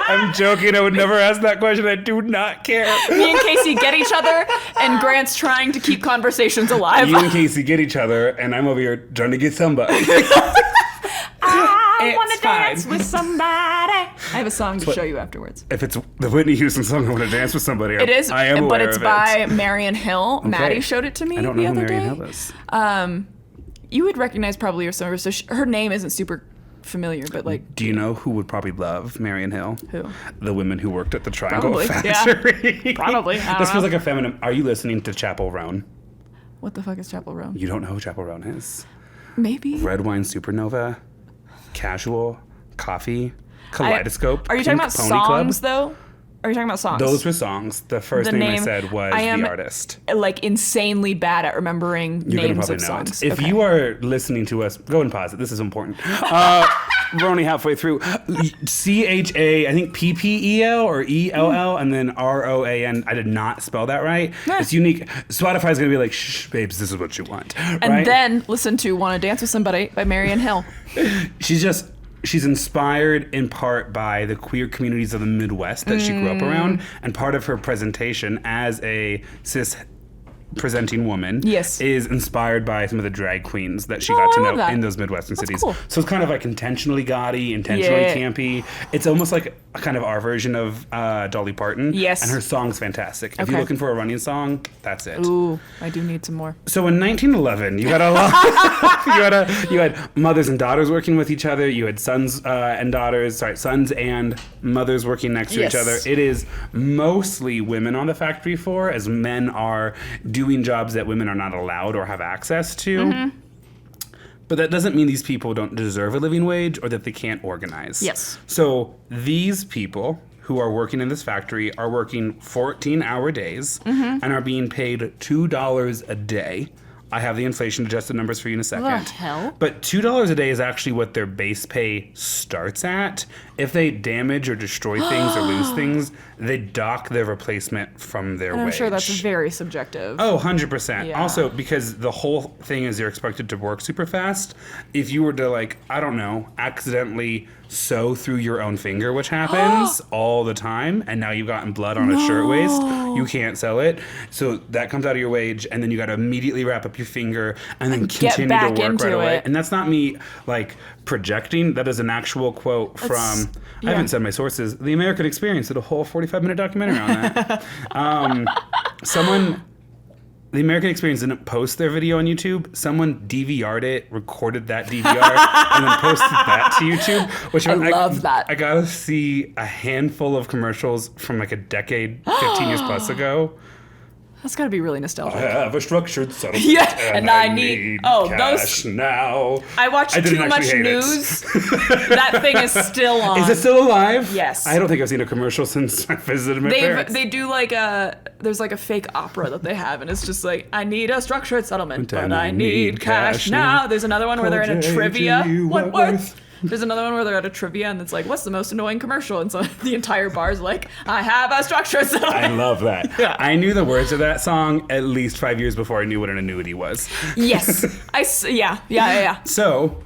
I'm joking. I would never ask that question. I do not care. Me and Casey get each other, and Grant's trying to keep conversations alive. You and Casey get each other, and I'm over here trying to get somebody. I want to dance with somebody. I have a song to show you afterwards. If it's the Whitney Houston song, I want to dance with somebody. It is, I am but aware it's of by it. Marion Hill. Okay. Maddie showed it to me I don't the know who other Marion day. Hill is. You would recognize probably her song. So her name isn't super familiar, but like. Do you know who would probably love Marion Hill? Who? The women who worked at the Triangle Probably, Factory. yeah. Probably. I don't This know. feels like a feminine. Are you listening to Chapel Roan? What the fuck is Chapel Roan? You don't know who Chapel Roan is? Maybe. Red Wine Supernova, Casual, Coffee, Kaleidoscope. Are you talking Pink about Pony songs Club. though? Are you talking about songs? Those were songs. The first The name I name- said was I am- the artist. Like insanely bad at remembering You're gonna names probably of know songs. it. If Okay. you are listening to us, go and pause it. This is important. We're only halfway through. CHA, I think PPEL or ELL, and then ROAN. I did not spell that right. It's unique. Spotify's gonna be like, shh, babes, this is what you want. And right? then listen to "Wanna Dance with Somebody" by Marion Hill. She's inspired in part by the queer communities of the Midwest that she grew up around, and part of her presentation as a cis presenting woman is inspired by some of the drag queens that she got to know in those Midwestern cities. Cool. So it's kind of like intentionally gaudy, intentionally campy. It's almost like a kind of our version of Dolly Parton. Yes. And her song's fantastic. If you're looking for a running song, that's it. Ooh, I do need some more. So in 1911, you had a lot. you had mothers and daughters working with each other. You had sons and mothers working next to each other. It is mostly women on the factory floor, as men are doing jobs that women are not allowed or have access to. But that doesn't mean these people don't deserve a living wage or that they can't organize. Yes. So these people who are working in this factory are working 14-hour days and are being paid $2 a day. I have the inflation-adjusted numbers for you in a second. What the hell? But $2 a day is actually what their base pay starts at. If they damage or destroy things or lose things, they dock their replacement from their wage. I'm sure that's very subjective. Oh, 100%. Yeah. Also, because the whole thing is you're expected to work super fast. If you were to, like, I don't know, accidentally sew through your own finger, which happens all the time, and now you've gotten blood on a shirtwaist, you can't sell it. So that comes out of your wage, and then you got to immediately wrap up your finger and then continue back to work into right away. it. And that's not me, like, projecting. That is an actual quote from, I haven't said my sources, The American Experience did a whole 45-minute documentary on that. The American Experience didn't post their video on YouTube. Someone DVR'd it, recorded that DVR, and then posted that to YouTube. Which I love that. I got to see a handful of commercials from like a decade, 15 years plus ago. That's got to be really I nostalgic. have a structured settlement. Yeah, and I need cash now. I watched didn't too much actually hate it. news. That thing is still on. Is it still alive? Yes. I don't think I've seen a commercial since I visited my parents. They do like there's like a fake opera that they have, and it's just like, I need a structured settlement, but I need cash now. There's another one where they're in a trivia. Wentworth. There's another one where they're at a trivia, and it's like, what's the most annoying commercial? And so the entire bar's like, I have a structured settlement. I love that. Yeah. I knew the words of that song at least 5 years before I knew what an annuity was. Yes. Yeah. So,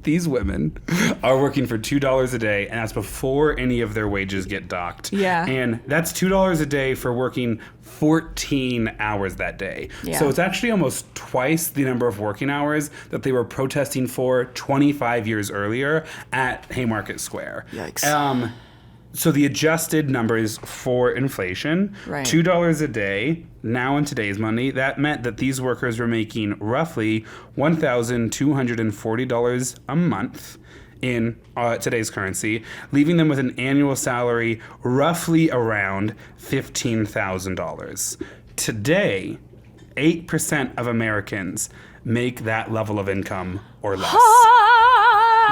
these women are working for $2 a day, and that's before any of their wages get docked. Yeah. And that's $2 a day for working 14 hours that day. Yeah. So it's actually almost twice the number of working hours that they were protesting for 25 years earlier at Haymarket Square. Yikes. So the adjusted numbers for inflation, Right. $2 a day, now in today's money, that meant that these workers were making roughly $1,240 a month in today's currency, leaving them with an annual salary roughly around $15,000. Today, 8% of Americans make that level of income or less.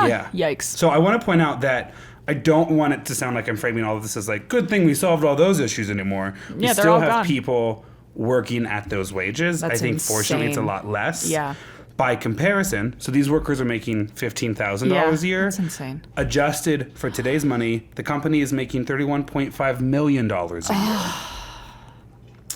Yeah. Yikes. So I want to point out that I don't want it to sound like I'm framing all of this as like, good thing we solved all those issues anymore. We Yeah, they're still all have gone. people working at those wages. That's I think fortunately it's a insane. lot less. Yeah. By comparison, so these workers are making $15,000 Yeah, a year. that's insane. Adjusted for today's money, the company is making $31.5 million a year.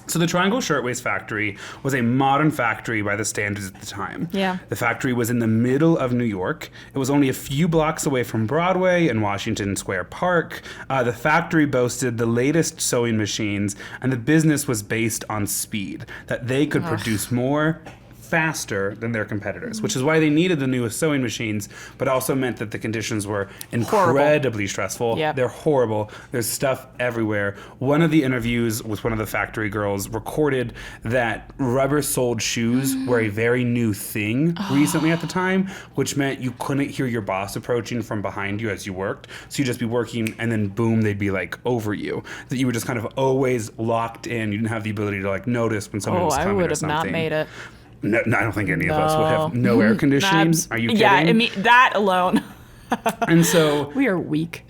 So the Triangle Shirtwaist Factory was a modern factory by the standards at the time. Yeah. The factory was in the middle of New York. It was only a few blocks away from Broadway and Washington Square Park. The factory boasted the latest sewing machines, and the business was based on speed, that they could produce more faster than their competitors, which is why they needed the newest sewing machines, but also meant that the conditions were incredibly stressful. Yep. They're horrible. There's stuff everywhere. One of the interviews with one of the factory girls recorded that rubber-soled shoes were a very new thing recently at the time, which meant you couldn't hear your boss approaching from behind you as you worked. So you'd just be working, and then boom, they'd be like over you. That you were just kind of always locked in. You didn't have the ability to like notice when someone was I coming would or have something. not made it. No, I don't think any of us would have no air conditioning. Are you kidding? Yeah, that alone. And so, We are weak.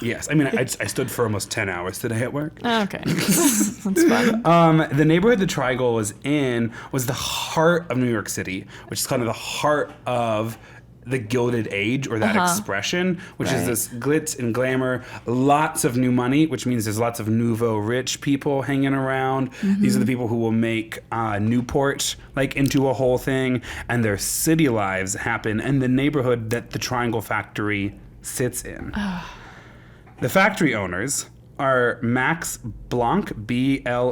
yes, I mean, I stood for almost 10 hours today at work. Okay. That's fun. The neighborhood the Triangle was in was the heart of New York City, which is kind of the heart of the Gilded Age, or that expression, which is Right. this glitz and glamour, lots of new money, which means there's lots of nouveau rich people hanging around. These are the people who will make Newport like into a whole thing, and their city lives happen in the neighborhood that the Triangle Factory sits in. The factory owners are Max Blanc,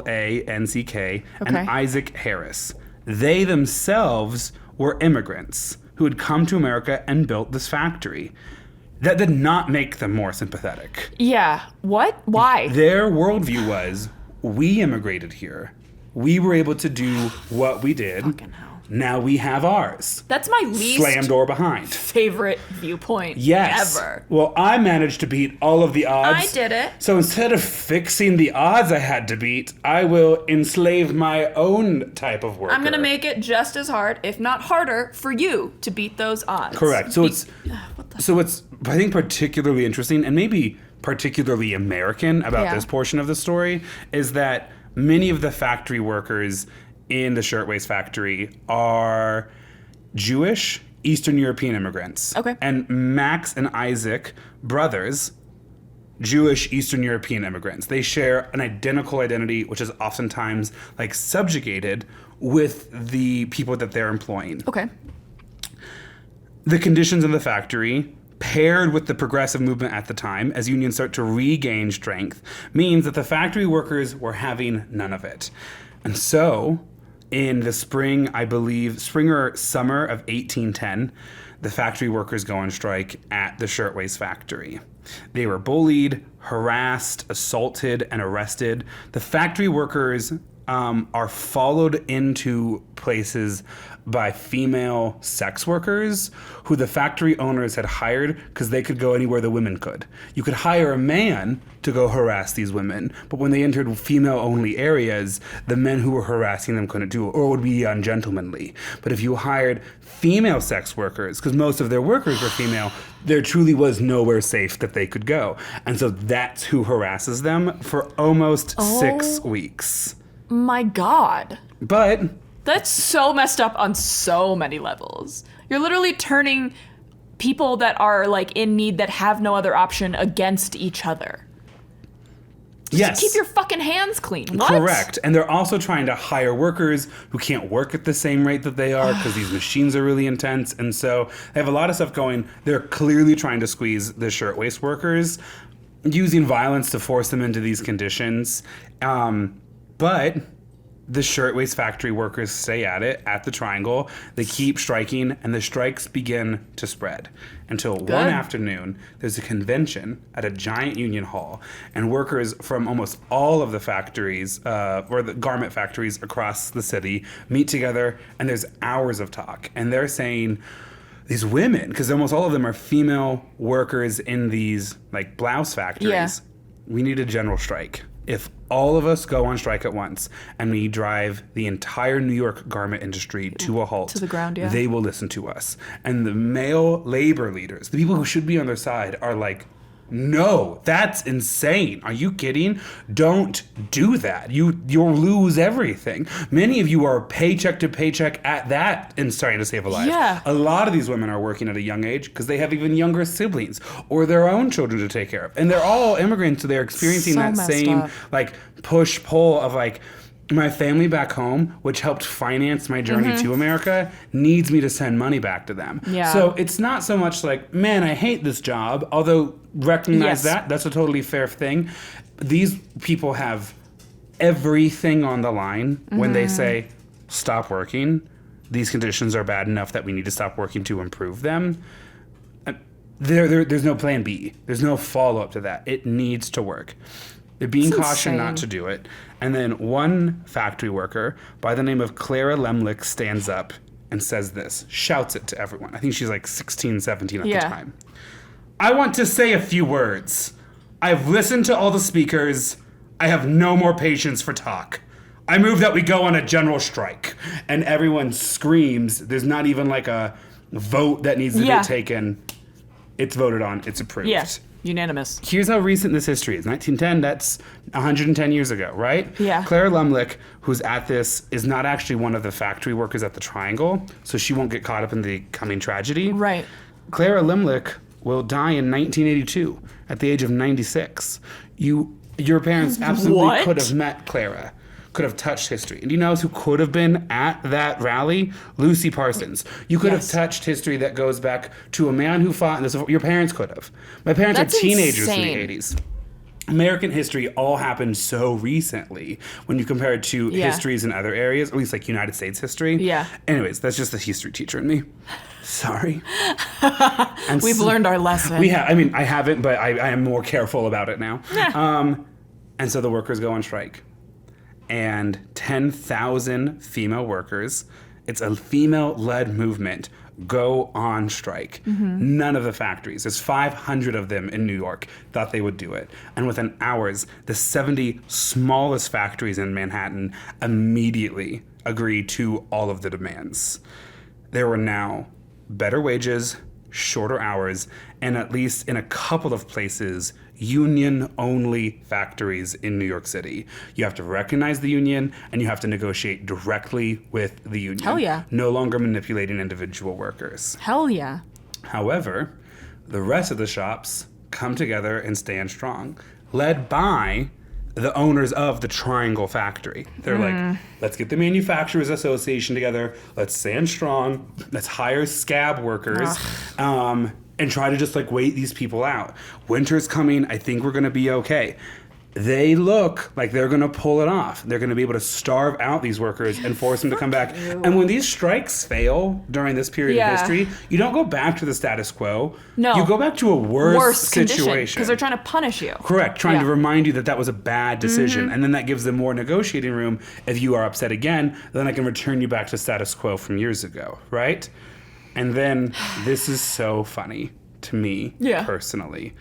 B-L-A-N-C-K, and Okay. Isaac Harris. They themselves were immigrants who had come to America and built this factory. That did not make them more sympathetic. Yeah. What? Why? Their worldview was, we immigrated here. We were able to do what we did. Fucking hell. Now we have ours. That's my least Slam door behind. favorite viewpoint Yes. ever. Well, I managed to beat all of the odds. I did it. So instead of fixing the odds I had to beat, I will enslave my own type of worker. I'm going to make it just as hard, if not harder, for you to beat those odds. Correct. So it's What the so it's I think particularly interesting and maybe particularly American about Yeah. this portion of the story is that many of the factory workers in the Shirtwaist Factory are Jewish, Eastern European immigrants. Okay. And Max and Isaac, brothers, Jewish Eastern European immigrants. They share an identical identity, which is oftentimes like subjugated with the people that they're employing. Okay. The conditions in the factory, paired with the progressive movement at the time, as unions start to regain strength, means that the factory workers were having none of it. And so, in the spring, I believe, spring or summer of 1810, the factory workers go on strike at the Shirtwaist Factory. They were bullied, harassed, assaulted, and arrested. The factory workers are followed into places by female sex workers who the factory owners had hired because they could go anywhere the women could. You could hire a man to go harass these women, but when they entered female-only areas, the men who were harassing them couldn't do it, or would be ungentlemanly. But if you hired female sex workers, because most of their workers were female, there truly was nowhere safe that they could go. And so that's who harasses them for almost 6 weeks. My God. But That's so messed up on so many levels. You're literally turning people that are like in need that have no other option against each other. yes. Keep your fucking hands clean. What? Correct. And they're also trying to hire workers who can't work at the same rate that they are because these machines are really intense. And so they have a lot of stuff going. They're clearly trying to squeeze the shirtwaist workers, using violence to force them into these conditions. But the shirtwaist factory workers stay at it at the Triangle. They keep striking, and the strikes begin to spread until one afternoon there's a convention at a giant union hall, and workers from almost all of the factories or the garment factories across the city meet together, and there's hours of talk, and they're saying these women, because almost all of them are female workers in these like blouse factories, we need a general strike. If all of us go on strike at once and we drive the entire New York garment industry to a halt, to the ground, they will listen to us. And the male labor leaders, the people who should be on their side, are like, no, that's insane. Are you kidding? Don't do that. You'll lose everything. Many of you are paycheck to paycheck at that and starting to save a life. Yeah. A lot of these women are working at a young age because they have even younger siblings or their own children to take care of. And they're all immigrants, so they're experiencing So that messed same up. like push-pull of like, my family back home, which helped finance my journey to America, needs me to send money back to them. Yeah. So it's not so much like, man, I hate this job, although recognize that's a totally fair thing. These people have everything on the line when they say, stop working. These conditions are bad enough that we need to stop working to improve them. There's no plan B. There's no follow-up to that. It needs to work. They're being cautioned not to do it. And then one factory worker by the name of Clara Lemlich stands up and says this, shouts it to everyone. I think she's like 16, 17 at the time. I want to say a few words. I've listened to all the speakers. I have no more patience for talk. I move that we go on a general strike. And everyone screams. There's not even like a vote that needs to be taken. It's voted on. It's approved. Yeah. Unanimous. Here's how recent this history is. 1910, that's 110 years ago, right? Yeah. Clara Lemlich, who's at this, is not actually one of the factory workers at the Triangle, so she won't get caught up in the coming tragedy. Right. Clara Lemlich will die in 1982 at the age of 96. Your parents absolutely could have met Clara, could have touched history. And do you know who could have been at that rally? Lucy Parsons. You could have touched history that goes back to a man who fought in this. Your parents could have. My parents That's are teenagers insane. in the 80s. American history all happened so recently when you compare it to histories in other areas, at least like United States history. Yeah. Anyways, that's just the history teacher in me. Sorry. We've learned our lesson. We have. I mean, I haven't, but I am more careful about it now. And so the workers go on strike. And 10,000 female workers, it's a female-led movement, go on strike. None of the factories, there's 500 of them in New York, thought they would do it. And within hours, the 70 smallest factories in Manhattan immediately agreed to all of the demands. There were now better wages, shorter hours, and at least in a couple of places, union-only factories in New York City. You have to recognize the union, and you have to negotiate directly with the union. Hell yeah. No longer manipulating individual workers. Hell yeah. However, the rest of the shops come together and stand strong, led by the owners of the Triangle factory. They're like, let's get the Manufacturers Association together, let's stand strong, let's hire scab workers, and try to just like wait these people out. Winter's coming, I think we're gonna be okay. they look like they're going to pull it off. They're going to be able to starve out these workers and force them to come back. And when these strikes fail during this period of history, you don't go back to the status quo. No. You go back to a worse situation. Because they're trying to punish you. Correct. Trying to remind you that that was a bad decision. And then that gives them more negotiating room. If you are upset again, then I can return you back to status quo from years ago. Right? And then this is so funny to me personally.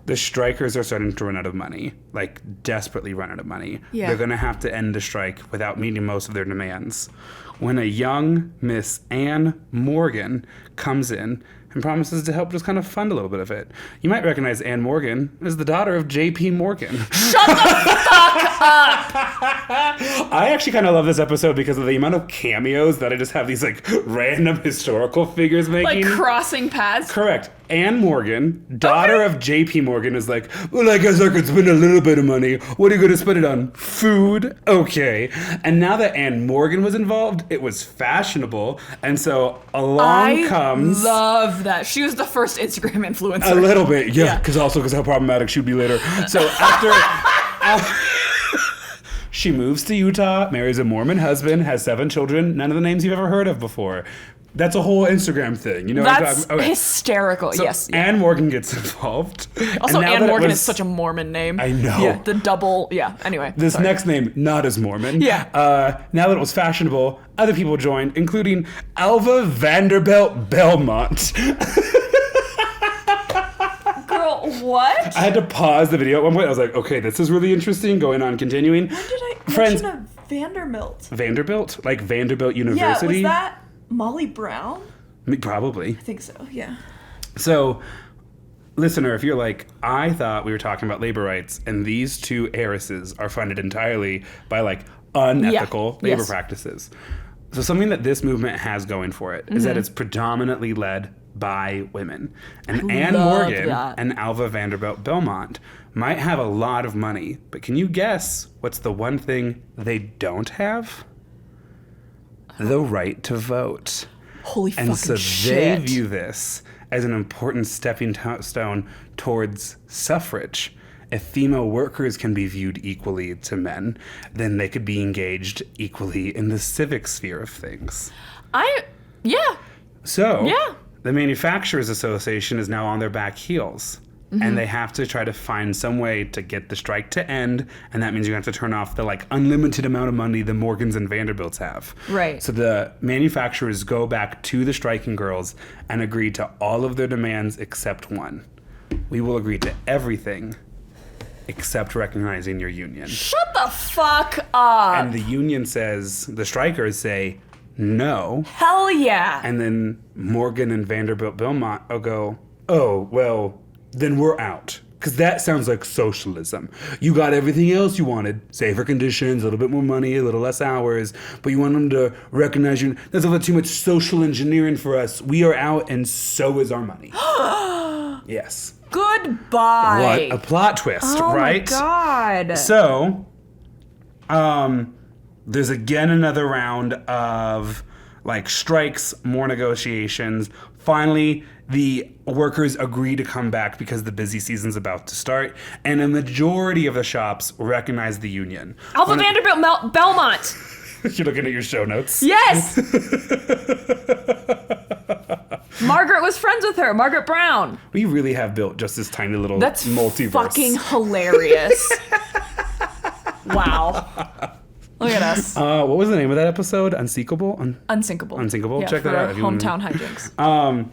The strikers are starting to run out of money, like desperately run out of money. Yeah. They're going to have to end the strike without meeting most of their demands. When a young Miss Anne Morgan comes in and promises to help just kind of fund a little bit of it. You might recognize Anne Morgan as the daughter of J.P. Morgan. Shut the fuck up! I actually kind of love this episode because of the amount of cameos that I just have these like random historical figures making. Like crossing paths? Correct. Anne Morgan, daughter of J.P. Morgan, is like, well, I guess I could spend a little bit of money. What are you going to spend it on? Food? Okay. And now that Anne Morgan was involved, it was fashionable. And so along comes... I love that. She was the first Instagram influencer. A little bit, yeah. Because how problematic she'd be later. So after she moves to Utah, marries a Mormon husband, has 7 children, none of the names you've ever heard of before. That's a whole Instagram thing, you know. That's hysterical. So yes. Anne Morgan gets involved. Also, Anne Morgan is such a Mormon name. I know. Yeah, the double. Yeah. Anyway. This next name, not as Mormon. Yeah. Now that it was fashionable, other people joined, including Alva Vanderbilt Belmont. Girl, what? I had to pause the video at one point. I was like, okay, this is really interesting. Going on, continuing. When did I Friends, mention a Vanderbilt? Vanderbilt? Like Vanderbilt University? Yeah, was that Molly Brown? Probably. I think so, yeah. So, listener, if you're like, I thought we were talking about labor rights, and these 2 heiresses are funded entirely by like unethical labor practices. So something that this movement has going for it is that it's predominantly led by women. And Anne Morgan and Alva Vanderbilt Belmont might have a lot of money, but can you guess what's the one thing they don't have? The right to vote. Holy fucking shit. And so they view this as an important stepping stone towards suffrage. If female workers can be viewed equally to men, then they could be engaged equally in the civic sphere of things. So, the Manufacturers Association is now on their back heels. And they have to try to find some way to get the strike to end, and that means you have to turn off the like unlimited amount of money the Morgans and Vanderbilts have. Right. So the manufacturers go back to the striking girls and agree to all of their demands except one. We will agree to everything except recognizing your union. Shut the fuck up. And the union says, the strikers say, no. Hell yeah. And then Morgan and Vanderbilt Belmont will go, oh, well, then we're out. Because that sounds like socialism. You got everything else you wanted. Safer conditions, a little bit more money, a little less hours. But you want them to recognize you. That's a little too much social engineering for us. We are out and so is our money. Yes. Goodbye. What a plot twist, right? Oh my God. So, there's again another round of like strikes, more negotiations. Finally, the workers agree to come back because the busy season's about to start, and a majority of the shops recognize the union. Alva Vanderbilt Belmont. You're looking at your show notes. Yes. Margaret was friends with her. Margaret Brown. We really have built just this tiny little That's multiverse. Fucking hilarious. Wow. Look at us. What was the name of that episode? Unsinkable? Unsinkable. Unsinkable. Yeah, Check that out. Hometown hijinks.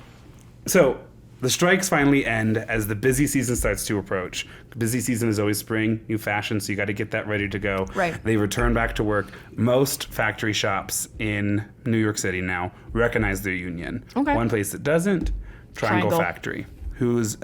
So the strikes finally end as the busy season starts to approach. Busy season is always spring, new fashion, so you got to get that ready to go. Right. They return back to work. Most factory shops in New York City now recognize their union. Okay. One place that doesn't, Triangle Triangle. Factory, whose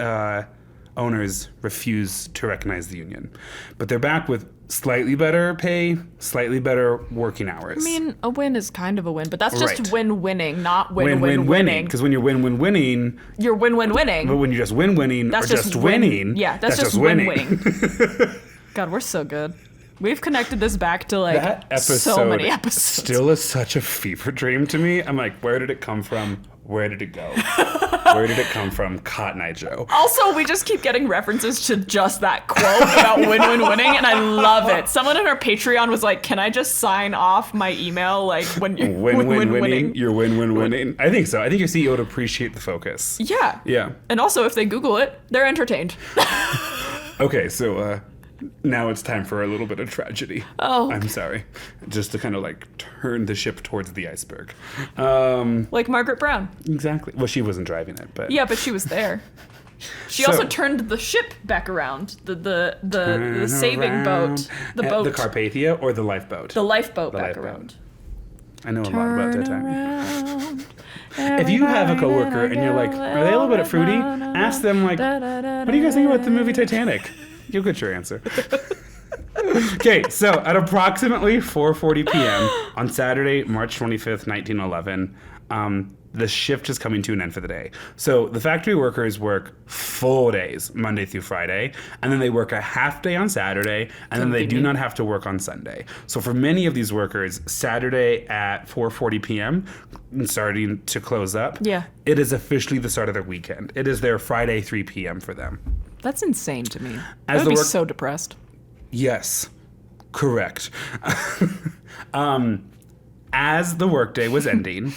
owners refuse to recognize the union. But they're back with slightly better pay, slightly better working hours. I mean, a win is kind of a win, but that's just Right. win-winning, not win-win-winning. Win-win-winning. Because when you're win-win-winning, You're win-win-winning. but when you're just win-winning That's or just winning, Yeah, that's just winning. win-winning. God, we're so good. We've connected this back to like That episode so many episodes. still is such a fever dream to me. I'm like, where did it come from? Where did it go? Where did it come from? Cotton Eye Joe. Also, we just keep getting references to just that quote about win-win winning, and I love it. Someone in our Patreon was like, "Can I just sign off my email like when you're win-win winning? You're win-win winning." I think so. I think your CEO would appreciate the focus. Yeah. Yeah. And also, if they Google it, they're entertained. Okay, so now it's time for a little bit of tragedy. Oh. I'm sorry. Just to kind of like turn the ship towards the iceberg. Like Margaret Brown. Exactly. Well, she wasn't driving it, but... Yeah, but she was there. She So- also turned the ship back around. The saving boat. The boat. The Carpathia or the lifeboat? The lifeboat back lifeboat. around. I know a lot about Titanic. If you have a coworker and you're like, are they a little bit fruity? Ask them like, what do you guys think about the movie Titanic? You'll get your answer. Okay, so at approximately 4:40 p.m. on Saturday, March 25th, 1911, the shift is coming to an end for the day. So the factory workers work full days, Monday through Friday, and then they work a half day on Saturday, and then they do not have to work on Sunday. So for many of these workers, Saturday at 4:40 p.m., starting to close up, Yeah. it is officially the start of their weekend. It is their Friday 3 p.m. for them. That's insane to me. I As would the be work- so depressed. Yes, correct. As the workday was ending,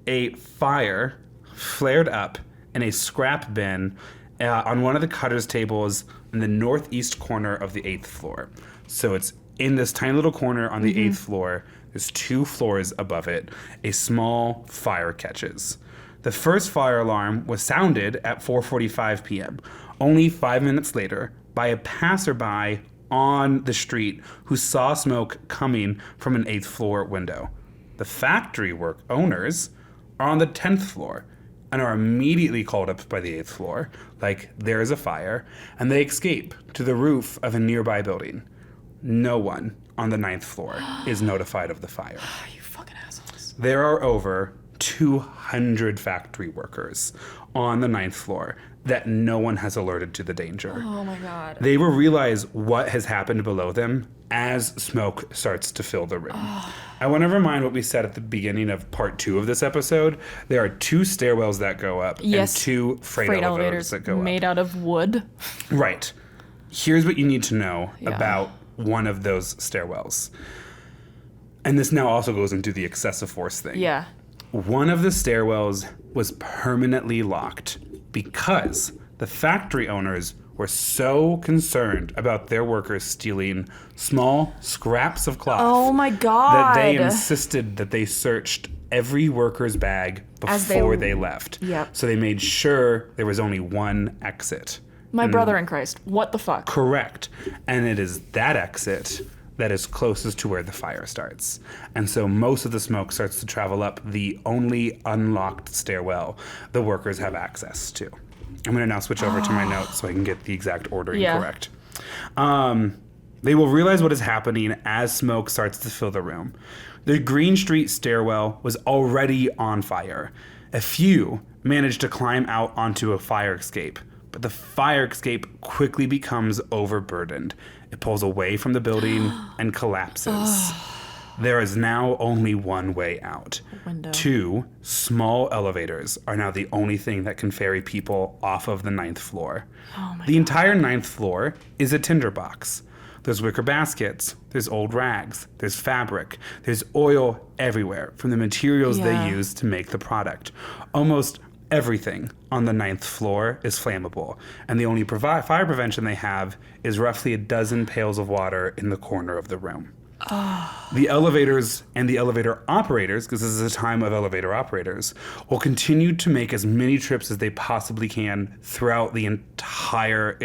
a fire flared up in a scrap bin on one of the cutter's tables in the northeast corner of the 8th floor. So it's in this tiny little corner on the 8th floor. There's 2 floors above it. A small fire catches. The first fire alarm was sounded at 4:45 p.m. Only 5 minutes later, by a passerby on the street who saw smoke coming from an 8th floor window. The factory work owners are on the 10th floor and are immediately called up by the 8th floor, like there is a fire, and they escape to the roof of a nearby building. No one on the 9th floor is notified of the fire. You fucking assholes. There are over 200 factory workers on the 9th floor that no one has alerted to the danger. Oh my god. They will realize what has happened below them as smoke starts to fill the room. I want to remind what we said at the beginning of part 2 of this episode. There are 2 stairwells that go up Yes. and 2 freight elevators that go made out of wood. up. Right. Here's what you need to know Yeah. about one of those stairwells. And this now also goes into the excessive force thing. Yeah. One of the stairwells was permanently locked because the factory owners were so concerned about their workers stealing small scraps of cloth Oh my god. that they insisted that they searched every worker's bag As they- before they left. Yep. So they made sure there was only one exit. My brother in Christ. What the fuck? Correct. And it is that exit that is closest to where the fire starts. And so most of the smoke starts to travel up the only unlocked stairwell the workers have access to. I'm going to now switch over to my notes so I can get the exact ordering Yeah. correct. They will realize what is happening as smoke starts to fill the room. The Green Street stairwell was already on fire. A few managed to climb out onto a fire escape, but the fire escape quickly becomes overburdened. It pulls away from the building and collapses. There is now only one way out. Window. 2 small elevators are now the only thing that can ferry people off of the 9th floor. The entire 9th floor is a tinderbox. There's wicker baskets, there's old rags, there's fabric, there's oil everywhere from the materials Yeah. they use to make the product. Almost everything on the 9th floor is flammable, and the only fire prevention they have is roughly a dozen pails of water in the corner of the room. The elevators and the elevator operators, because this is a time of elevator operators, will continue to make as many trips as they possibly can throughout the entire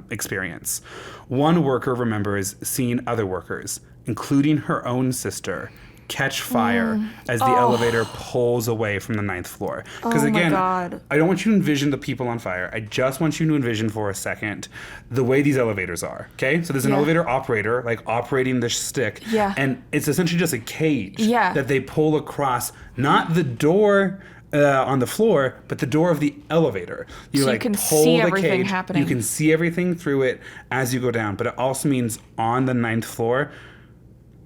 experience. One worker remembers seeing other workers, including her own sister, catch fire as the elevator pulls away from the 9th floor. Because Oh my again, God. I don't want you to envision the people on fire. I just want you to envision for a second the way these elevators are. Okay? So there's an Yeah. elevator operator, like operating this stick. Yeah. And it's essentially just a cage Yeah. that they pull across, not the door on the floor, but the door of the elevator. So you can see everything happening. You can see everything through it as you go down. But it also means on the 9th floor,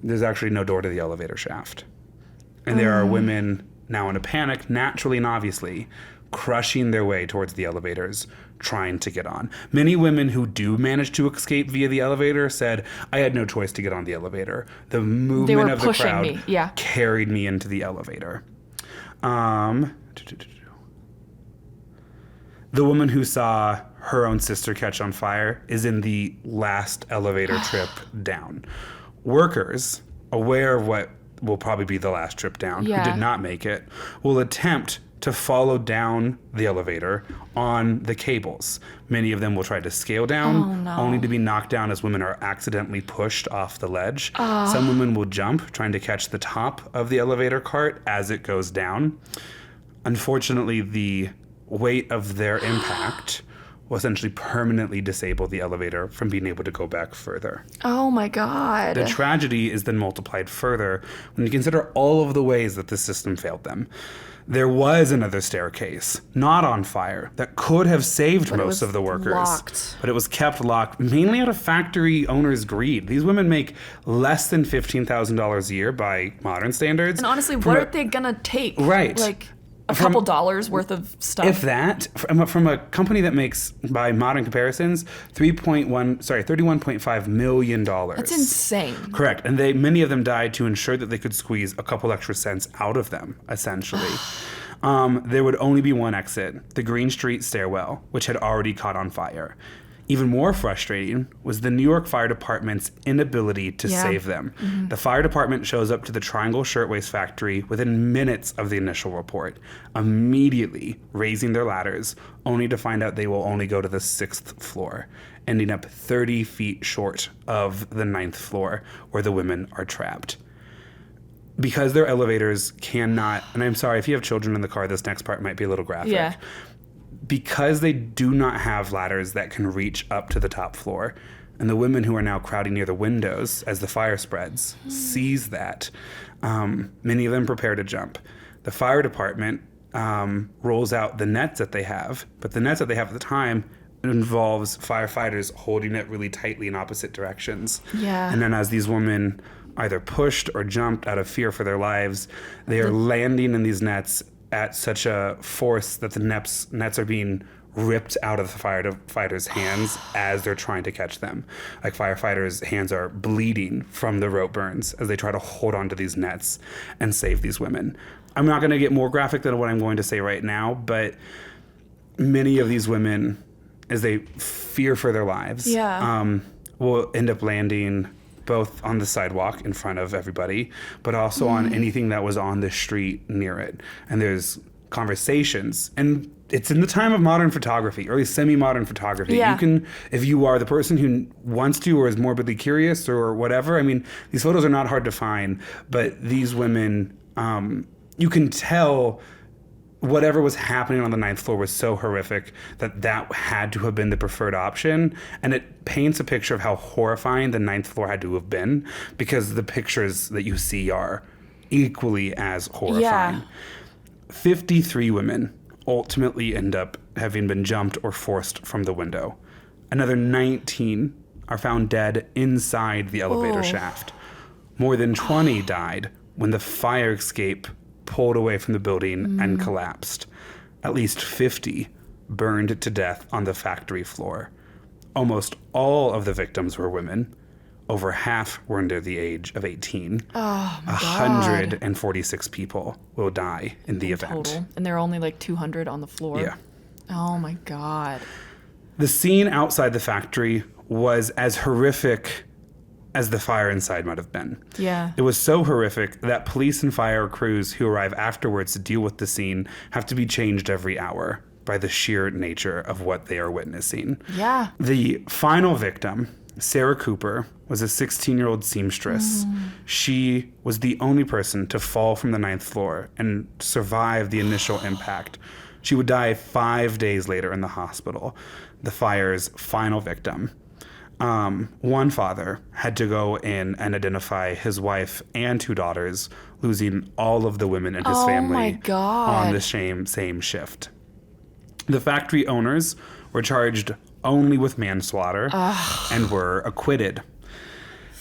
there's actually no door to the elevator shaft. And there are women now in a panic, naturally and obviously, crushing their way towards the elevators, trying to get on. Many women who do manage to escape via the elevator said, I had no choice to get on the elevator. The movement of the crowd me. Yeah. carried me into the elevator. The woman who saw her own sister catch on fire is in the last elevator trip down. Workers, aware of what will probably be the last trip down, who did not make it, will attempt to follow down the elevator on the cables. Many of them will try to scale down, only to be knocked down as women are accidentally pushed off the ledge. Some women will jump, trying to catch the top of the elevator cart as it goes down. Unfortunately, the weight of their impact will essentially permanently disable the elevator from being able to go back further. Oh my God. The tragedy is then multiplied further when you consider all of the ways that the system failed them. There was another staircase, not on fire, that could have saved most of the workers. Locked. But it was kept locked, mainly out of factory owners' greed. These women make less than $15,000 a year by modern standards. And honestly, what are they gonna take? Right. Like a couple dollars worth of stuff. If that, from a company that makes, by modern comparisons, $31.5 million. That's insane. Correct. And many of them died to ensure that they could squeeze a couple extra cents out of them, essentially. There would only be one exit, the Green Street stairwell, which had already caught on fire. Even more frustrating was the New York Fire Department's inability to save them. Mm-hmm. The fire department shows up to the Triangle Shirtwaist Factory within minutes of the initial report, immediately raising their ladders, only to find out they will only go to the 6th floor, ending up 30 feet short of the 9th floor, where the women are trapped. Because their elevators cannot, and I'm sorry, if you have children in the car, this next part might be a little graphic. Yeah. Because they do not have ladders that can reach up to the top floor, and the women who are now crowding near the windows as the fire spreads sees that, many of them prepare to jump. The fire department rolls out the nets that they have, but the nets that they have at the time involves firefighters holding it really tightly in opposite directions. Yeah. And then as these women either pushed or jumped out of fear for their lives, they are landing in these nets at such a force that the nets are being ripped out of the firefighters' hands as they're trying to catch them. Like, firefighters' hands are bleeding from the rope burns as they try to hold onto these nets and save these women. I'm not going to get more graphic than what I'm going to say right now, but many of these women, as they fear for their lives, will end up landing both on the sidewalk in front of everybody, but also on anything that was on the street near it. And there's conversations, and it's in the time of modern photography, or at least semi-modern photography. Yeah. You can, if you are the person who wants to or is morbidly curious or whatever, I mean, these photos are not hard to find, but these women, you can tell whatever was happening on the 9th floor was so horrific that had to have been the preferred option. And it paints a picture of how horrifying the 9th floor had to have been, because the pictures that you see are equally as horrifying. Yeah. 53 women ultimately end up having been jumped or forced from the window. Another 19 are found dead inside the elevator shaft. More than 20 died when the fire escape pulled away from the building and collapsed. At least 50 burned to death on the factory floor. Almost all of the victims were women. Over half were under the age of 18. Oh my God. 146 people will die in the event. Total. And there are only like 200 on the floor. Yeah. Oh my God. The scene outside the factory was as horrific as the fire inside might have been. Yeah. It was so horrific that police and fire crews who arrive afterwards to deal with the scene have to be changed every hour by the sheer nature of what they are witnessing. Yeah. The final victim, Sarah Cooper, was a 16-year-old seamstress. She was the only person to fall from the 9th floor and survive the initial impact. She would die 5 days later in the hospital, the fire's final victim. One father had to go in and identify his wife and 2 daughters, losing all of the women in his family my God. on the same shift. The factory owners were charged only with manslaughter and were acquitted.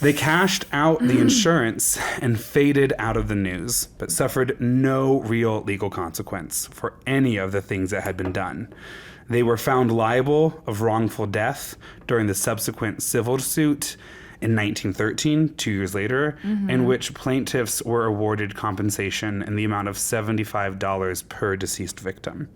They cashed out the insurance and faded out of the news, but suffered no real legal consequence for any of the things that had been done. They were found liable of wrongful death during the subsequent civil suit in 1913, 2 years later, in which plaintiffs were awarded compensation in the amount of $75 per deceased victim.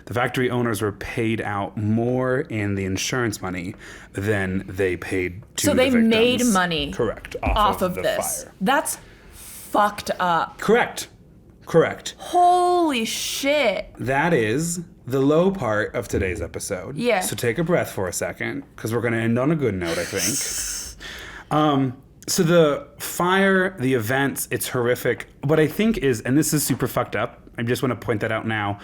The factory owners were paid out more in the insurance money than they paid to So the they victims. made money Correct. off of the this. fire. That's fucked up. Correct. Holy shit. That is the low part of today's episode. Yeah. So take a breath for a second, because we're going to end on a good note, I think. So the fire, the events, it's horrific. What I think is, and this is super fucked up, I just want to point that out now.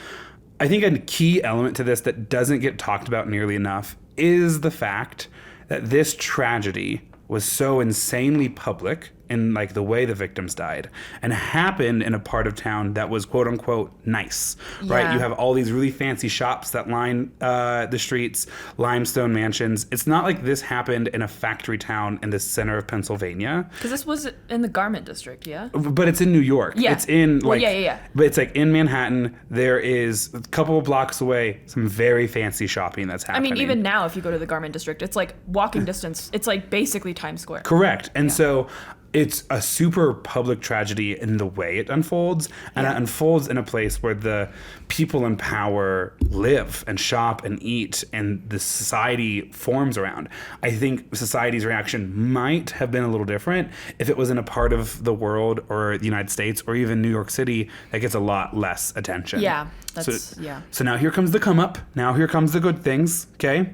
I think a key element to this that doesn't get talked about nearly enough is the fact that this tragedy was so insanely public in like the way the victims died, and happened in a part of town that was quote unquote nice, right? Yeah. You have all these really fancy shops that line the streets, limestone mansions. It's not like this happened in a factory town in the center of Pennsylvania. Because this was in the garment district, yeah? But it's in New York. Yeah. It's in like, yeah. But it's like in Manhattan. There is a couple of blocks away some very fancy shopping that's I happening. mean, even now, if you go to the garment district, it's like walking distance. It's like basically Times Square. Correct. And so it's a super public tragedy in the way it unfolds, and it unfolds in a place where the people in power live and shop and eat, and the society forms around. I think society's reaction might have been a little different if it was in a part of the world or the United States or even New York City that gets a lot less attention. Yeah, So now here comes the come up. Now here comes the good things, okay?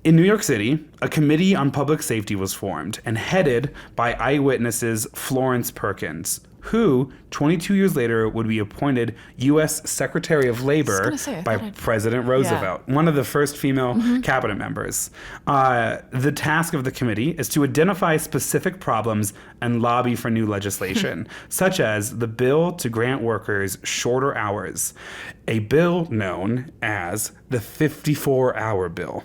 In New York City, a committee on public safety was formed and headed by eyewitnesses Florence Perkins, who 22 years later would be appointed U.S. Secretary of Labor by President Roosevelt, one of the first female cabinet members. The task of the committee is to identify specific problems and lobby for new legislation, such as the bill to grant workers shorter hours, a bill known as the 54-hour bill.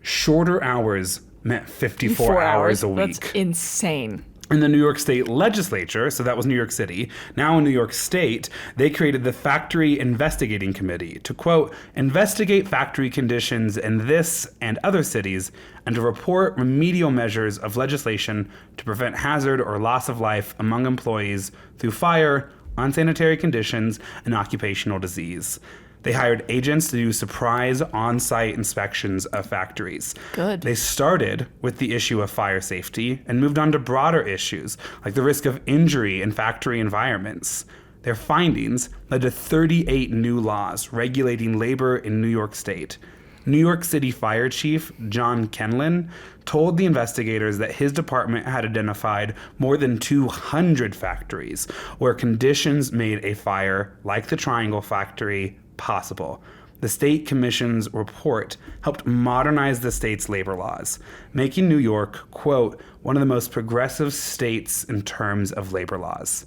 Shorter hours meant 54 hours a week. That's insane. In the New York State legislature, so that was New York City, now in New York State, they created the Factory Investigating Committee to, quote, investigate factory conditions in this and other cities and to report remedial measures of legislation to prevent hazard or loss of life among employees through fire, unsanitary conditions, and occupational disease. They hired agents to do surprise on-site inspections of factories. Good. They started with the issue of fire safety and moved on to broader issues like the risk of injury in factory environments. Their findings led to 38 new laws regulating labor in New York State. New York City Fire Chief John Kenlin told the investigators that his department had identified more than 200 factories where conditions made a fire like the Triangle factory possible. The State Commission's report helped modernize the state's labor laws, making New York, quote, one of the most progressive states in terms of labor laws.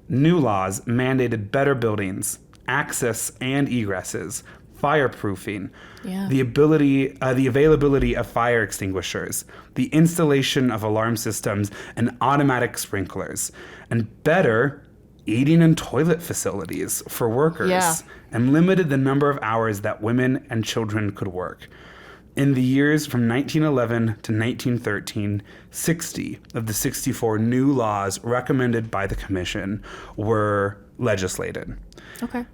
New laws mandated better buildings, access and egresses, fireproofing, the availability of fire extinguishers, the installation of alarm systems and automatic sprinklers, and better eating and toilet facilities for workers, and limited the number of hours that women and children could work. In the years from 1911 to 1913, 60 of the 64 new laws recommended by the commission were legislated. Okay.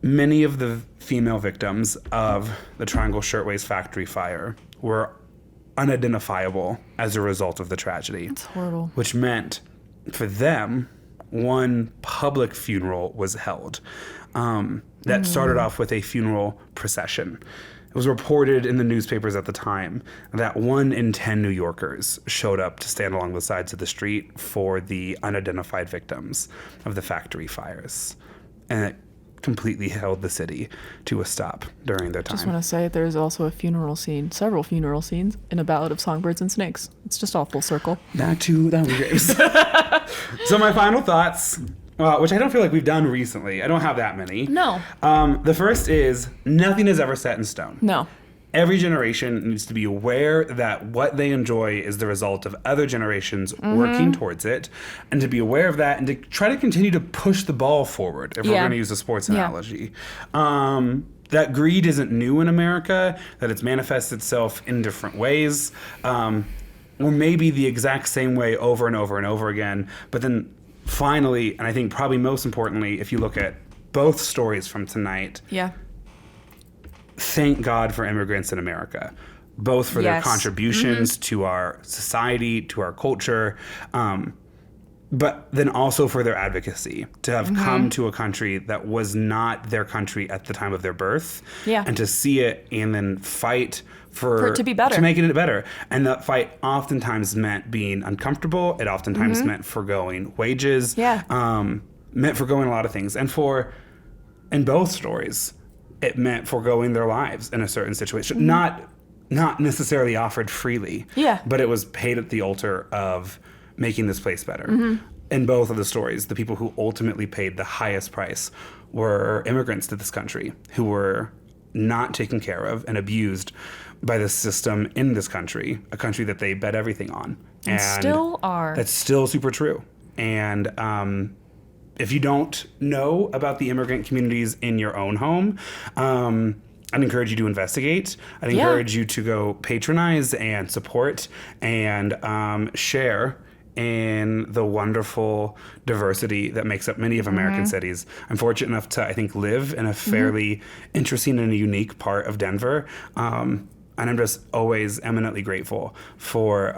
Many of the female victims of the Triangle Shirtwaist Factory Fire were unidentifiable as a result of the tragedy. That's horrible. Which meant for them, one public funeral was held that started off with a funeral procession. It was reported in the newspapers at the time that 1 in 10 New Yorkers showed up to stand along the sides of the street for the unidentified victims of the factory fires. And it completely held the city to a stop during their time. Just want to say there's also a funeral scene, several funeral scenes in A Ballad of Songbirds and Snakes. It's just all full circle. Back to the Hungry Graves. So my final thoughts, which I don't feel like we've done recently. I don't have that many. No. The first is nothing is ever set in stone. No. every generation needs to be aware that what they enjoy is the result of other generations working towards it, and to be aware of that and to try to continue to push the ball forward, if we're going to use a sports analogy. That greed isn't new in America, that it's manifests itself in different ways, or maybe the exact same way over and over and over again. But then finally, and I think probably most importantly, if you look at both stories from tonight, thank God for immigrants in America, both for their contributions to our society, to our culture, but then also for their advocacy, to have come to a country that was not their country at the time of their birth, and to see it and then fight for it to be better, to make it better. And that fight oftentimes meant being uncomfortable. It oftentimes meant foregoing wages, meant foregoing a lot of things. And in both stories, it meant foregoing their lives in a certain situation. Not necessarily offered freely, but it was paid at the altar of making this place better. In both of the stories, the people who ultimately paid the highest price were immigrants to this country who were not taken care of and abused by the system in this country, a country that they bet everything on. And still are. That's still super true. And if you don't know about the immigrant communities in your own home, I'd encourage you to investigate. I'd encourage you to go patronize and support and share in the wonderful diversity that makes up many of American cities. I'm fortunate enough to, I think, live in a fairly interesting and unique part of Denver. And I'm just always eminently grateful for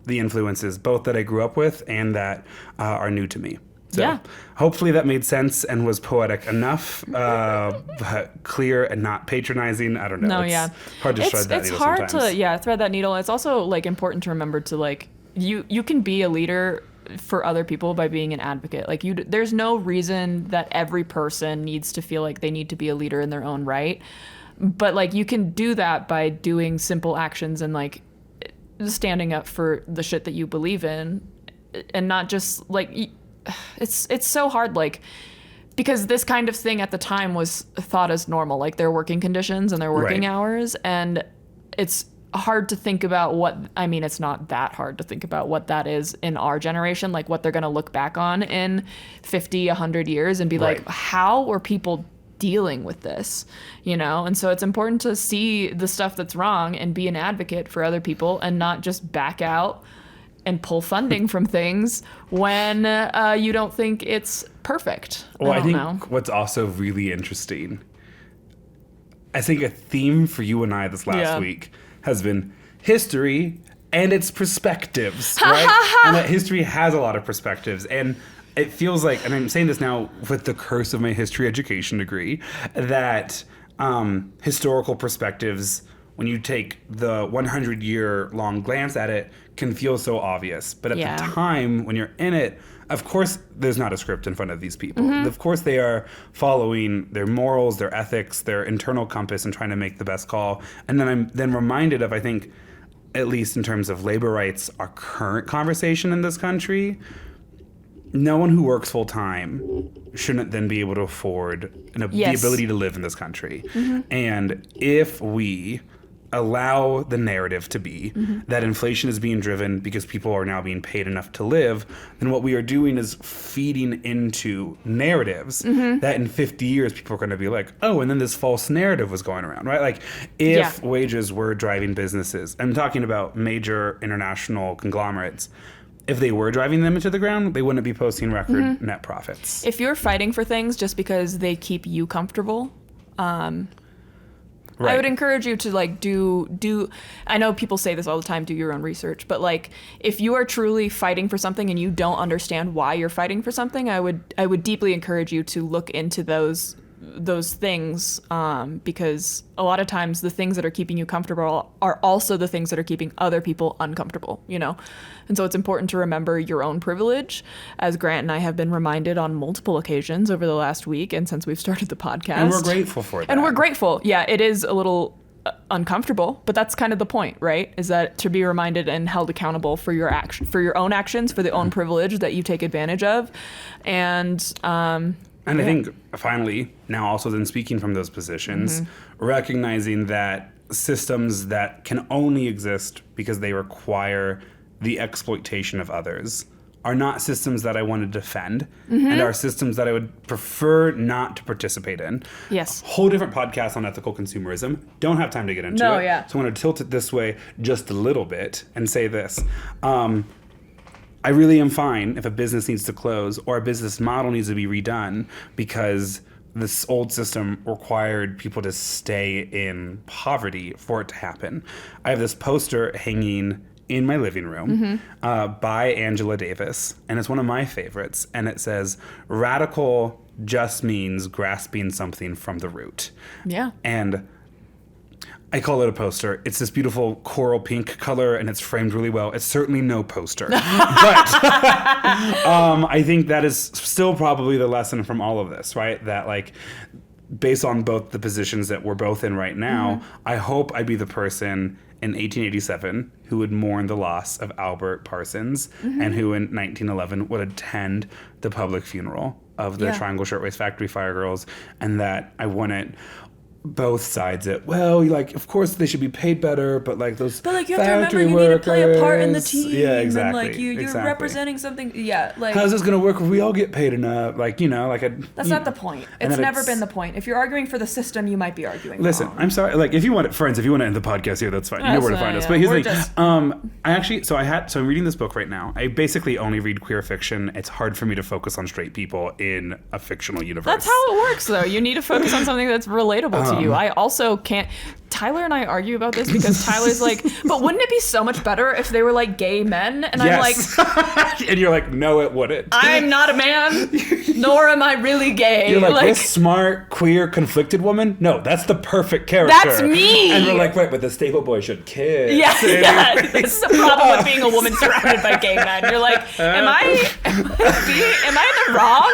the influences, both that I grew up with and that are new to me. So hopefully that made sense and was poetic enough, but clear and not patronizing. I don't know. It's hard to thread that needle sometimes. It's hard to thread that needle. It's also like important to remember to like you can be a leader for other people by being an advocate. Like there's no reason that every person needs to feel like they need to be a leader in their own right. But like you can do that by doing simple actions and like standing up for the shit that you believe in, and not just like it's so hard, like, because this kind of thing at the time was thought as normal, like their working conditions and their working hours, and it's hard to think about it's not that hard to think about what that is in our generation, like what they're going to look back on in 50, 100 years and be like, how were people dealing with this, And so it's important to see the stuff that's wrong and be an advocate for other people and not just back out and pull funding from things when you don't think it's perfect. Well, I think what's also really interesting, I think a theme for you and I this last week has been history and its perspectives, right? And that history has a lot of perspectives. And it feels like, and I'm saying this now with the curse of my history education degree, that historical perspectives, when you take the 100-year-long glance at it, can feel so obvious. But at the time, when you're in it, of course, there's not a script in front of these people. Of course, they are following their morals, their ethics, their internal compass, and trying to make the best call. And then I'm then reminded of, I think, at least in terms of labor rights, our current conversation in this country, no one who works full-time shouldn't then be able to afford the ability to live in this country. And if we allow the narrative to be that inflation is being driven because people are now being paid enough to live, then what we are doing is feeding into narratives that in 50 years people are going to be like, oh, and then this false narrative was going around, right? Like if wages were driving businesses, I'm talking about major international conglomerates, if they were driving them into the ground, they wouldn't be posting record net profits. If you're fighting for things just because they keep you comfortable, I would encourage you to like do. I know people say this all the time, do your own research, but like if you are truly fighting for something and you don't understand why you're fighting for something, I would deeply encourage you to look into those things, because a lot of times the things that are keeping you comfortable are also the things that are keeping other people uncomfortable, And so it's important to remember your own privilege, as Grant and I have been reminded on multiple occasions over the last week and since we've started the podcast. And we're grateful for that. And we're grateful. Yeah, it is a little uncomfortable, but that's kind of the point, right? Is that to be reminded and held accountable for your own actions, for the own privilege that you take advantage of. And I think finally, now also then speaking from those positions, recognizing that systems that can only exist because they require the exploitation of others are not systems that I want to defend and are systems that I would prefer not to participate in. Yes. Whole different podcast on ethical consumerism. Don't have time to get into No, it. yeah. So I want to tilt it this way just a little bit and say this. I really am fine if a business needs to close or a business model needs to be redone because this old system required people to stay in poverty for it to happen. I have this poster hanging in my living room by Angela Davis, and it's one of my favorites, and it says, "Radical just means grasping something from the root." Yeah. And I call it a poster. It's this beautiful coral pink color, and it's framed really well. It's certainly no poster. But I think that is still probably the lesson from all of this, right? That, like, based on both the positions that we're both in right now, I hope I'd be the person in 1887 who would mourn the loss of Albert Parsons and who in 1911 would attend the public funeral of the Triangle Shirtwaist Factory Fire girls, and that I wouldn't both sides it. Well, like, of course they should be paid better, but like those But like you have to remember factory you workers, need to play a part in the team. Yeah, exactly. And like you're representing something. Yeah, like how's this gonna work if we all get paid enough? Like, you know, like that's not the point. It's never been the point. If you're arguing for the system, you might be arguing. Listen, wrong. I'm sorry. Like, if you want it, friends, if you want to end the podcast here, that's fine. You know where to find us. But here's the thing. I'm reading this book right now. I basically only read queer fiction. It's hard for me to focus on straight people in a fictional universe. That's how it works, though. You need to focus on something that's relatable to you. I also can't. Tyler and I argue about this because Tyler's like, but wouldn't it be so much better if they were like gay men? And yes. I'm like, and you're like, no, it wouldn't. I'm not a man, nor am I really gay. You're like, this smart, queer, conflicted woman? No, that's the perfect character. That's me. And we're like, right, but the stable boy should kiss. Yeah. That's the problem with being a woman surrounded by gay men. You're like, am I in the wrong?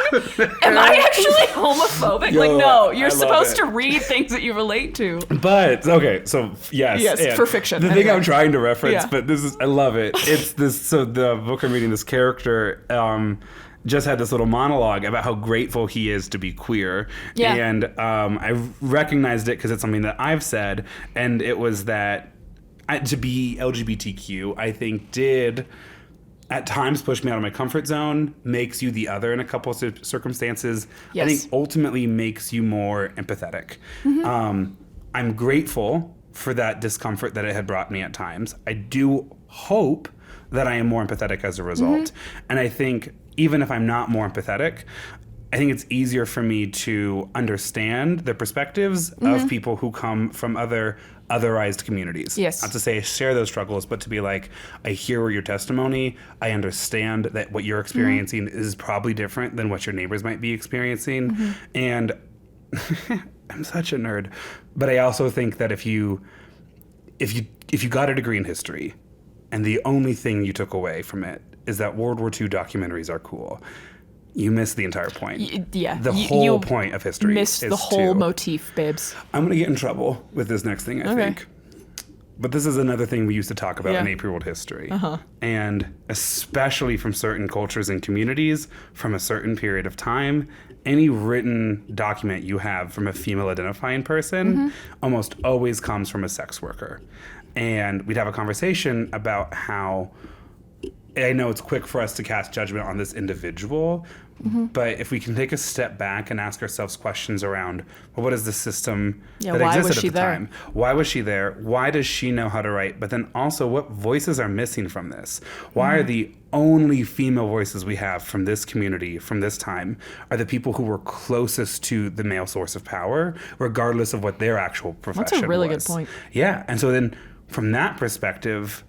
Am I actually homophobic? Yo, like, no, you're I love supposed it. to read things that you relate to. But okay, so yes, for fiction. The thing I'm trying to reference, Yeah. but this is, I love it. It's this. So the book I'm reading, this character just had this little monologue about how grateful he is to be queer, and I recognized it because it's something that I've said, and it was that to be LGBTQ, I think did at times push me out of my comfort zone, makes you the other in a couple of circumstances. Yes. I think ultimately makes you more empathetic. I'm grateful for that discomfort that it had brought me at times. I do hope that I am more empathetic as a result. And I think even if I'm not more empathetic, I think it's easier for me to understand the perspectives of people who come from otherized communities. Yes. Not to say share those struggles, but to be like, I hear your testimony. I understand that what you're experiencing is probably different than what your neighbors might be experiencing. And I'm such a nerd, but I also think that if you got a degree in history and the only thing you took away from it is that World War II documentaries are cool, you missed the entire point. The whole point of history missed is the whole motif, babes. I'm going to get in trouble with this next thing, I think. But this is another thing we used to talk about in AP World History. And especially from certain cultures and communities, from a certain period of time, any written document you have from a female identifying person almost always comes from a sex worker. And we'd have a conversation about how, I know it's quick for us to cast judgment on this individual, but if we can take a step back and ask ourselves questions around, well, what is the system that existed at the time? Why was she there? Why does she know how to write? But then also, what voices are missing from this? Why are the only female voices we have from this community, from this time, are the people who were closest to the male source of power, regardless of what their actual profession was? That's a really good point. Yeah, and so then from that perspective,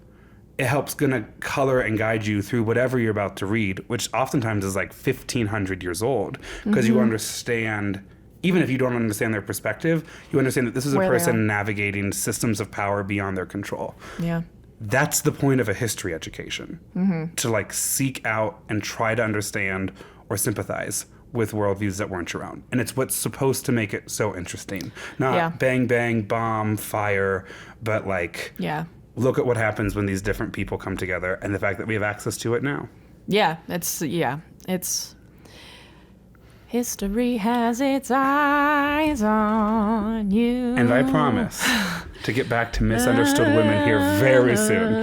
it helps gonna color and guide you through whatever you're about to read, which oftentimes is like 1,500 years old, because you understand, even if you don't understand their perspective, you understand that this is a person navigating systems of power beyond their control. Yeah. That's the point of a history education, to like seek out and try to understand or sympathize with worldviews that weren't your own. And it's what's supposed to make it so interesting. Not bang, bang, bomb, fire, but like... look at what happens when these different people come together and the fact that we have access to it now. It's history has its eyes on you. And I promise to get back to misunderstood women here very soon.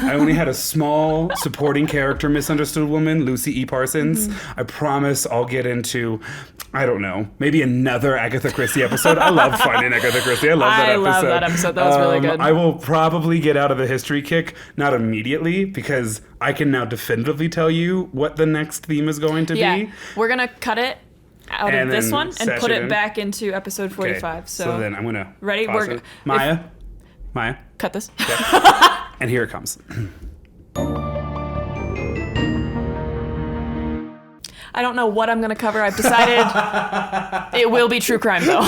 I only had a small supporting character misunderstood woman, Lucy E. Parsons. I promise I'll get into, I don't know, maybe another Agatha Christie episode. I love finding Agatha Christie. I love that episode. I love that episode. That was really good. I will probably get out of the history kick, not immediately, because I can now definitively tell you what the next theme is going to be. We're going to cut it out And of this then one and put sesh it in. back into episode 45. Okay, so then I'm going to ready? We're Maia. Cut this. And here it comes. I don't know what I'm going to cover. I've decided it will be true crime, though,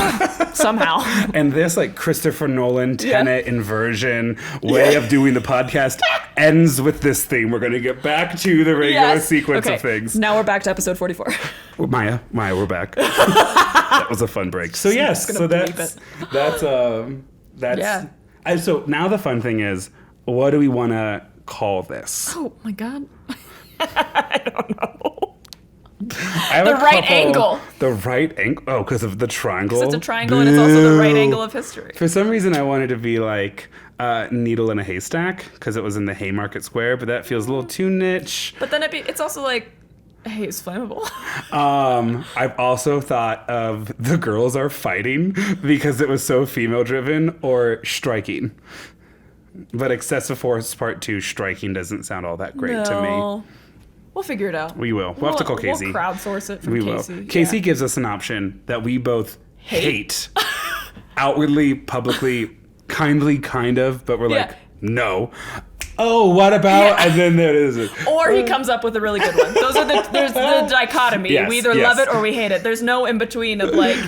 somehow. And this, like, Christopher Nolan Tenet inversion way of doing the podcast ends with this theme. We're going to get back to the regular sequence of things. Now we're back to episode 44. Maia, we're back. That was a fun break. So yes, so that's so now the fun thing is, what do we want to call this? Oh my God. I don't know. The right angle. The right angle. Oh, because of the triangle. Because it's a triangle and it's also the right angle of history. For some reason, I wanted to be like needle in a haystack because it was in the Haymarket Square, but that feels a little too niche. But then it's also like, hey, it's flammable. I've also thought of the girls are fighting because it was so female driven, or striking. But excessive force part 2, striking doesn't sound all that great to me. We'll figure it out. We will. We'll have to call Casey. We'll crowdsource it from Casey. We will. Casey gives us an option that we both hate. Outwardly, publicly, kindly, kind of, but we're like, no. Oh, what about? And then there it is. Or he comes up with a really good one. There's the dichotomy. Yes, we either love it or we hate it. There's no in between of like.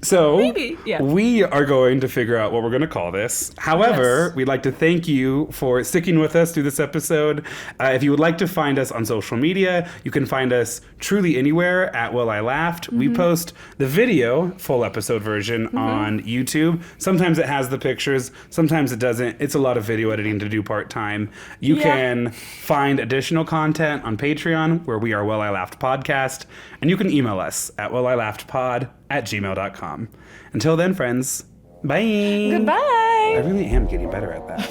So maybe, we are going to figure out what we're going to call this. However, we'd like to thank you for sticking with us through this episode. If you would like to find us on social media, you can find us truly anywhere at Well I Laughed. We post the video, full episode version, on YouTube. Sometimes it has the pictures, sometimes it doesn't. It's a lot of video editing to do part-time. You can find additional content on Patreon, where we are Well I Laughed Podcast. And you can email us at wellilaughedpod@gmail.com. Until then, friends, bye. Goodbye. I really am getting better at that.